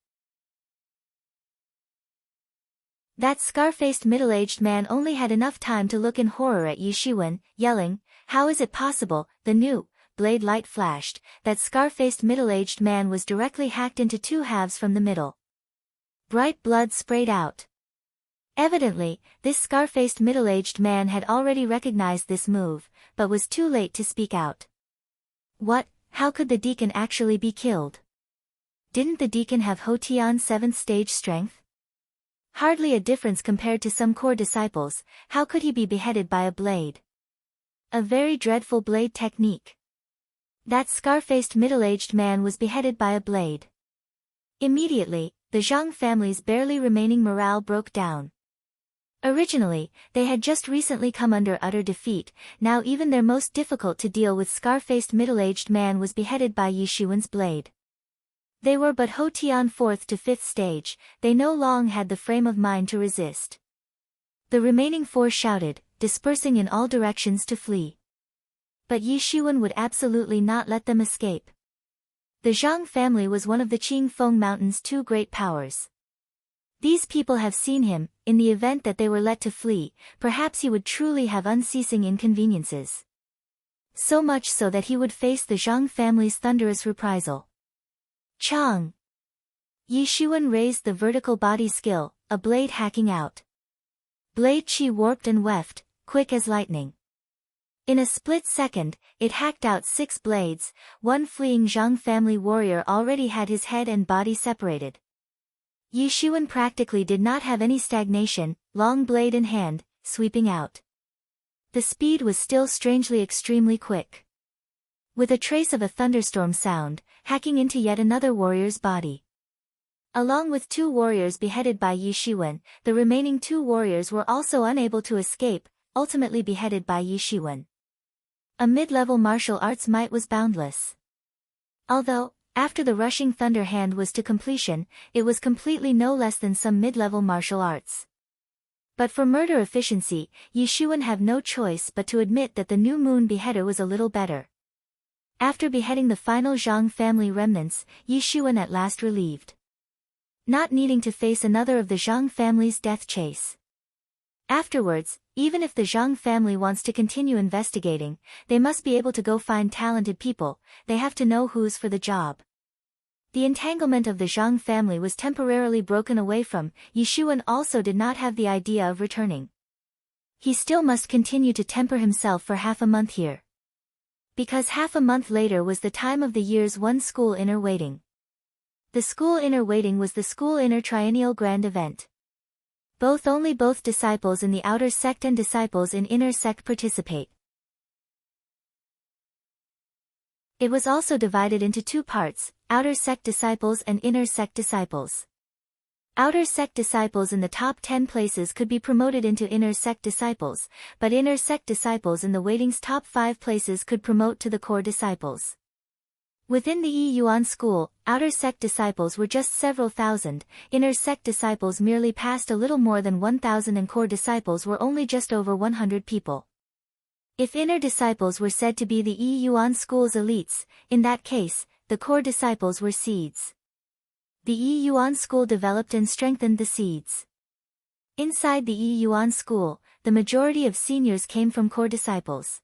That scar-faced middle-aged man only had enough time to look in horror at Yi Shiwen, yelling, how is it possible? The new blade light flashed. That scar-faced middle-aged man was directly hacked into 2 halves from the middle. Bright blood sprayed out. Evidently, this scar-faced middle-aged man had already recognized this move, but was too late to speak out. What? How could the deacon actually be killed? didn't the deacon have Hotian's 7th stage strength? Hardly a difference compared to some core disciples. How could he be beheaded by a blade? A very dreadful blade technique. That scar-faced middle-aged man was beheaded by a blade. Immediately, the Zhang family's barely remaining morale broke down. Originally, they had just recently come under utter defeat. Now even their most difficult to deal with scar-faced middle-aged man was beheaded by Yi Shuwen's blade. They were but Hotian 4th to 5th stage, they no longer had the frame of mind to resist. The remaining 4 shouted, dispersing in all directions to flee. But Yi Shuwen would absolutely not let them escape. The Zhang family was one of the Qingfeng Mountain's 2 great powers. These people have seen him. In the event that they were let to flee, perhaps he would truly have unceasing inconveniences. So much so that he would face the Zhang family's thunderous reprisal. Chang! Yi Shuwen raised the vertical body skill, a blade hacking out. Blade chi warped and weft, quick as lightning. In a split second, it hacked out 6 blades. One fleeing Zhang family warrior already had his head and body separated. Yi Shuwen practically did not have any stagnation, long blade in hand, sweeping out. The speed was still strangely extremely quick. With a trace of a thunderstorm sound, hacking into yet another warrior's body. Along with 2 warriors beheaded by Yi Shuwen, the remaining 2 warriors were also unable to escape, ultimately beheaded by Yi Shuwen. A mid-level martial arts might was boundless. Although, after the rushing thunder hand was to completion, it was completely no less than some mid-level martial arts. But for murder efficiency, Yi Shuwen had no choice but to admit that the new moon beheader was a little better. After beheading the final Zhang family remnants, Yi Shuwen at last relieved. Not needing to face another of the Zhang family's death chase. Afterwards, even if the Zhang family wants to continue investigating, they must be able to go find talented people. They have to know who's for the job. The entanglement of the Zhang family was temporarily broken away from. Yi Shuwen also did not have the idea of returning. He still must continue to temper himself for half a month here. Because half a month later was the time of the year's 1 school inner waiting. The school inner waiting was the school inner triennial grand event. Both disciples in the outer sect and disciples in inner sect participate. It was also divided into 2 parts, outer sect disciples and inner sect disciples. Outer sect disciples in the top 10 places could be promoted into inner sect disciples, but inner sect disciples in the waiting's top 5 places could promote to the core disciples. Within the Yi Yuan school, outer sect disciples were just several thousand, inner sect disciples merely passed a little more than 1,000 and core disciples were only just over 100 people. If inner disciples were said to be the Yi Yuan school's elites, in that case, the core disciples were seeds. The Yi Yuan school developed and strengthened the seeds. Inside the Yi Yuan school, the majority of seniors came from core disciples.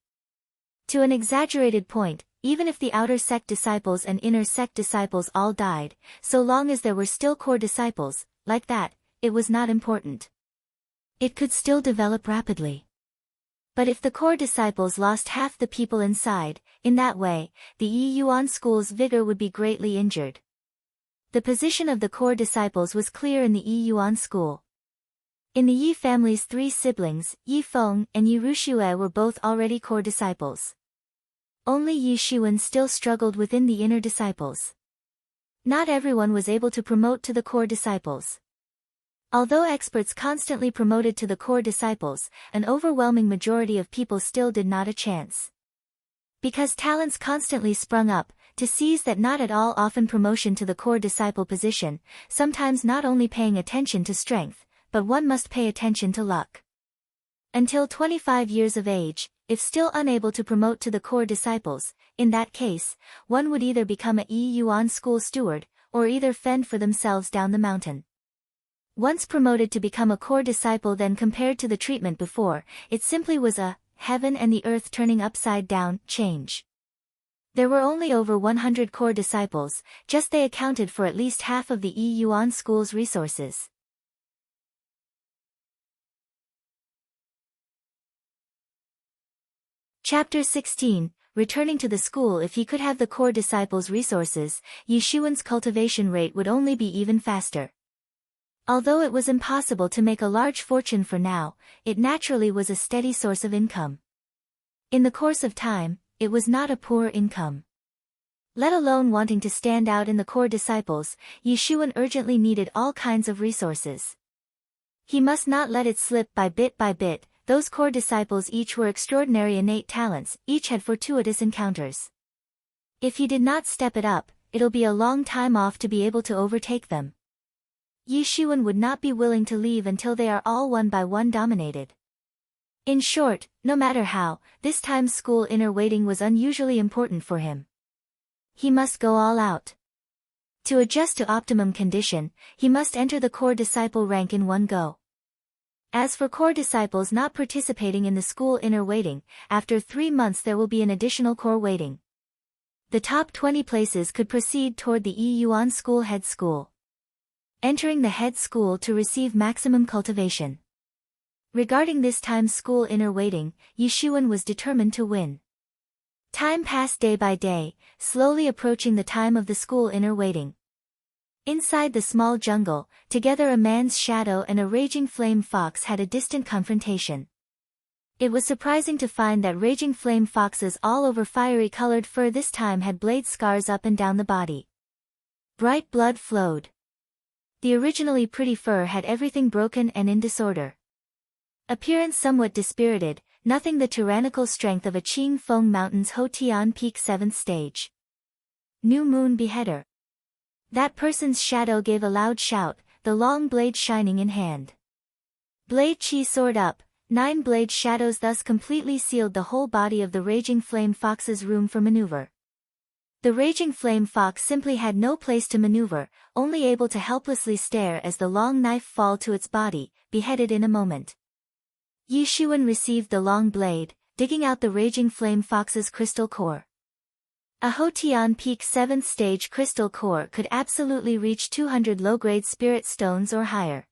To an exaggerated point, even if the outer sect disciples and inner sect disciples all died, so long as there were still core disciples, like that, it was not important. It could still develop rapidly. But if the core disciples lost half the people inside, in that way, the Yi Yuan school's vigor would be greatly injured. The position of the core disciples was clear in the Yi Yuan school. In the Yi family's 3 siblings, Yi Feng and Yi Ruxue were both already core disciples. Only Yi Shuwen still struggled within the inner disciples. Not everyone was able to promote to the core disciples. Although experts constantly promoted to the core disciples, an overwhelming majority of people still did not a chance. Because talents constantly sprung up, to seize that not at all often promotion to the core disciple position, sometimes not only paying attention to strength, but one must pay attention to luck. Until 25 years of age, if still unable to promote to the core disciples, in that case, one would either become a Yi Yuan school steward, or either fend for themselves down the mountain. Once promoted to become a core disciple, then compared to the treatment before, it simply was a heaven and the earth turning upside down change. There were only over 100 core disciples, just they accounted for at least half of the Yi Yuan school's resources. Chapter 16, returning to the school. If he could have the core disciples' resources, Yishuan's cultivation rate would only be even faster. Although it was impossible to make a large fortune for now, it naturally was a steady source of income. In the course of time, it was not a poor income. Let alone wanting to stand out in the core disciples, Yishuan urgently needed all kinds of resources. He must not let it slip by bit. Those core disciples each were extraordinary innate talents, each had fortuitous encounters. If he did not step it up, it'll be a long time off to be able to overtake them. Yishuan would not be willing to leave until they are all one by one dominated. In short, no matter how, this time's school inner waiting was unusually important for him. He must go all out. To adjust to optimum condition, he must enter the core disciple rank in one go. As for core disciples not participating in the school inner waiting, after 3 months there will be an additional core waiting. The top 20 places could proceed toward the Yuan school head school, entering the head school to receive maximum cultivation. Regarding this time's school inner waiting, Yishuan was determined to win. Time passed day by day, slowly approaching the time of the school inner waiting. Inside the small jungle, together a man's shadow and a raging flame fox had a distant confrontation. It was surprising to find that raging flame fox's all over fiery colored fur this time had blade scars up and down the body. Bright blood flowed. The originally pretty fur had everything broken and in disorder. Appearance somewhat dispirited, nothing the tyrannical strength of a Qing Feng Mountain's Hotian Peak 7th stage. New Moon Beheader. That person's shadow gave a loud shout, the long blade shining in hand. Blade Chi soared up, 9 blade shadows thus completely sealed the whole body of the raging flame fox's room for maneuver. The raging flame fox simply had no place to maneuver, only able to helplessly stare as the long knife fall to its body, beheaded in a moment. Yishuan received the long blade, digging out the raging flame fox's crystal core. A Hotian Peak 7th stage crystal core could absolutely reach 200 low-grade spirit stones or higher.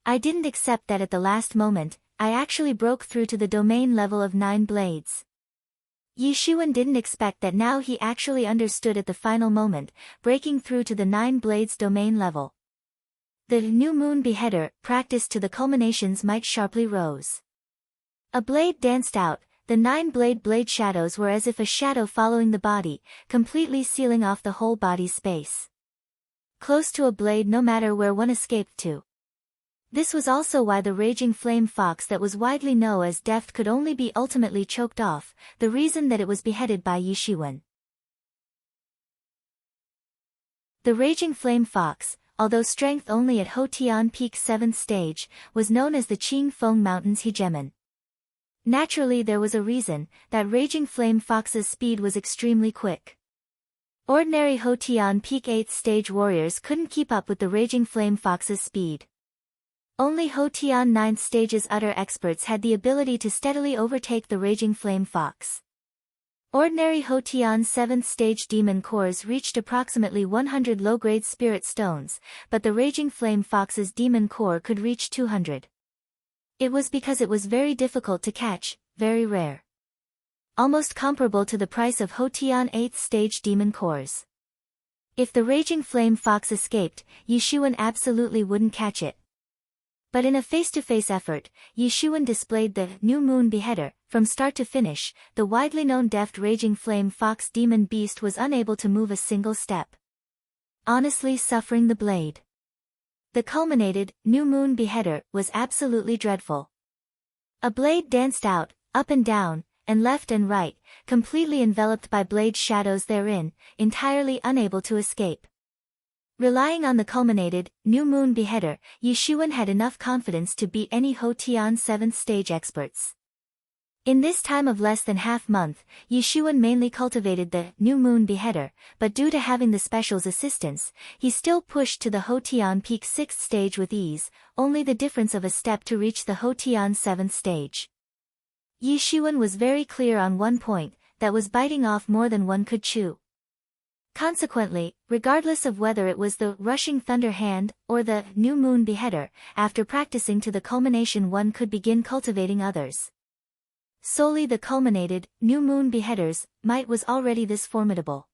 I didn't accept that at the last moment, I actually broke through to the domain level of 9 blades. Yishuan didn't expect that now he actually understood at the final moment, breaking through to the 9 blades domain level. The New Moon Beheader, practiced to the culminations, might sharply rose. A blade danced out. The 9 blade shadows were as if a shadow following the body, completely sealing off the whole body's space. Close to a blade no matter where one escaped to. This was also why the raging flame fox that was widely known as death could only be ultimately choked off, the reason that it was beheaded by Yishuan. The raging flame fox, although strength only at Hotian Peak 7th stage, was known as the Qing Feng Mountain's hegemon. Naturally there was a reason, that raging flame fox's speed was extremely quick. Ordinary Hotian Peak 8th stage warriors couldn't keep up with the raging flame fox's speed. Only Hotian 9th stage's utter experts had the ability to steadily overtake the raging flame fox. Ordinary Hotian 7th stage demon cores reached approximately 100 low-grade spirit stones, but the raging flame fox's demon core could reach 200. It was because it was very difficult to catch, very rare. Almost comparable to the price of Hotian 8th stage demon cores. If the raging flame fox escaped, Yishuan absolutely wouldn't catch it. But in a face-to-face effort, Yishuan displayed the New Moon Beheader. From start to finish, the widely known deft raging flame fox demon beast was unable to move a single step. Honestly suffering the blade. The culminated, New Moon Beheader, was absolutely dreadful. A blade danced out, up and down, and left and right, completely enveloped by blade shadows therein, entirely unable to escape. Relying on the culminated, New Moon Beheader, Yishuan had enough confidence to beat any Hotian 7th stage experts. In this time of less than half-month, Yishuan mainly cultivated the New Moon Beheader, but due to having the special's assistance, he still pushed to the Hotian Peak 6th stage with ease, only the difference of a step to reach the Hotian 7th stage. Yishuan was very clear on one point, that was biting off more than one could chew. Consequently, regardless of whether it was the Rushing Thunder Hand, or the New Moon Beheader, after practicing to the culmination one could begin cultivating others. solely the culminated, new moon beheader's, might was already this formidable.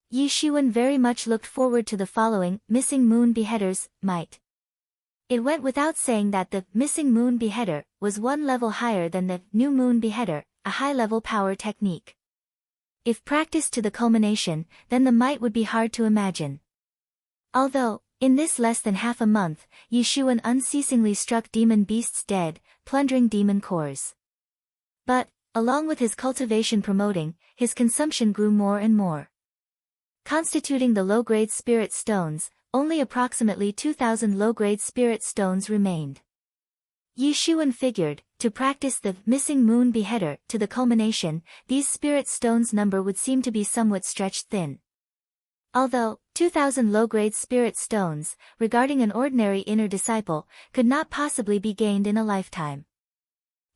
Yi Shiwen very much looked forward to the following, missing moon beheader's, might. It went without saying that the missing moon beheader was one level higher than the new moon beheader, a high-level power technique. If practiced to the culmination, then the might would be hard to imagine. Although, in this less than half a month, Yi Shiwen unceasingly struck demon beasts dead, plundering demon cores. But, along with his cultivation promoting, his consumption grew more and more. Constituting the low-grade spirit stones, only approximately 2,000 low-grade spirit stones remained. Yi Shiwen figured, to practice the missing moon beheader to the culmination, these spirit stones' number would seem to be somewhat stretched thin. Although, 2,000 low-grade spirit stones, regarding an ordinary inner disciple, could not possibly be gained in a lifetime.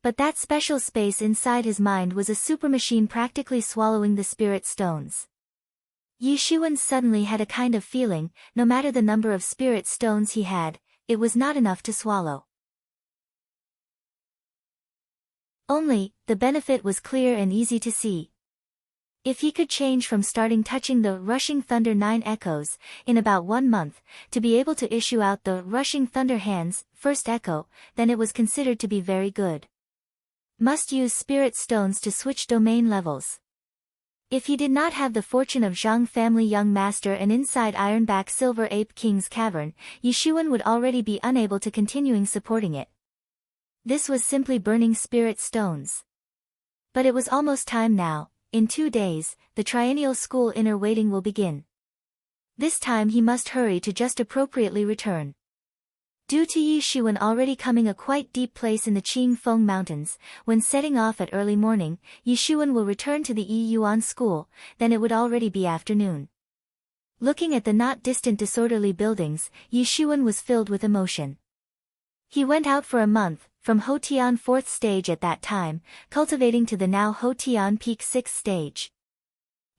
But that special space inside his mind was a supermachine practically swallowing the spirit stones. Yi Shiwen suddenly had a kind of feeling, no matter the number of spirit stones he had, it was not enough to swallow. Only, the benefit was clear and easy to see. If he could change from starting touching the rushing thunder 9 echoes, in about 1 month, to be able to issue out the rushing thunder hands, first echo, then it was considered to be very good. Must use spirit stones to switch domain levels. If he did not have the fortune of Zhang family young master and inside Ironback Silver Ape King's cavern, Yi Shiwen would already be unable to continuing supporting it. This was simply burning spirit stones. But it was almost time now. In 2 days, the triennial school inner waiting will begin. This time he must hurry to just appropriately return. Due to Yi Shiwen already coming a quite deep place in the Qingfeng Mountains, when setting off at early morning, Yi Shiwen will return to the Yi Yuan school, then it would already be afternoon. Looking at the not distant disorderly buildings, Yi Shiwen was filled with emotion. He went out for a month, from Hotian 4th stage at that time, cultivating to the now Hotian Peak 6th stage.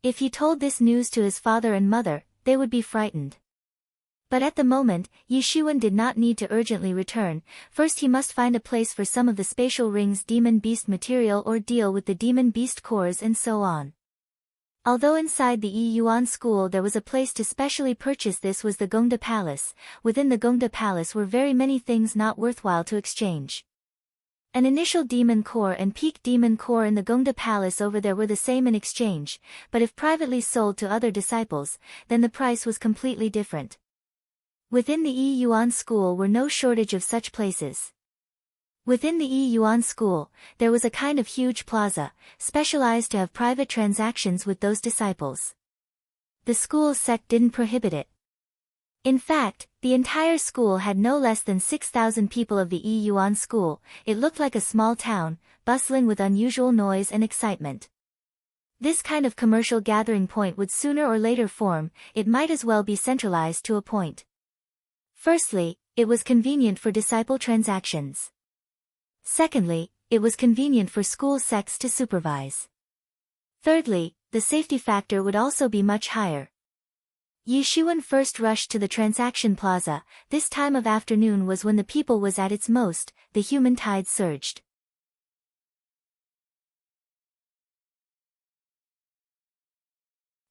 If he told this news to his father and mother, they would be frightened. But at the moment, Yi Shiwen did not need to urgently return. First he must find a place for some of the spatial rings demon beast material or deal with the demon beast cores and so on. Although inside the Yi Yuan school there was a place to specially purchase, this was the Gongda Palace. Within the Gongda Palace were very many things not worthwhile to exchange. An initial demon core and peak demon core in the Gongda Palace over there were the same in exchange, but if privately sold to other disciples, then the price was completely different. Within the Yi Yuan school were no shortage of such places. Within the Yi Yuan school, there was a kind of huge plaza, specialized to have private transactions with those disciples. The school's sect didn't prohibit it. In fact, the entire school had no less than 6,000 people of the Yi Yuan school. It looked like a small town, bustling with unusual noise and excitement. This kind of commercial gathering point would sooner or later form, it might as well be centralized to a point. Firstly, it was convenient for disciple transactions. Secondly, it was convenient for school sects to supervise. Thirdly, the safety factor would also be much higher. Yi Shiwen first rushed to the transaction plaza. This time of afternoon was when the people was at its most, the human tide surged.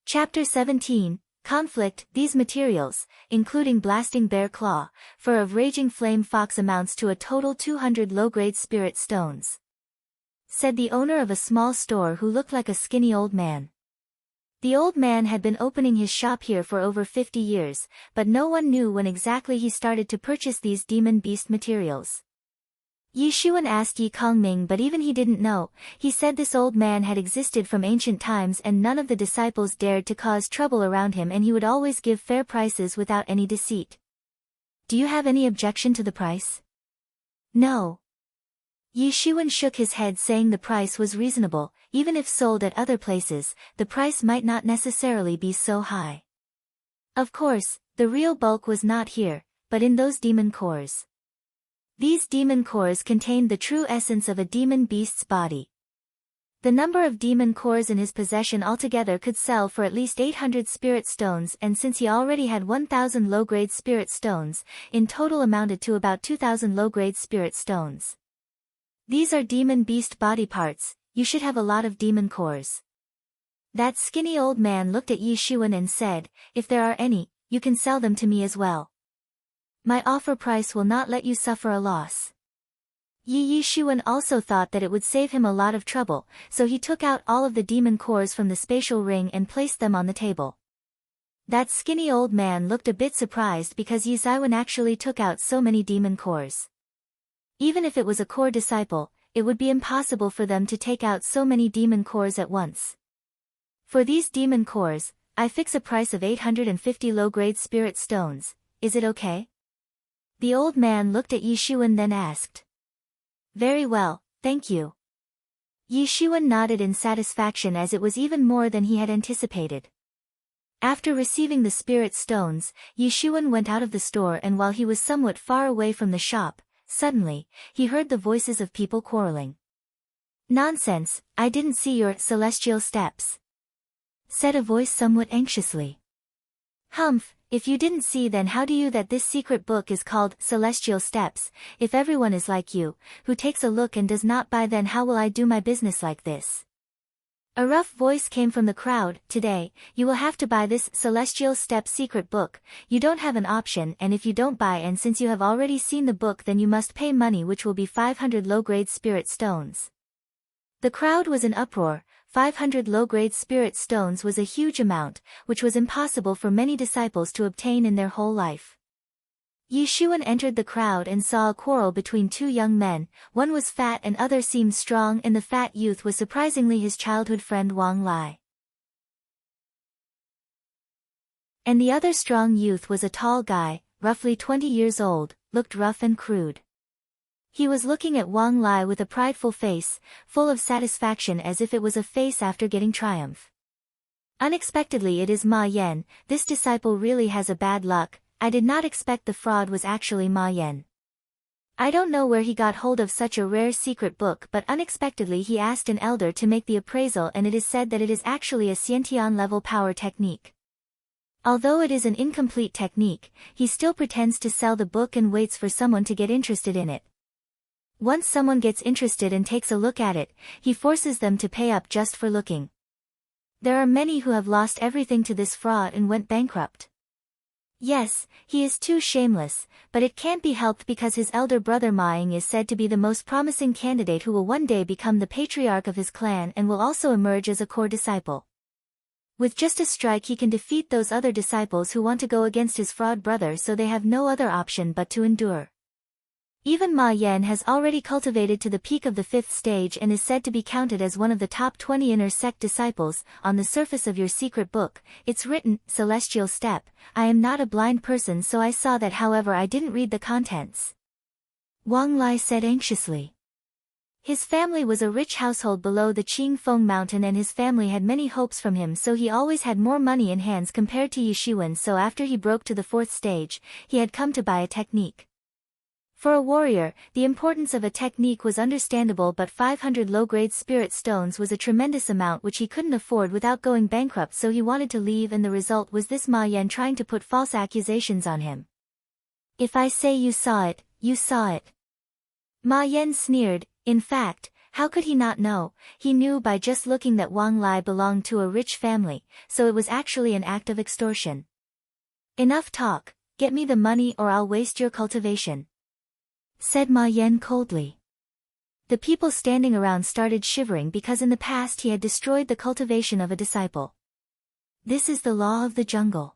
Chapter 17. Conflict. These materials, including blasting bear claw, fur of raging flame fox, amounts to a total 200 low-grade spirit stones, said the owner of a small store who looked like a skinny old man. The old man had been opening his shop here for over 50 years, but no one knew when exactly he started to purchase these demon beast materials. Yi Shiwen asked Yi Kongming, but even he didn't know. He said this old man had existed from ancient times and none of the disciples dared to cause trouble around him, and he would always give fair prices without any deceit. Do you have any objection to the price? No. Yi Shiwen shook his head, saying the price was reasonable. Even if sold at other places, the price might not necessarily be so high. Of course, the real bulk was not here, but in those demon cores. These demon cores contained the true essence of a demon beast's body. The number of demon cores in his possession altogether could sell for at least 800 spirit stones, and since he already had 1,000 low-grade spirit stones, in total amounted to about 2,000 low-grade spirit stones. These are demon beast body parts, you should have a lot of demon cores. That skinny old man looked at Yi Xuan and said, if there are any, you can sell them to me as well. My offer price will not let you suffer a loss. Yi Xuan also thought that it would save him a lot of trouble, so he took out all of the demon cores from the spatial ring and placed them on the table. That skinny old man looked a bit surprised because Yi Xuan actually took out so many demon cores. Even if it was a core disciple, it would be impossible for them to take out so many demon cores at once. For these demon cores, I fix a price of 850 low-grade spirit stones, is it okay? The old man looked at Yi Xuan then asked. Very well, thank you. Yi Xuan nodded in satisfaction as it was even more than he had anticipated. After receiving the spirit stones, Yi Xuan went out of the store, and while he was somewhat far away from the shop, suddenly, he heard the voices of people quarreling. Nonsense, I didn't see your celestial steps, said a voice somewhat anxiously. Humph, if you didn't see, then how do you that this secret book is called Celestial Steps? If everyone is like you, who takes a look and does not buy, then how will I do my business like this? A rough voice came from the crowd. Today, you will have to buy this Celestial Steps secret book. You don't have an option, and if you don't buy, and since you have already seen the book, then you must pay money, which will be 500 low-grade spirit stones. The crowd was in uproar. 500 low-grade spirit stones was a huge amount, which was impossible for many disciples to obtain in their whole life. Yi Xuan entered the crowd and saw a quarrel between two young men. One was fat and other seemed strong, and the fat youth was surprisingly his childhood friend Wang Lai. And the other strong youth was a tall guy, roughly 20 years old, looked rough and crude. He was looking at Wang Lai with a prideful face, full of satisfaction, as if it was a face after getting triumph. Unexpectedly, it is Ma Yan. This disciple really has a bad luck. I did not expect the fraud was actually Ma Yan. I don't know where he got hold of such a rare secret book, but unexpectedly he asked an elder to make the appraisal, and it is said that it is actually a Xiantian level power technique. Although it is an incomplete technique, he still pretends to sell the book and waits for someone to get interested in it. Once someone gets interested and takes a look at it, he forces them to pay up just for looking. There are many who have lost everything to this fraud and went bankrupt. Yes, he is too shameless, but it can't be helped because his elder brother Ma Ying is said to be the most promising candidate who will one day become the patriarch of his clan and will also emerge as a core disciple. With just a strike he can defeat those other disciples who want to go against his fraud brother, so they have no other option but to endure. Even Ma Yan has already cultivated to the peak of the 5th stage and is said to be counted as one of the top 20 inner sect disciples. On the surface of your secret book, it's written, Celestial Step. I am not a blind person, so I saw that, however I didn't read the contents. Wang Lai said anxiously. His family was a rich household below the Qingfeng mountain, and his family had many hopes from him, so he always had more money in hands compared to Yi Xuan, so after he broke to the 4th stage, he had come to buy a technique. For a warrior, the importance of a technique was understandable, but 500 low-grade spirit stones was a tremendous amount which he couldn't afford without going bankrupt, so he wanted to leave, and the result was this Ma Yan trying to put false accusations on him. If I say you saw it, you saw it. Ma Yan sneered. In fact, how could he not know? He knew by just looking that Wang Lai belonged to a rich family, so it was actually an act of extortion. Enough talk, get me the money or I'll waste your cultivation, said Ma Yan coldly. The people standing around started shivering because in the past he had destroyed the cultivation of a disciple. This is the law of the jungle.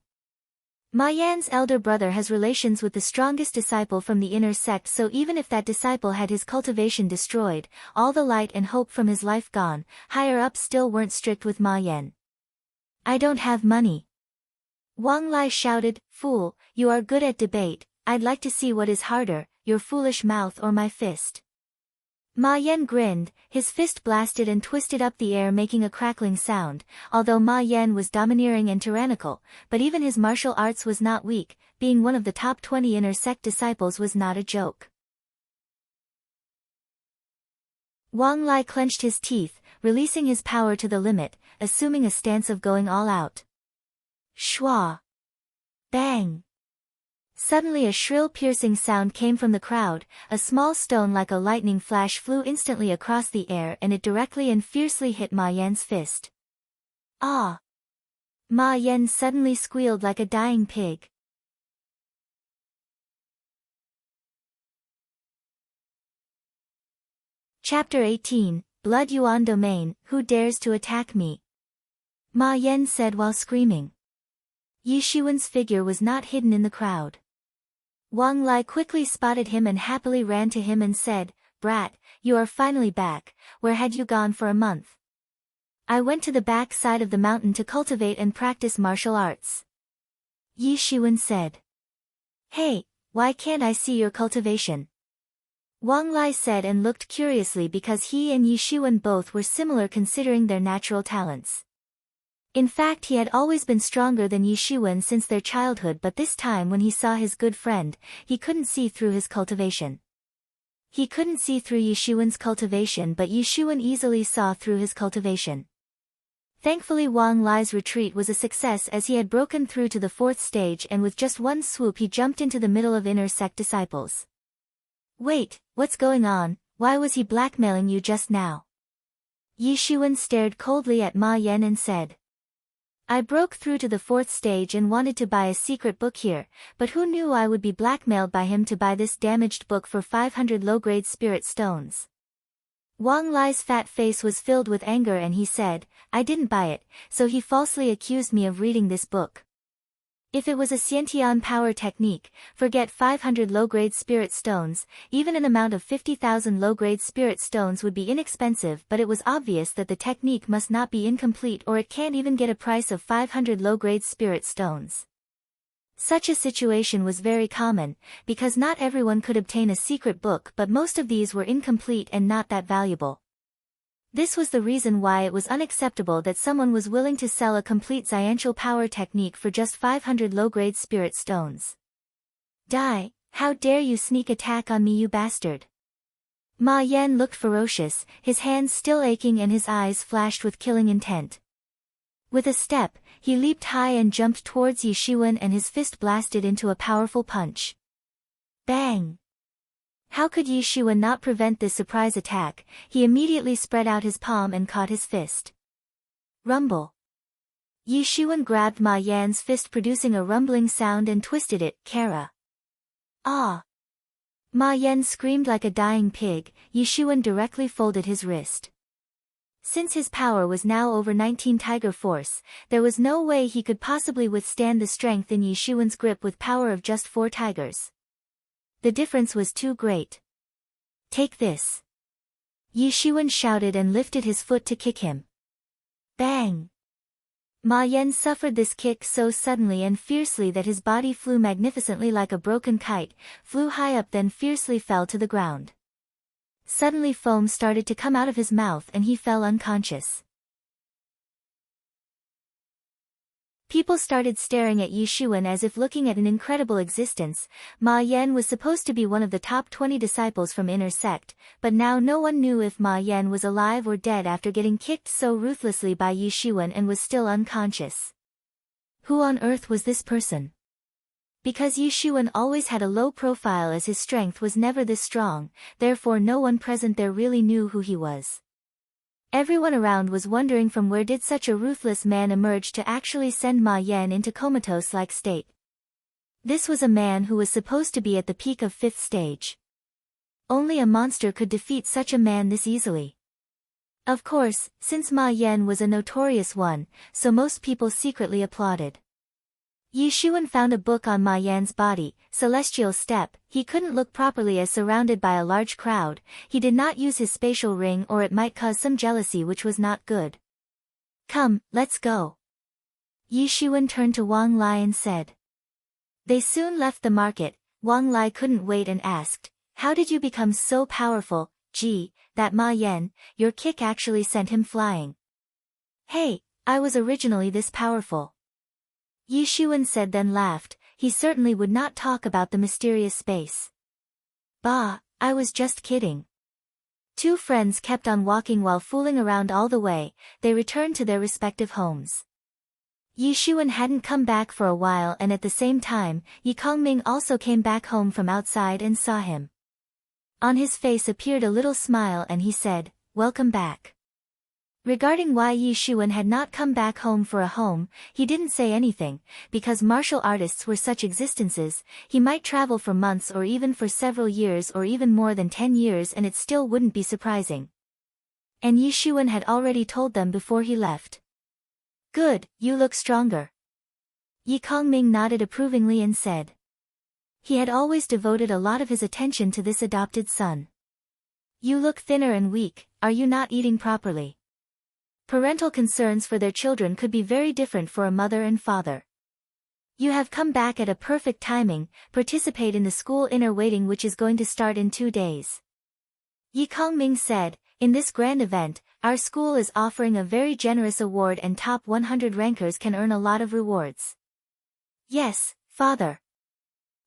Ma Yan's elder brother has relations with the strongest disciple from the inner sect, so even if that disciple had his cultivation destroyed, all the light and hope from his life gone, higher ups still weren't strict with Ma Yan. I don't have money. Wang Lai shouted, Fool, you are good at debate, I'd like to see what is harder, your foolish mouth or my fist. Ma Yan grinned, his fist blasted and twisted up the air making a crackling sound. Although Ma Yan was domineering and tyrannical, but even his martial arts was not weak, being one of the top 20 inner sect disciples was not a joke. Wang Lai clenched his teeth, releasing his power to the limit, assuming a stance of going all out. Shua! Bang! Suddenly a shrill piercing sound came from the crowd, a small stone like a lightning flash flew instantly across the air and it directly and fiercely hit Ma Yan's fist. Ah! Ma Yan suddenly squealed like a dying pig. Chapter 18, Blood Yuan Domain, Who Dares to Attack Me? Ma Yan said while screaming. Yi Shiwen's figure was not hidden in the crowd. Wang Lai quickly spotted him and happily ran to him and said, "Brat, you are finally back. Where had you gone for a month?" "I went to the back side of the mountain to cultivate and practice martial arts," Yi Shiwen said. "Hey, why can't I see your cultivation?" Wang Lai said and looked curiously because he and Yi Shiwen both were similar considering their natural talents. In fact, he had always been stronger than Yi Shiwen since their childhood, but this time when he saw his good friend, he couldn't see through his cultivation. He couldn't see through Yi Shiwen's cultivation, but Yi Shiwen easily saw through his cultivation. Thankfully, Wang Lai's retreat was a success as he had broken through to the 4th stage and with just one swoop he jumped into the middle of inner sect disciples. "Wait, what's going on? Why was he blackmailing you just now?" Yi Shiwen stared coldly at Ma Yan and said. "I broke through to the 4th stage and wanted to buy a secret book here, but who knew I would be blackmailed by him to buy this damaged book for 500 low-grade spirit stones." Wang Lai's fat face was filled with anger and he said, "I didn't buy it, so he falsely accused me of reading this book. If it was a Xiantian power technique, forget 500 low-grade spirit stones, even an amount of 50,000 low-grade spirit stones would be inexpensive, but it was obvious that the technique must not be incomplete or it can't even get a price of 500 low-grade spirit stones." Such a situation was very common, because not everyone could obtain a secret book, but most of these were incomplete and not that valuable. This was the reason why it was unacceptable that someone was willing to sell a complete Xiantial power technique for just 500 low-grade spirit stones. "Die, how dare you sneak attack on me, you bastard!" Ma Yan looked ferocious, his hands still aching and his eyes flashed with killing intent. With a step, he leaped high and jumped towards Yi Shiwen and his fist blasted into a powerful punch. Bang! How could Yi Shiwen not prevent this surprise attack? He immediately spread out his palm and caught his fist. Rumble! Yi Shiwen grabbed Ma Yan's fist, producing a rumbling sound, and twisted it. Kara! Ah! Ma Yan screamed like a dying pig. Yi Shiwen directly folded his wrist. Since his power was now over 19 tiger force, there was no way he could possibly withstand the strength in Yi Shiwen's grip with power of just 4 tigers. The difference was too great. "Take this!" Yi Shiwen shouted and lifted his foot to kick him. Bang! Ma Yan suffered this kick so suddenly and fiercely that his body flew magnificently like a broken kite, flew high up then fiercely fell to the ground. Suddenly foam started to come out of his mouth and he fell unconscious. People started staring at Yi Shiwen as if looking at an incredible existence. Ma Yan was supposed to be one of the top 20 disciples from inner sect, but now no one knew if Ma Yan was alive or dead after getting kicked so ruthlessly by Yi Shiwen and was still unconscious. Who on earth was this person? Because Yi Shiwen always had a low profile as his strength was never this strong, therefore no one present there really knew who he was. Everyone around was wondering from where did such a ruthless man emerge to actually send Ma Yan into comatose-like state. This was a man who was supposed to be at the peak of 5th stage. Only a monster could defeat such a man this easily. Of course, since Ma Yan was a notorious one, so most people secretly applauded. Yi Shiwen found a book on Ma Yan's body, Celestial Step. He couldn't look properly as surrounded by a large crowd. He did not use his spatial ring or it might cause some jealousy, which was not good. "Come, let's go." Yi Shiwen turned to Wang Lai and said. They soon left the market. Wang Lai couldn't wait and asked, "How did you become so powerful? Gee, that Ma Yan, your kick actually sent him flying." "Hey, I was originally this powerful," Yi Shiwen said, then laughed. He certainly would not talk about the mysterious space. "Bah, I was just kidding." Two friends kept on walking while fooling around all the way. They returned to their respective homes. Yi Shuan hadn't come back for a while, and at the same time, Yi Kongming also came back home from outside and saw him. On his face appeared a little smile and he said, "Welcome back." Regarding why Yi Shuan had not come back home for a home, he didn't say anything, because martial artists were such existences, he might travel for months or even for several years or even more than 10 years and it still wouldn't be surprising. And Yi Shuan had already told them before he left. "Good, you look stronger." Yi Kongming nodded approvingly and said. He had always devoted a lot of his attention to this adopted son. "You look thinner and weak, are you not eating properly?" Parental concerns for their children could be very different for a mother and father. "You have come back at a perfect timing, participate in the school inner waiting which is going to start in 2 days. Yi Kongming said, "In this grand event, our school is offering a very generous award and top 100 rankers can earn a lot of rewards." "Yes, father."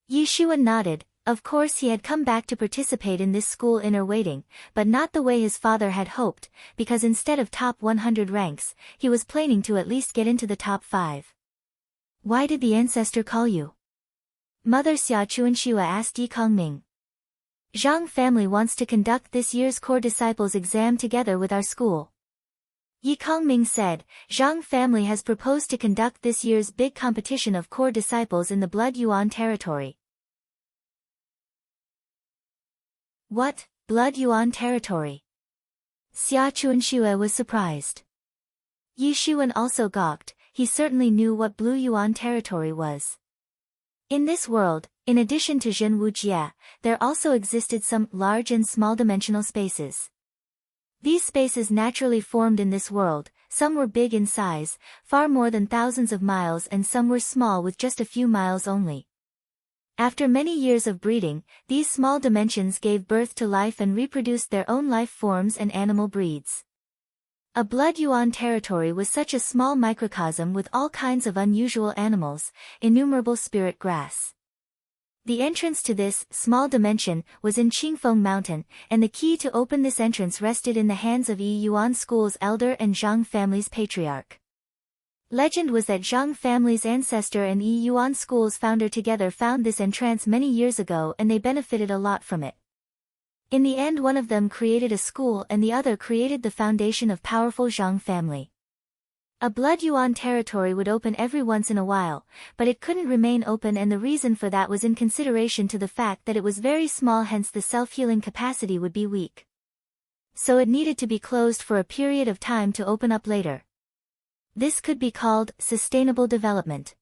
Yi Shuan nodded. Of course he had come back to participate in this school inner waiting, but not the way his father had hoped, because instead of top 100 ranks, he was planning to at least get into the top 5. "Why did the ancestor call you?" Mother Xia Chuanxua asked Yi Kongming. "Zhang family wants to conduct this year's core disciples exam together with our school." Yi Kongming said, "Zhang family has proposed to conduct this year's big competition of core disciples in the Blood Yuan territory." "What, Blood Yuan territory?" Xia Chuanxue was surprised. Yi Shuan also gawked, he certainly knew what Blue Yuan territory was. In this world, in addition to Zhen Wujia, there also existed some large and small dimensional spaces. These spaces naturally formed in this world, some were big in size, far more than thousands of miles, and some were small with just a few miles only. After many years of breeding, these small dimensions gave birth to life and reproduced their own life forms and animal breeds. A Blood Yuan territory was such a small microcosm with all kinds of unusual animals, innumerable spirit grass. The entrance to this small dimension was in Qingfeng Mountain, and the key to open this entrance rested in the hands of Yi Yuan School's elder and Zhang family's patriarch. Legend was that Zhang family's ancestor and Yi Yuan School's founder together found this entrance many years ago and they benefited a lot from it. In the end, one of them created a school and the other created the foundation of powerful Zhang family. A Blood Yuan territory would open every once in a while, but it couldn't remain open, and the reason for that was in consideration to the fact that it was very small, hence the self-healing capacity would be weak. So it needed to be closed for a period of time to open up later. This could be called sustainable development.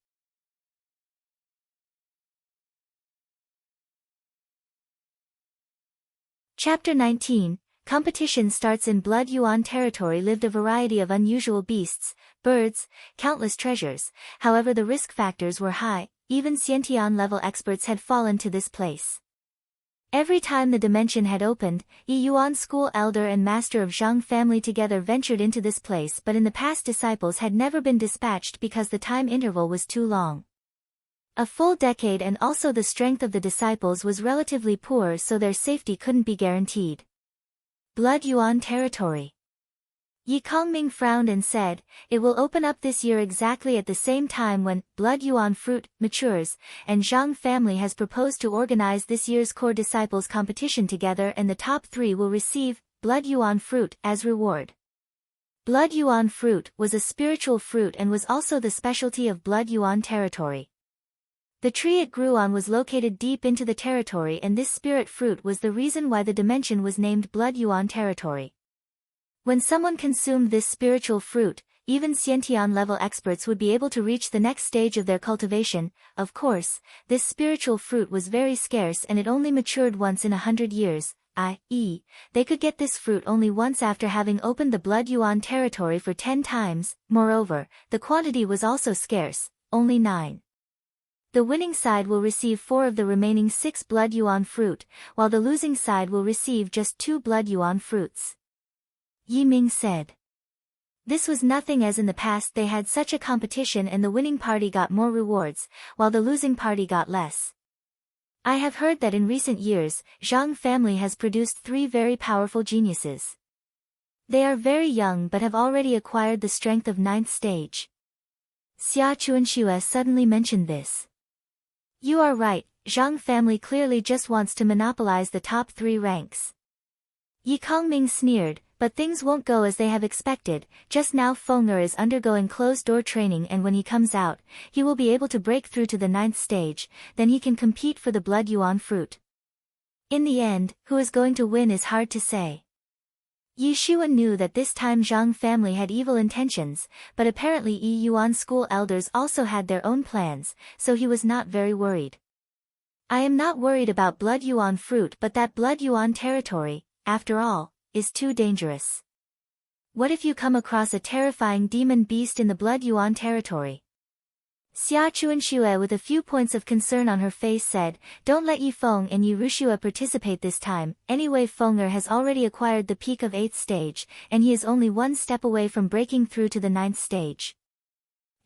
Chapter 19, Competition starts in Blood Yuan territory. Lived a variety of unusual beasts, birds, countless treasures, however the risk factors were high, even Xiantian level experts had fallen to this place. Every time the dimension had opened, Yi Yuan School elder and master of Zhang family together ventured into this place, but in the past disciples had never been dispatched because the time interval was too long. A full decade, and also the strength of the disciples was relatively poor, so their safety couldn't be guaranteed. Blood Yuan territory. Yi Kongming frowned and said, "It will open up this year exactly at the same time when Blood Yuan fruit matures, and Zhang family has proposed to organize this year's core disciples competition together, and the top 3 will receive Blood Yuan fruit as reward." Blood Yuan fruit was a spiritual fruit and was also the specialty of Blood Yuan territory. The tree it grew on was located deep into the territory, and this spirit fruit was the reason why the dimension was named Blood Yuan territory. When someone consumed this spiritual fruit, even Xiantian level experts would be able to reach the next stage of their cultivation. Of course, this spiritual fruit was very scarce and it only matured once in 100 years, i.e., they could get this fruit only once after having opened the Blood Yuan territory for 10 times, moreover, the quantity was also scarce, only 9. The winning side will receive 4 of the remaining 6 Blood Yuan fruit, while the losing side will receive just 2 Blood Yuan fruits. Yi Ming said. This was nothing, as in the past they had such a competition and the winning party got more rewards, while the losing party got less. I have heard that in recent years, Zhang family has produced 3 very powerful geniuses. They are very young but have already acquired the strength of 9th stage. Xia Chuanxue suddenly mentioned this. You are right, Zhang family clearly just wants to monopolize the top 3 ranks. Yi Kongming sneered, but things won't go as they have expected. Just now Feng'er is undergoing closed-door training, and when he comes out, he will be able to break through to the 9th stage, then he can compete for the Blood Yuan fruit. In the end, who is going to win is hard to say. Yi Xuan knew that this time Zhang family had evil intentions, but apparently Yi Yuan school elders also had their own plans, so he was not very worried. I am not worried about Blood Yuan fruit, but that Blood Yuan territory, after all, is too dangerous. What if you come across a terrifying demon beast in the Blood Yuan territory? Xia Chuanxue with a few points of concern on her face said, don't let Yi Feng and Yi Ruxue participate this time. Anyway, Feng'er has already acquired the peak of 8th stage, and he is only 1 step away from breaking through to the 9th stage.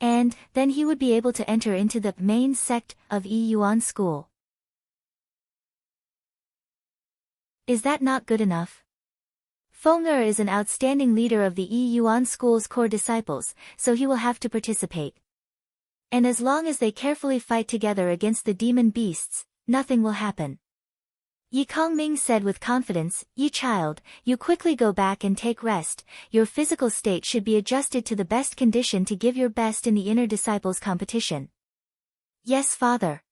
And then he would be able to enter into the main sect of Yi Yuan school. Is that not good enough? Feng'er is an outstanding leader of the Yi Yuan school's core disciples, so he will have to participate. And as long as they carefully fight together against the demon beasts, nothing will happen. Yi Kongming said with confidence, Yi child, you quickly go back and take rest. Your physical state should be adjusted to the best condition to give your best in the inner disciples competition. Yes, father.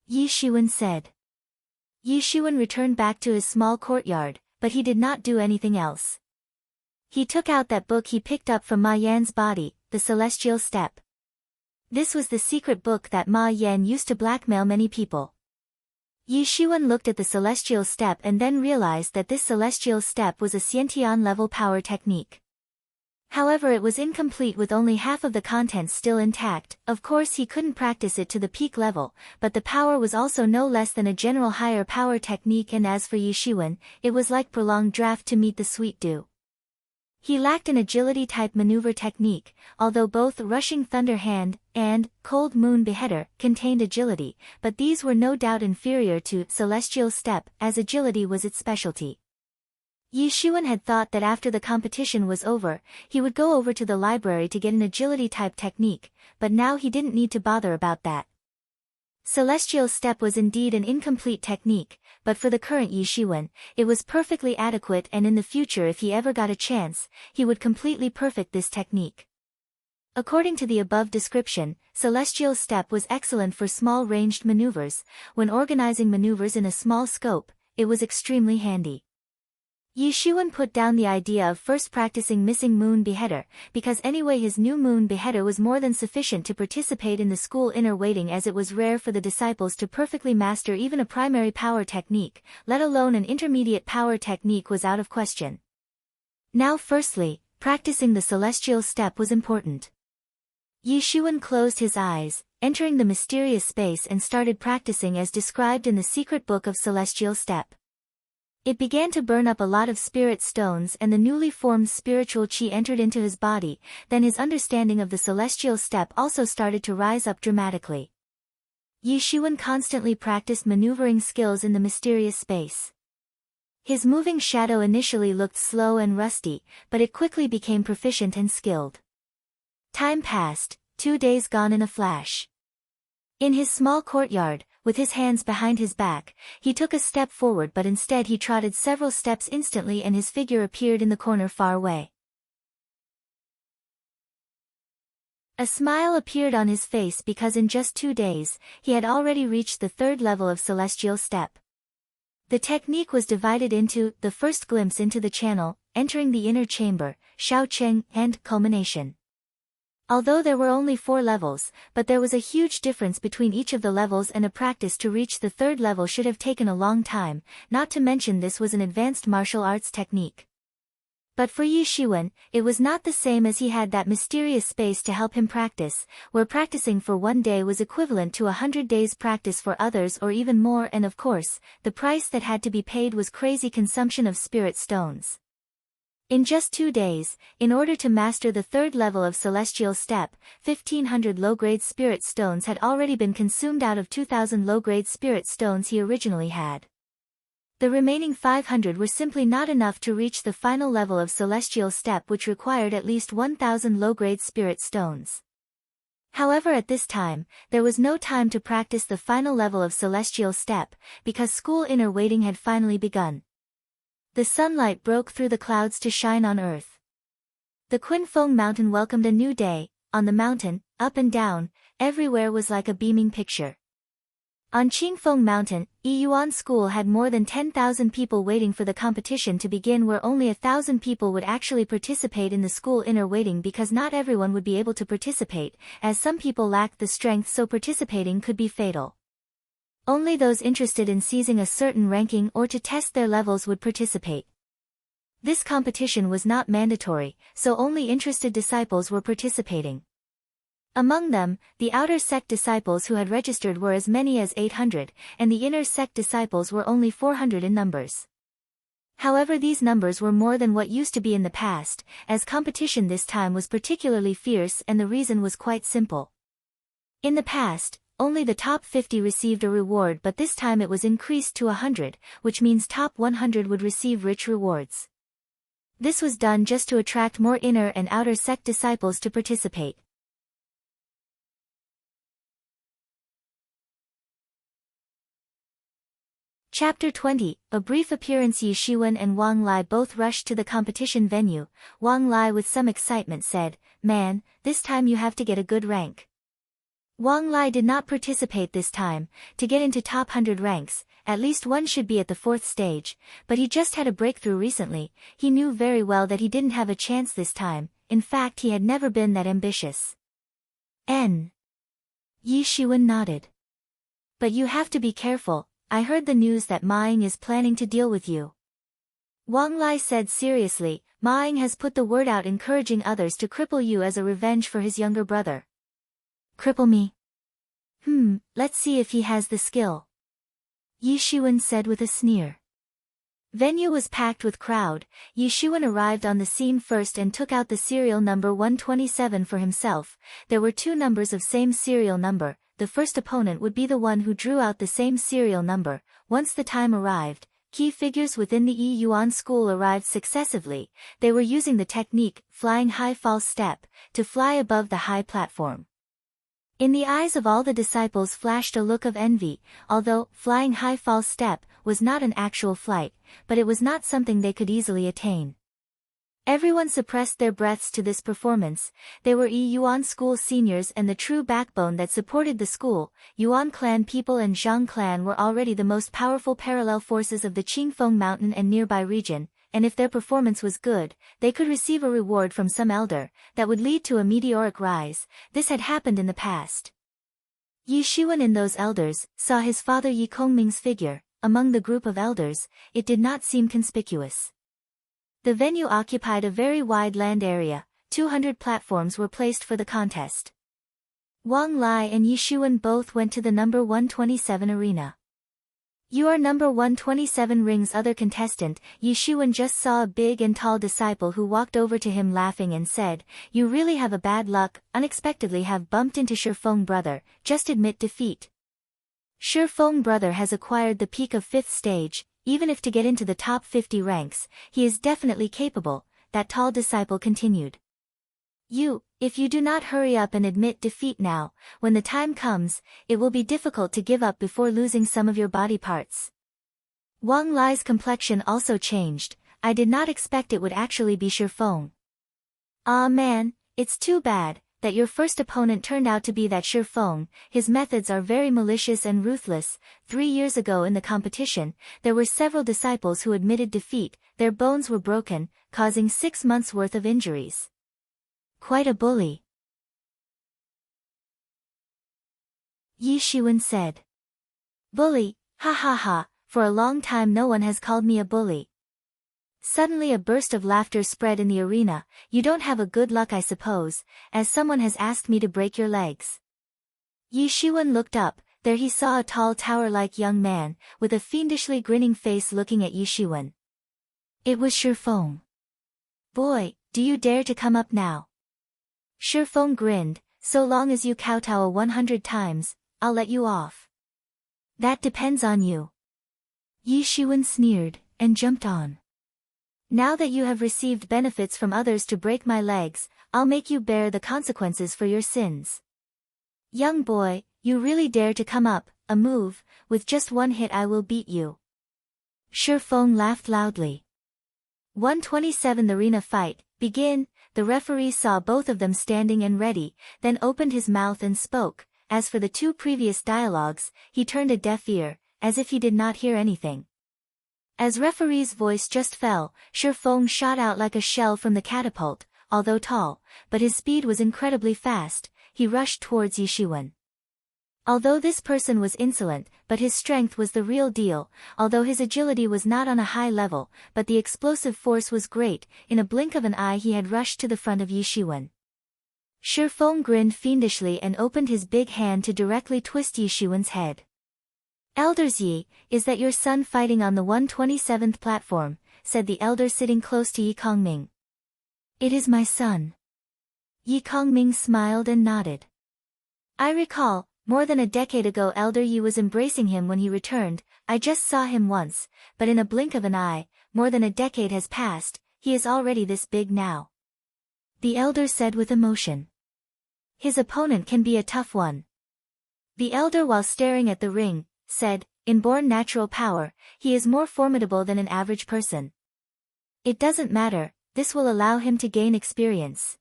Yi Xuan said. Yi Xuan returned back to his small courtyard, but he did not do anything else. He took out that book he picked up from Ma Yan's body, the Celestial Step. This was the secret book that Ma Yan used to blackmail many people. Yi Xuan looked at the Celestial Step and then realized that this Celestial Step was a Xiantian level power technique. However, it was incomplete with only half of the contents still intact. Of course he couldn't practice it to the peak level, but the power was also no less than a general higher power technique, and as for Yi Xuan, it was like prolonged draft to meet the sweet dew. He lacked an agility-type maneuver technique, although both Rushing Thunder Hand and Cold Moon Beheader contained agility, but these were no doubt inferior to Celestial Step, as agility was its specialty. Yi Xuan had thought that after the competition was over, he would go over to the library to get an agility-type technique, but now he didn't need to bother about that. Celestial Step was indeed an incomplete technique, but for the current Yi Xuan, it was perfectly adequate, and in the future if he ever got a chance, he would completely perfect this technique. According to the above description, Celestial Step was excellent for small ranged maneuvers. When organizing maneuvers in a small scope, it was extremely handy. Yi Xuan put down the idea of first practicing Missing Moon Beheader, because anyway his new Moon Beheader was more than sufficient to participate in the school inner waiting, as it was rare for the disciples to perfectly master even a primary power technique, let alone an intermediate power technique was out of question. Now firstly, practicing the Celestial Step was important. Yi Xuan closed his eyes, entering the mysterious space, and started practicing as described in the secret book of Celestial Step. It began to burn up a lot of spirit stones, and the newly formed spiritual qi entered into his body. Then his understanding of the Celestial Step also started to rise up dramatically. Yi Xuan constantly practiced maneuvering skills in the mysterious space. His moving shadow initially looked slow and rusty, but it quickly became proficient and skilled. Time passed, 2 days gone in a flash. In his small courtyard, with his hands behind his back, he took a step forward, but instead he trotted several steps instantly, and his figure appeared in the corner far away. A smile appeared on his face because in just 2 days, he had already reached the 3rd level of Celestial Step. The technique was divided into the first glimpse into the channel, entering the inner chamber, Shaoqing, and culmination. Although there were only 4 levels, but there was a huge difference between each of the levels, and a practice to reach the 3rd level should have taken a long time, not to mention this was an advanced martial arts technique. But for Yi Xuan, it was not the same, as he had that mysterious space to help him practice, where practicing for 1 day was equivalent to 100 days practice for others, or even more, and of course, the price that had to be paid was crazy consumption of spirit stones. In just 2 days, in order to master the 3rd level of Celestial Step, 1,500 low-grade spirit stones had already been consumed out of 2,000 low-grade spirit stones he originally had. The remaining 500 were simply not enough to reach the final level of Celestial Step, which required at least 1,000 low-grade spirit stones. However, at this time, there was no time to practice the final level of celestial step, because school inner waiting had finally begun. The sunlight broke through the clouds to shine on earth. The Qinfeng mountain welcomed a new day. On the mountain, up and down, everywhere was like a beaming picture. On Qingfeng Mountain, Yiyuan School had more than 10,000 people waiting for the competition to begin, where only 1,000 people would actually participate in the school inner waiting, because not everyone would be able to participate, as some people lacked the strength, so participating could be fatal. Only those interested in seizing a certain ranking or to test their levels would participate. This competition was not mandatory, so only interested disciples were participating. Among them, the outer sect disciples who had registered were as many as 800, and the inner sect disciples were only 400 in numbers. However, these numbers were more than what used to be in the past, as competition this time was particularly fierce, and the reason was quite simple. In the past, only the top 50 received a reward, but this time it was increased to 100, which means top 100 would receive rich rewards. This was done just to attract more inner and outer sect disciples to participate. Chapter 20, A Brief Appearance. Yi Shiwen and Wang Lai both rushed to the competition venue. Wang Lai with some excitement said, "Man, this time you have to get a good rank." Wang Lai did not participate this time. To get into top 100 ranks, at least one should be at the 4th stage, but he just had a breakthrough recently. He knew very well that he didn't have a chance this time. In fact, he had never been that ambitious. Yi Shiwen nodded. "But you have to be careful. I heard the news that Ma Ying is planning to deal with you." Wang Lai said seriously. "Ma Ying has put the word out encouraging others to cripple you as a revenge for his younger brother." "Cripple me? Let's see if he has the skill," Yi Shiwen said with a sneer. Venue was packed with crowd. Yi Shiwen arrived on the scene first and took out the serial number 127 for himself. There were 2 numbers of same serial number. The first opponent would be the one who drew out the same serial number. Once the time arrived, key figures within the Yiyuan school arrived successively. They were using the technique, flying high false step, to fly above the high platform. In the eyes of all the disciples flashed a look of envy. Although flying high false step was not an actual flight, but it was not something they could easily attain. Everyone suppressed their breaths to this performance. They were Yiyuan school seniors and the true backbone that supported the school. Yuan clan people and Zhang clan were already the most powerful parallel forces of the Qingfeng mountain and nearby region, and if their performance was good, they could receive a reward from some elder that would lead to a meteoric rise. This had happened in the past. Yi Shiwen in those elders saw his father Yi Kongming's figure. Among the group of elders, it did not seem conspicuous. The venue occupied a very wide land area. 200 platforms were placed for the contest. Wang Lai and Yi Shiwen both went to the number 127 arena. "You are number 127, rings other contestant." Yi Shiwen just saw a big and tall disciple who walked over to him laughing and said, "You really have a bad luck, unexpectedly have bumped into Shifeng brother, just admit defeat." Shifeng brother has acquired the peak of 5th stage. Even if to get into the top 50 ranks, he is definitely capable, that tall disciple continued. If you do not hurry up and admit defeat now, when the time comes, it will be difficult to give up before losing some of your body parts." Wang Lai's complexion also changed. "I did not expect it would actually be Shifeng." "Ah man, it's too bad that your first opponent turned out to be that Shifeng. His methods are very malicious and ruthless. 3 years ago in the competition, there were several disciples who admitted defeat. Their bones were broken, causing 6 months' worth of injuries. Quite a bully," Yi Shiwen said. "Bully, ha ha ha, for a long time no one has called me a bully." Suddenly a burst of laughter spread in the arena. "You don't have a good luck, I suppose, as someone has asked me to break your legs." Yi Shiwen looked up. There he saw a tall tower-like young man, with a fiendishly grinning face looking at Yi Shiwen. It was Shifeng. "Boy, do you dare to come up now?" Shifeng grinned. "So long as you kowtow 100 times, I'll let you off." "That depends on you." Yi Shiwen sneered, and jumped on. "Now that you have received benefits from others to break my legs, I'll make you bear the consequences for your sins." Young boy, you really dare to come up, a move, with just one hit I will beat you. Shi Feng laughed loudly. 127 The arena fight, begin. The referee saw both of them standing and ready, then opened his mouth and spoke. As for the two previous dialogues, he turned a deaf ear, as if he did not hear anything. As referee's voice just fell, Shi Feng shot out like a shell from the catapult, although tall, but his speed was incredibly fast. He rushed towards Yishuan. Although this person was insolent, but his strength was the real deal, although his agility was not on a high level, but the explosive force was great. In a blink of an eye he had rushed to the front of Yishuan. Shi Feng grinned fiendishly and opened his big hand to directly twist Yishuan's head. Elders Yi, is that your son fighting on the 127th platform, said the elder sitting close to Yi Kongming. It is my son. Yi Kongming smiled and nodded. I recall, more than a decade ago Elder Yi was embracing him when he returned. I just saw him once, but in a blink of an eye, more than a decade has passed, he is already this big now. The elder said with emotion. His opponent can be a tough one. The elder, while staring at the ring, said, inborn natural power, he is more formidable than an average person. It doesn't matter, this will allow him to gain experience.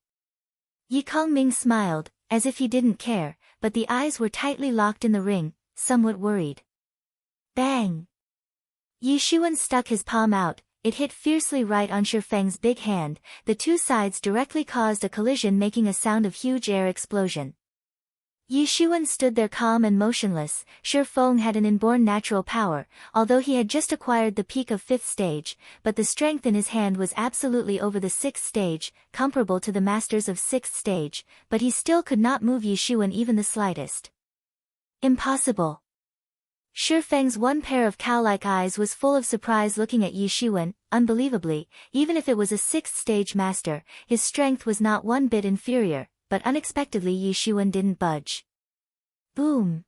Yi Kongming smiled, as if he didn't care, but the eyes were tightly locked in the ring, somewhat worried. Bang! Yishuan stuck his palm out, it hit fiercely right on Shi Feng's big hand. The two sides directly caused a collision, making a sound of huge air explosion. Yishuan stood there calm and motionless. Shi Feng had an inborn natural power, although he had just acquired the peak of 5th stage, but the strength in his hand was absolutely over the 6th stage, comparable to the masters of 6th stage, but he still could not move Yishuan even the slightest. Impossible. Shi Feng's one pair of cow-like eyes was full of surprise looking at Yishuan. Unbelievably, even if it was a 6th stage master, his strength was not one bit inferior. But unexpectedly Yishuan didn't budge. Boom!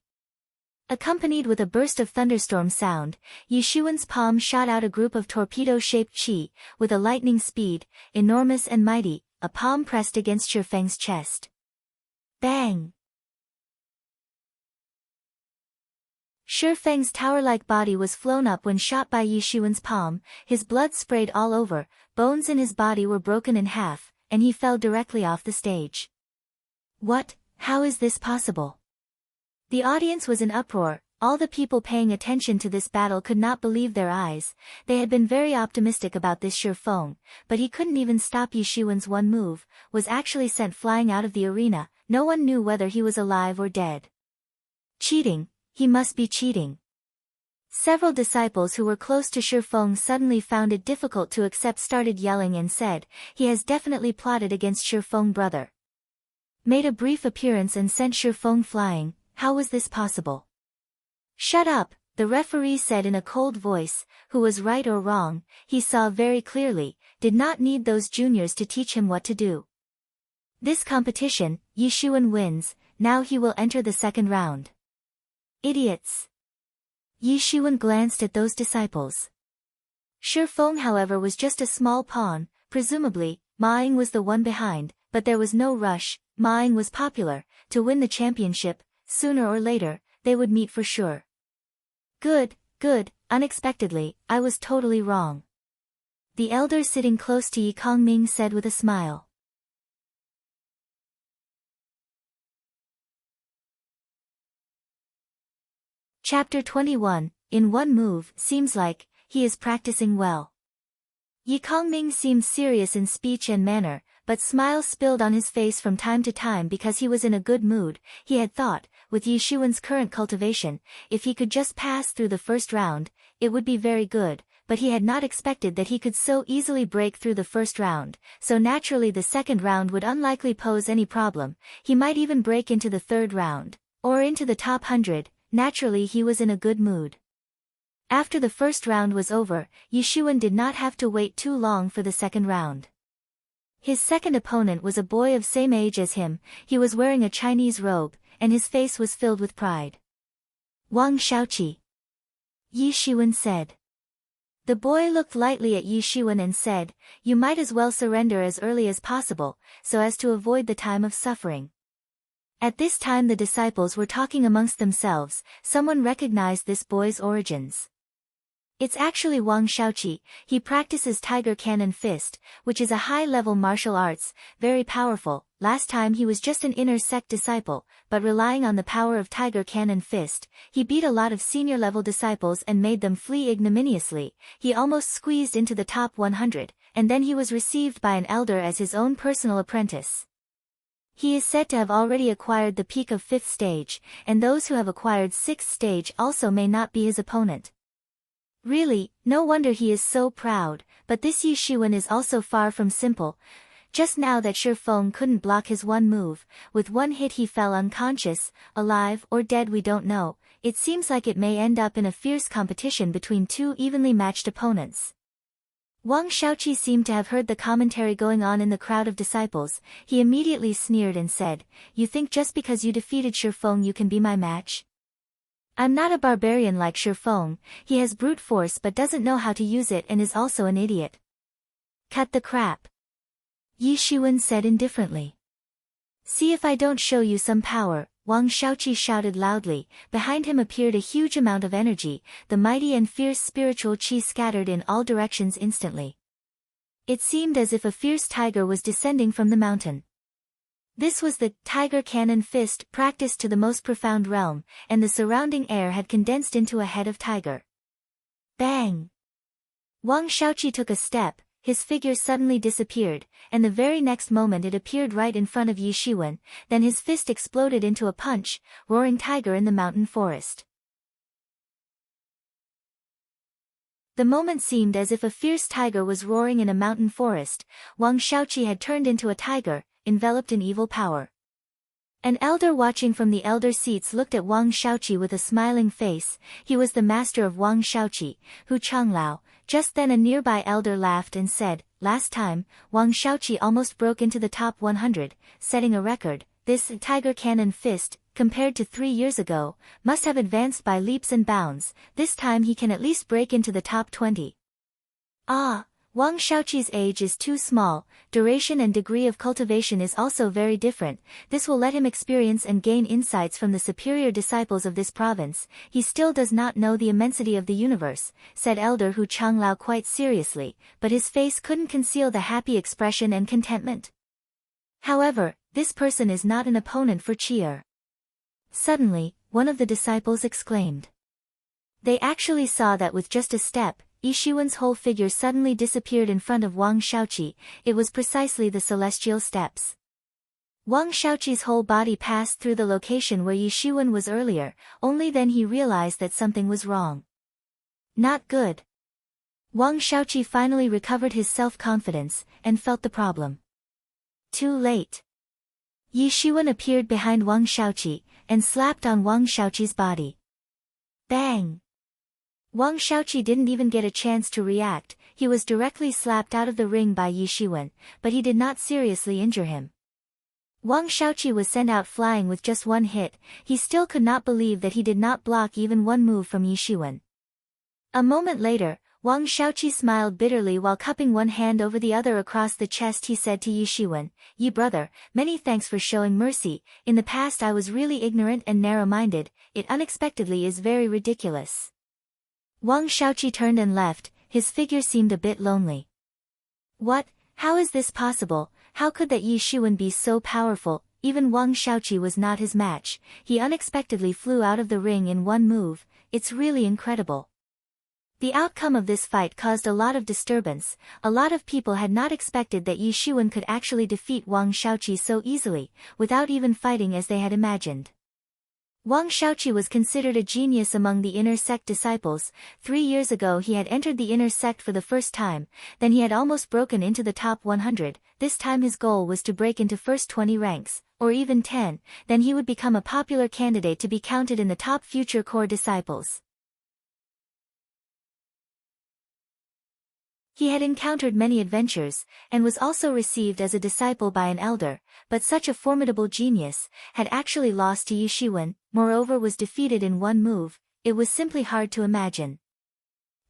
Accompanied with a burst of thunderstorm sound, Yishuan's palm shot out a group of torpedo-shaped chi, with a lightning speed, enormous and mighty, a palm pressed against Shi Feng's chest. Bang! Shi Feng's tower-like body was flown up when shot by Yishuan's palm, his blood sprayed all over, bones in his body were broken in half, and he fell directly off the stage. What? How is this possible? The audience was in uproar. All the people paying attention to this battle could not believe their eyes. They had been very optimistic about this Shi Feng, but he couldn't even stop Yishuan's one move, was actually sent flying out of the arena. No one knew whether he was alive or dead. Cheating, he must be cheating. Several disciples who were close to Shi Feng suddenly found it difficult to accept, started yelling and said, he has definitely plotted against Shi Feng brother. Made a brief appearance and sent Shi Feng flying. How was this possible? Shut up, the referee said in a cold voice. Who was right or wrong, he saw very clearly, did not need those juniors to teach him what to do. This competition, Yishuan wins, now he will enter the second round. Idiots! Yishuan glanced at those disciples. Shi Feng, however, was just a small pawn. Presumably, Ma Ying was the one behind, but there was no rush. Ma Ying was popular. To win the championship, sooner or later, they would meet for sure. Good, good, unexpectedly, I was totally wrong. The elder sitting close to Yi Kongming said with a smile. Chapter 21, in one move, seems like, he is practicing well. Yi Kongming seemed serious in speech and manner, but smiles spilled on his face from time to time because he was in a good mood. He had thought, with Yishuan's current cultivation, if he could just pass through the first round, it would be very good, but he had not expected that he could so easily break through the first round, so naturally the second round would unlikely pose any problem. He might even break into the third round, or into the top 100, naturally he was in a good mood. After the first round was over, Yishuan did not have to wait too long for the second round. His second opponent was a boy of same age as him. He was wearing a Chinese robe, and his face was filled with pride. Wang Shaoqi. Yishuan said. The boy looked lightly at Yishuan and said, you might as well surrender as early as possible, so as to avoid the time of suffering. At this time the disciples were talking amongst themselves. Someone recognized this boy's origins. It's actually Wang Shaoqi. He practices Tiger Cannon Fist, which is a high-level martial arts, very powerful. Last time he was just an inner sect disciple, but relying on the power of Tiger Cannon Fist, he beat a lot of senior-level disciples and made them flee ignominiously. He almost squeezed into the top 100, and then he was received by an elder as his own personal apprentice. He is said to have already acquired the peak of 5th stage, and those who have acquired 6th stage also may not be his opponent. Really, no wonder he is so proud, but this Yi Shiwen is also far from simple. Just now that Shi Feng couldn't block his one move, with one hit he fell unconscious, alive or dead we don't know. It seems like it may end up in a fierce competition between two evenly matched opponents. Wang Shaoqi seemed to have heard the commentary going on in the crowd of disciples. He immediately sneered and said, "You think just because you defeated Shi Feng you can be my match? I'm not a barbarian like Shi Feng. He has brute force but doesn't know how to use it and is also an idiot." "Cut the crap," Yi Shiwen said indifferently. "See if I don't show you some power," Wang Shaoqi shouted loudly. Behind him appeared a huge amount of energy, the mighty and fierce spiritual qi scattered in all directions instantly. It seemed as if a fierce tiger was descending from the mountain. This was the Tiger Cannon Fist practiced to the most profound realm, and the surrounding air had condensed into a head of tiger. Bang! Wang Shaoqi took a step, his figure suddenly disappeared, and the very next moment it appeared right in front of Yi Shiwen, then his fist exploded into a punch, roaring tiger in the mountain forest. The moment seemed as if a fierce tiger was roaring in a mountain forest. Wang Shaoqi had turned into a tiger, enveloped in evil power. An elder watching from the elder seats looked at Wang Shaoqi with a smiling face. He was the master of Wang Shaoqi, Hu Changlao. Just then a nearby elder laughed and said, "Last time, Wang Shaoqi almost broke into the top 100, setting a record. This Tiger Cannon Fist, compared to 3 years ago, must have advanced by leaps and bounds. This time he can at least break into the top 20. Ah! Wang Shaoqi's age is too small, duration and degree of cultivation is also very different. This will let him experience and gain insights from the superior disciples of this province. He still does not know the immensity of the universe," said Elder Hu Changlao quite seriously, but his face couldn't conceal the happy expression and contentment. "However, this person is not an opponent for Qi'er." Suddenly, one of the disciples exclaimed. They actually saw that with just a step, Yi Shiwen's whole figure suddenly disappeared in front of Wang Shaoqi. It was precisely the celestial steps. Wang Shaoqi's whole body passed through the location where Yi Shiwen was earlier, only then he realized that something was wrong. Not good. Wang Shaoqi finally recovered his self-confidence, and felt the problem. Too late. Yi Shiwen appeared behind Wang Shaoqi, and slapped on Wang Shaoqi's body. Bang! Wang Shaoqi didn't even get a chance to react. He was directly slapped out of the ring by Yi Shiwen, but he did not seriously injure him. Wang Shaoqi was sent out flying with just one hit. He still could not believe that he did not block even one move from Yi Shiwen. A moment later, Wang Shaoqi smiled bitterly while cupping one hand over the other across the chest. He said to Yi Shiwen, "Yi brother, many thanks for showing mercy. In the past I was really ignorant and narrow-minded. It unexpectedly is very ridiculous." Wang Shaoqi turned and left. His figure seemed a bit lonely. What? How is this possible? How could that Yi Shiwen be so powerful? Even Wang Shaoqi was not his match. He unexpectedly flew out of the ring in one move. It's really incredible. The outcome of this fight caused a lot of disturbance. A lot of people had not expected that Yi Shiwen could actually defeat Wang Shaoqi so easily, without even fighting as they had imagined. Wang Shaoqi was considered a genius among the inner sect disciples. 3 years ago he had entered the inner sect for the first time, then he had almost broken into the top 100. This time his goal was to break into first 20 ranks, or even 10, then he would become a popular candidate to be counted in the top future core disciples. He had encountered many adventures, and was also received as a disciple by an elder, but such a formidable genius had actually lost to Yi Shiwen, moreover was defeated in one move. It was simply hard to imagine.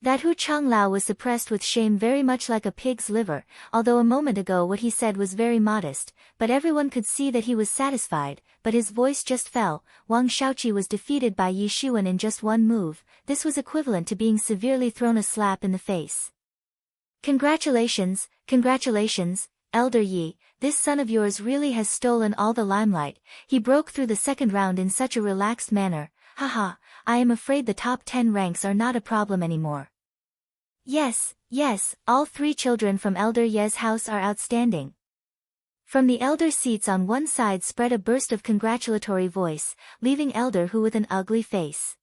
That Hu Changlao was suppressed with shame very much like a pig's liver, although a moment ago what he said was very modest, but everyone could see that he was satisfied, but his voice just fell. Wang Shaoqi was defeated by Yi Shiwen in just one move. This was equivalent to being severely thrown a slap in the face. Congratulations, congratulations, Elder Yi, this son of yours really has stolen all the limelight. He broke through the second round in such a relaxed manner. Haha, I am afraid the top 10 ranks are not a problem anymore. Yes, yes, all 3 children from Elder Ye's house are outstanding. From the elder seats on one side spread a burst of congratulatory voice, leaving Elder Hu with an ugly face.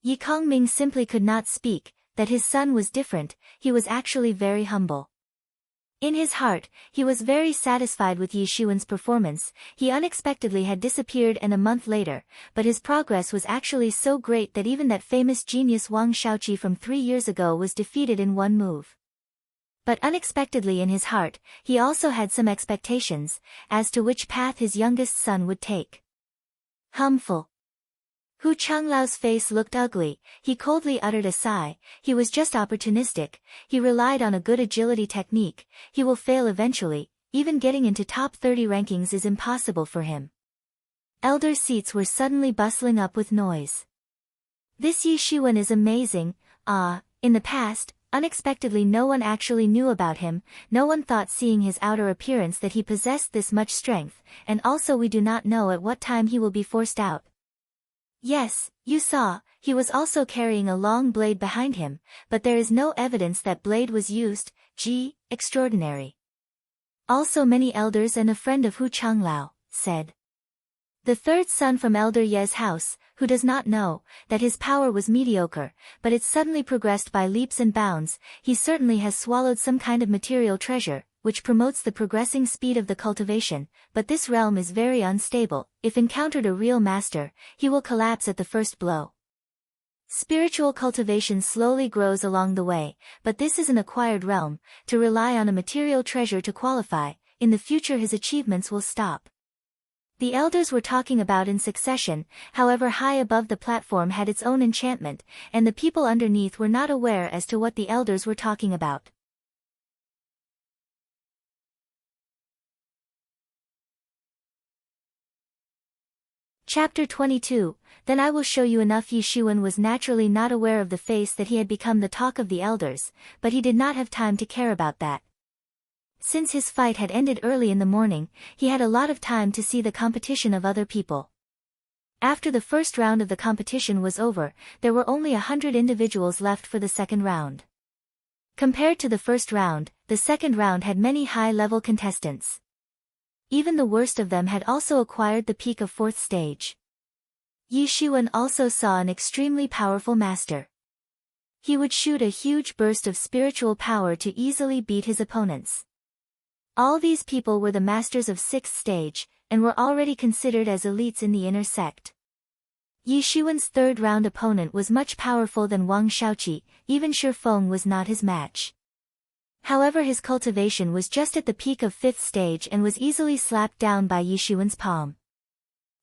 Yi Kongming simply could not speak. That his son was different, he was actually very humble. In his heart, he was very satisfied with Yi Shiwen's performance. He unexpectedly had disappeared and a month later, but his progress was actually so great that even that famous genius Wang Shaoqi from 3 years ago was defeated in one move. But unexpectedly in his heart, he also had some expectations, as to which path his youngest son would take. Humful. Hu Changlau's face looked ugly. He coldly uttered a sigh. He was just opportunistic. He relied on a good agility technique. He will fail eventually. Even getting into top 30 rankings is impossible for him. Elder seats were suddenly bustling up with noise. This Yi Shiwen is amazing. In the past, unexpectedly no one actually knew about him. No one thought seeing his outer appearance that he possessed this much strength, and also we do not know at what time he will be forced out. Yes, you saw, he was also carrying a long blade behind him, but there is no evidence that blade was used. Extraordinary. Also many elders and a friend of Hu Changlao, said. The third son from Elder Ye's house, who does not know, that his power was mediocre, but it suddenly progressed by leaps and bounds. He certainly has swallowed some kind of material treasure, which promotes the progressing speed of the cultivation, but this realm is very unstable. If encountered a real master, he will collapse at the first blow. Spiritual cultivation slowly grows along the way, but this is an acquired realm. To rely on a material treasure to qualify, in the future his achievements will stop. The elders were talking about in succession, however high above the platform had its own enchantment, and the people underneath were not aware as to what the elders were talking about. Chapter 22, Then I will show you enough. Yi Shiwen was naturally not aware of the face that he had become the talk of the elders, but he did not have time to care about that. Since his fight had ended early in the morning, he had a lot of time to see the competition of other people. After the first round of the competition was over, there were only 100 individuals left for the second round. Compared to the first round, the second round had many high-level contestants. Even the worst of them had also acquired the peak of 4th stage. Yi Shiwen also saw an extremely powerful master. He would shoot a huge burst of spiritual power to easily beat his opponents. All these people were the masters of 6th stage, and were already considered as elites in the inner sect. Yi Shiwen's third round opponent was much powerful than Wang Shaoqi. Even Shi Feng was not his match. However, his cultivation was just at the peak of 5th stage and was easily slapped down by Yi Shiwen's palm.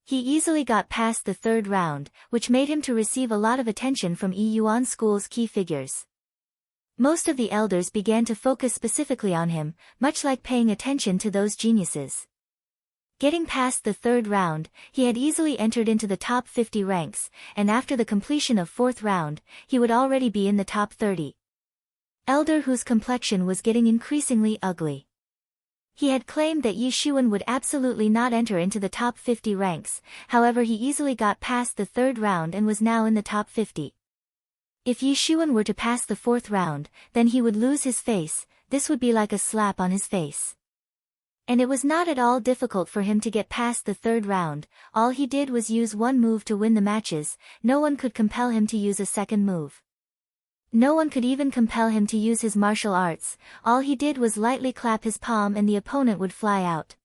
He easily got past the third round, which made him to receive a lot of attention from Yi Yuan School's key figures. Most of the elders began to focus specifically on him, much like paying attention to those geniuses. Getting past the third round, he had easily entered into the top 50 ranks, and after the completion of 4th round, he would already be in the top 30. Elder whose complexion was getting increasingly ugly. He had claimed that Yi Shiwen would absolutely not enter into the top 50 ranks, however he easily got past the third round and was now in the top 50. If Yi Shiwen were to pass the 4th round, then he would lose his face. This would be like a slap on his face. And it was not at all difficult for him to get past the third round. All he did was use one move to win the matches. No one could compel him to use a second move. No one could even compel him to use his martial arts. All he did was lightly clap his palm and the opponent would fly out.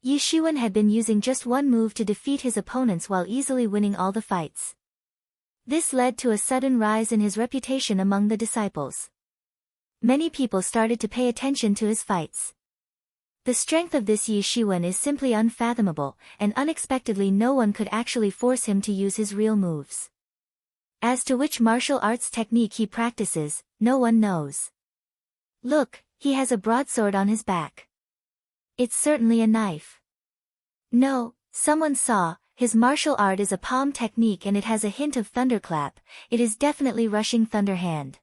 Yi Shiwen had been using just one move to defeat his opponents while easily winning all the fights. This led to a sudden rise in his reputation among the disciples. Many people started to pay attention to his fights. The strength of this Yi Shiwen is simply unfathomable, and unexpectedly no one could actually force him to use his real moves. As to which martial arts technique he practices, no one knows. Look, he has a broadsword on his back. It's certainly a knife. No, someone saw, his martial art is a palm technique and it has a hint of thunderclap, it is definitely rushing thunderhand.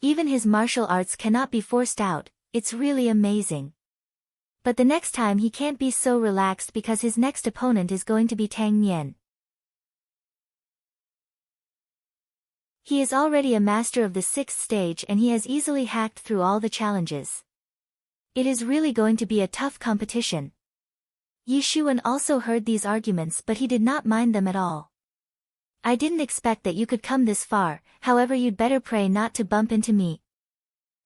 Even his martial arts cannot be forced out, it's really amazing. But the next time he can't be so relaxed because his next opponent is going to be Tang Nian. He is already a master of the 6th stage and he has easily hacked through all the challenges. It is really going to be a tough competition. Yi Xuan also heard these arguments but he did not mind them at all. I didn't expect that you could come this far, however you'd better pray not to bump into me.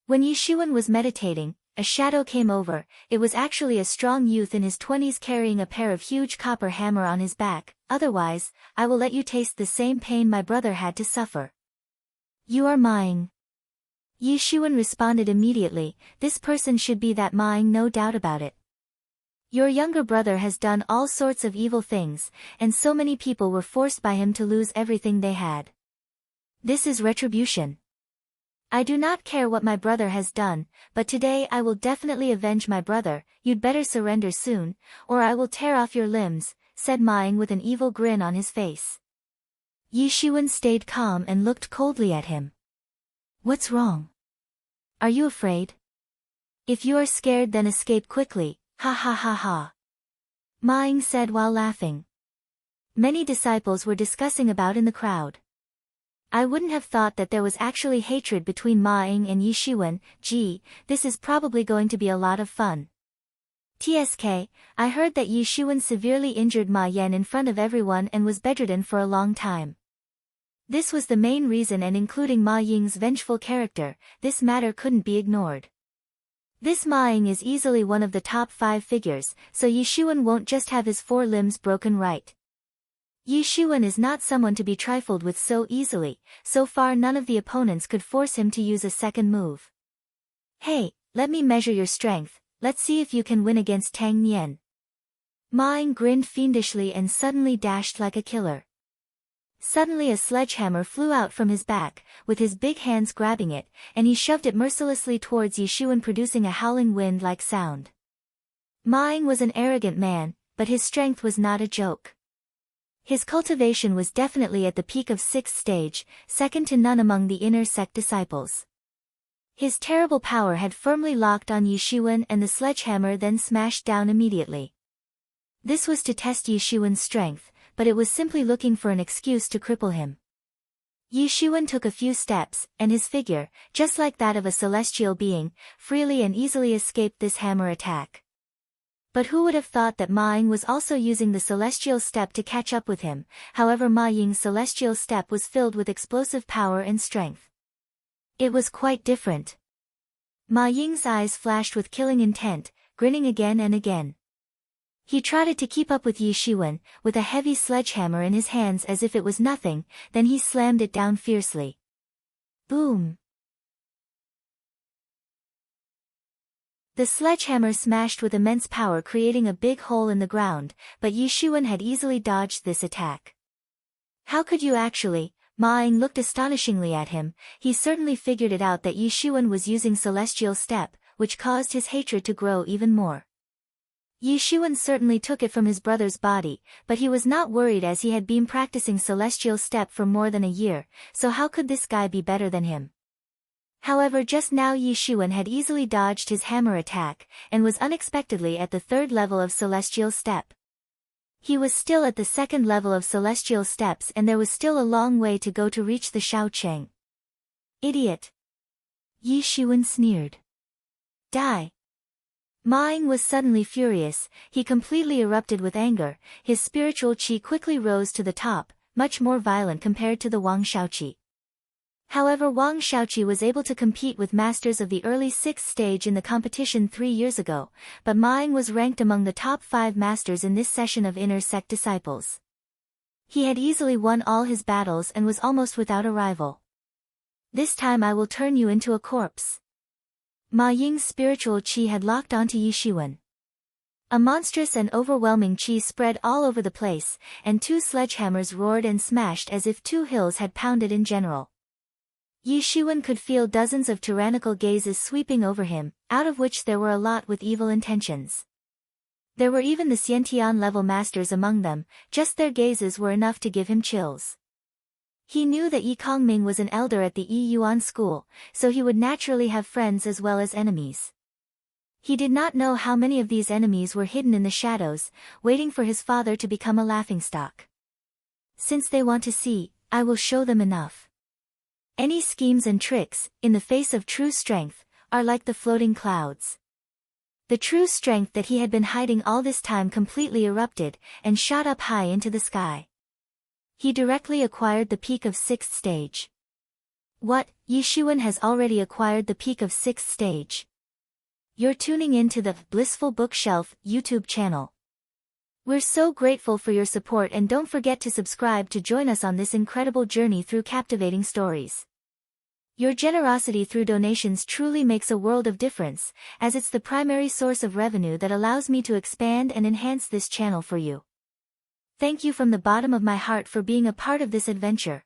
When Yi Xuan was meditating, a shadow came over, it was actually a strong youth in his 20s carrying a pair of huge copper hammer on his back, otherwise, I will let you taste the same pain my brother had to suffer. You are mine. Yi Xuan responded immediately, this person should be that mine, no doubt about it. Your younger brother has done all sorts of evil things, and so many people were forced by him to lose everything they had. This is retribution. I do not care what my brother has done, but today I will definitely avenge my brother, you'd better surrender soon, or I will tear off your limbs, said Ma Ying with an evil grin on his face. Yi Xuan stayed calm and looked coldly at him. What's wrong? Are you afraid? If you are scared then escape quickly, ha ha ha ha. Ma Ying said while laughing. Many disciples were discussing about in the crowd. I wouldn't have thought that there was actually hatred between Ma Ying and Yi Xuan. Gee, this is probably going to be a lot of fun. TSK, I heard that Yi Xuan severely injured Ma Yan in front of everyone and was bedridden for a long time. This was the main reason, and including Ma Ying's vengeful character, this matter couldn't be ignored. This Ma Ying is easily one of the top 5 figures, so Yi Xuan won't just have his 4 limbs broken right. Yi Xuan is not someone to be trifled with so easily, so far none of the opponents could force him to use a second move. Hey, let me measure your strength, let's see if you can win against Tang Nian. Ma Ying grinned fiendishly and suddenly dashed like a killer. Suddenly a sledgehammer flew out from his back, with his big hands grabbing it, and he shoved it mercilessly towards Yi Xuan, producing a howling wind-like sound. Ma Ying was an arrogant man, but his strength was not a joke. His cultivation was definitely at the peak of 6th stage, second to none among the inner sect disciples. His terrible power had firmly locked on Yi Xuan and the sledgehammer then smashed down immediately. This was to test Yi Xuan's strength, but it was simply looking for an excuse to cripple him. Yi Xuan took a few steps, and his figure, just like that of a celestial being, freely and easily escaped this hammer attack. But who would have thought that Ma Ying was also using the celestial step to catch up with him? However, Ma Ying's celestial step was filled with explosive power and strength. It was quite different. Ma Ying's eyes flashed with killing intent, grinning again and again. He trotted to keep up with Yi Xuan, with a heavy sledgehammer in his hands as if it was nothing, then he slammed it down fiercely. Boom! The sledgehammer smashed with immense power, creating a big hole in the ground, but Yi Xuan had easily dodged this attack. How could you actually? Ma Ying looked astonishingly at him. He certainly figured it out that Yi Xuan was using celestial step, which caused his hatred to grow even more. Yi Xuan certainly took it from his brother's body, but he was not worried as he had been practicing celestial step for more than a year, so how could this guy be better than him? However, just now Yi Xuan had easily dodged his hammer attack, and was unexpectedly at the 3rd level of celestial step. He was still at the 2nd level of celestial steps and there was still a long way to go to reach the Shaocheng. Idiot! Yi Xuan sneered. Die! Ma Ying was suddenly furious, he completely erupted with anger, his spiritual qi quickly rose to the top, much more violent compared to the Wang Shaoqi. However, Wang Shaoqi was able to compete with masters of the early 6th stage in the competition 3 years ago, but Ma Ying was ranked among the top 5 masters in this session of inner sect disciples. He had easily won all his battles and was almost without a rival. This time I will turn you into a corpse. Ma Ying's spiritual qi had locked onto Yi Xuan. A monstrous and overwhelming chi spread all over the place, and 2 sledgehammers roared and smashed as if 2 hills had pounded in general. Yi Shiwen could feel dozens of tyrannical gazes sweeping over him, out of which there were a lot with evil intentions. There were even the Xiantian-level masters among them, just their gazes were enough to give him chills. He knew that Yi Kongming was an elder at the Yi Yuan school, so he would naturally have friends as well as enemies. He did not know how many of these enemies were hidden in the shadows, waiting for his father to become a laughingstock. Since they want to see, I will show them enough. Any schemes and tricks, in the face of true strength, are like the floating clouds. The true strength that he had been hiding all this time completely erupted, and shot up high into the sky. He directly acquired the peak of 6th stage. What, Yi Shiwen has already acquired the peak of 6th stage? You're tuning in to the Blissful Bookshelf YouTube channel. We're so grateful for your support, and don't forget to subscribe to join us on this incredible journey through captivating stories. Your generosity through donations truly makes a world of difference, as it's the primary source of revenue that allows me to expand and enhance this channel for you. Thank you from the bottom of my heart for being a part of this adventure.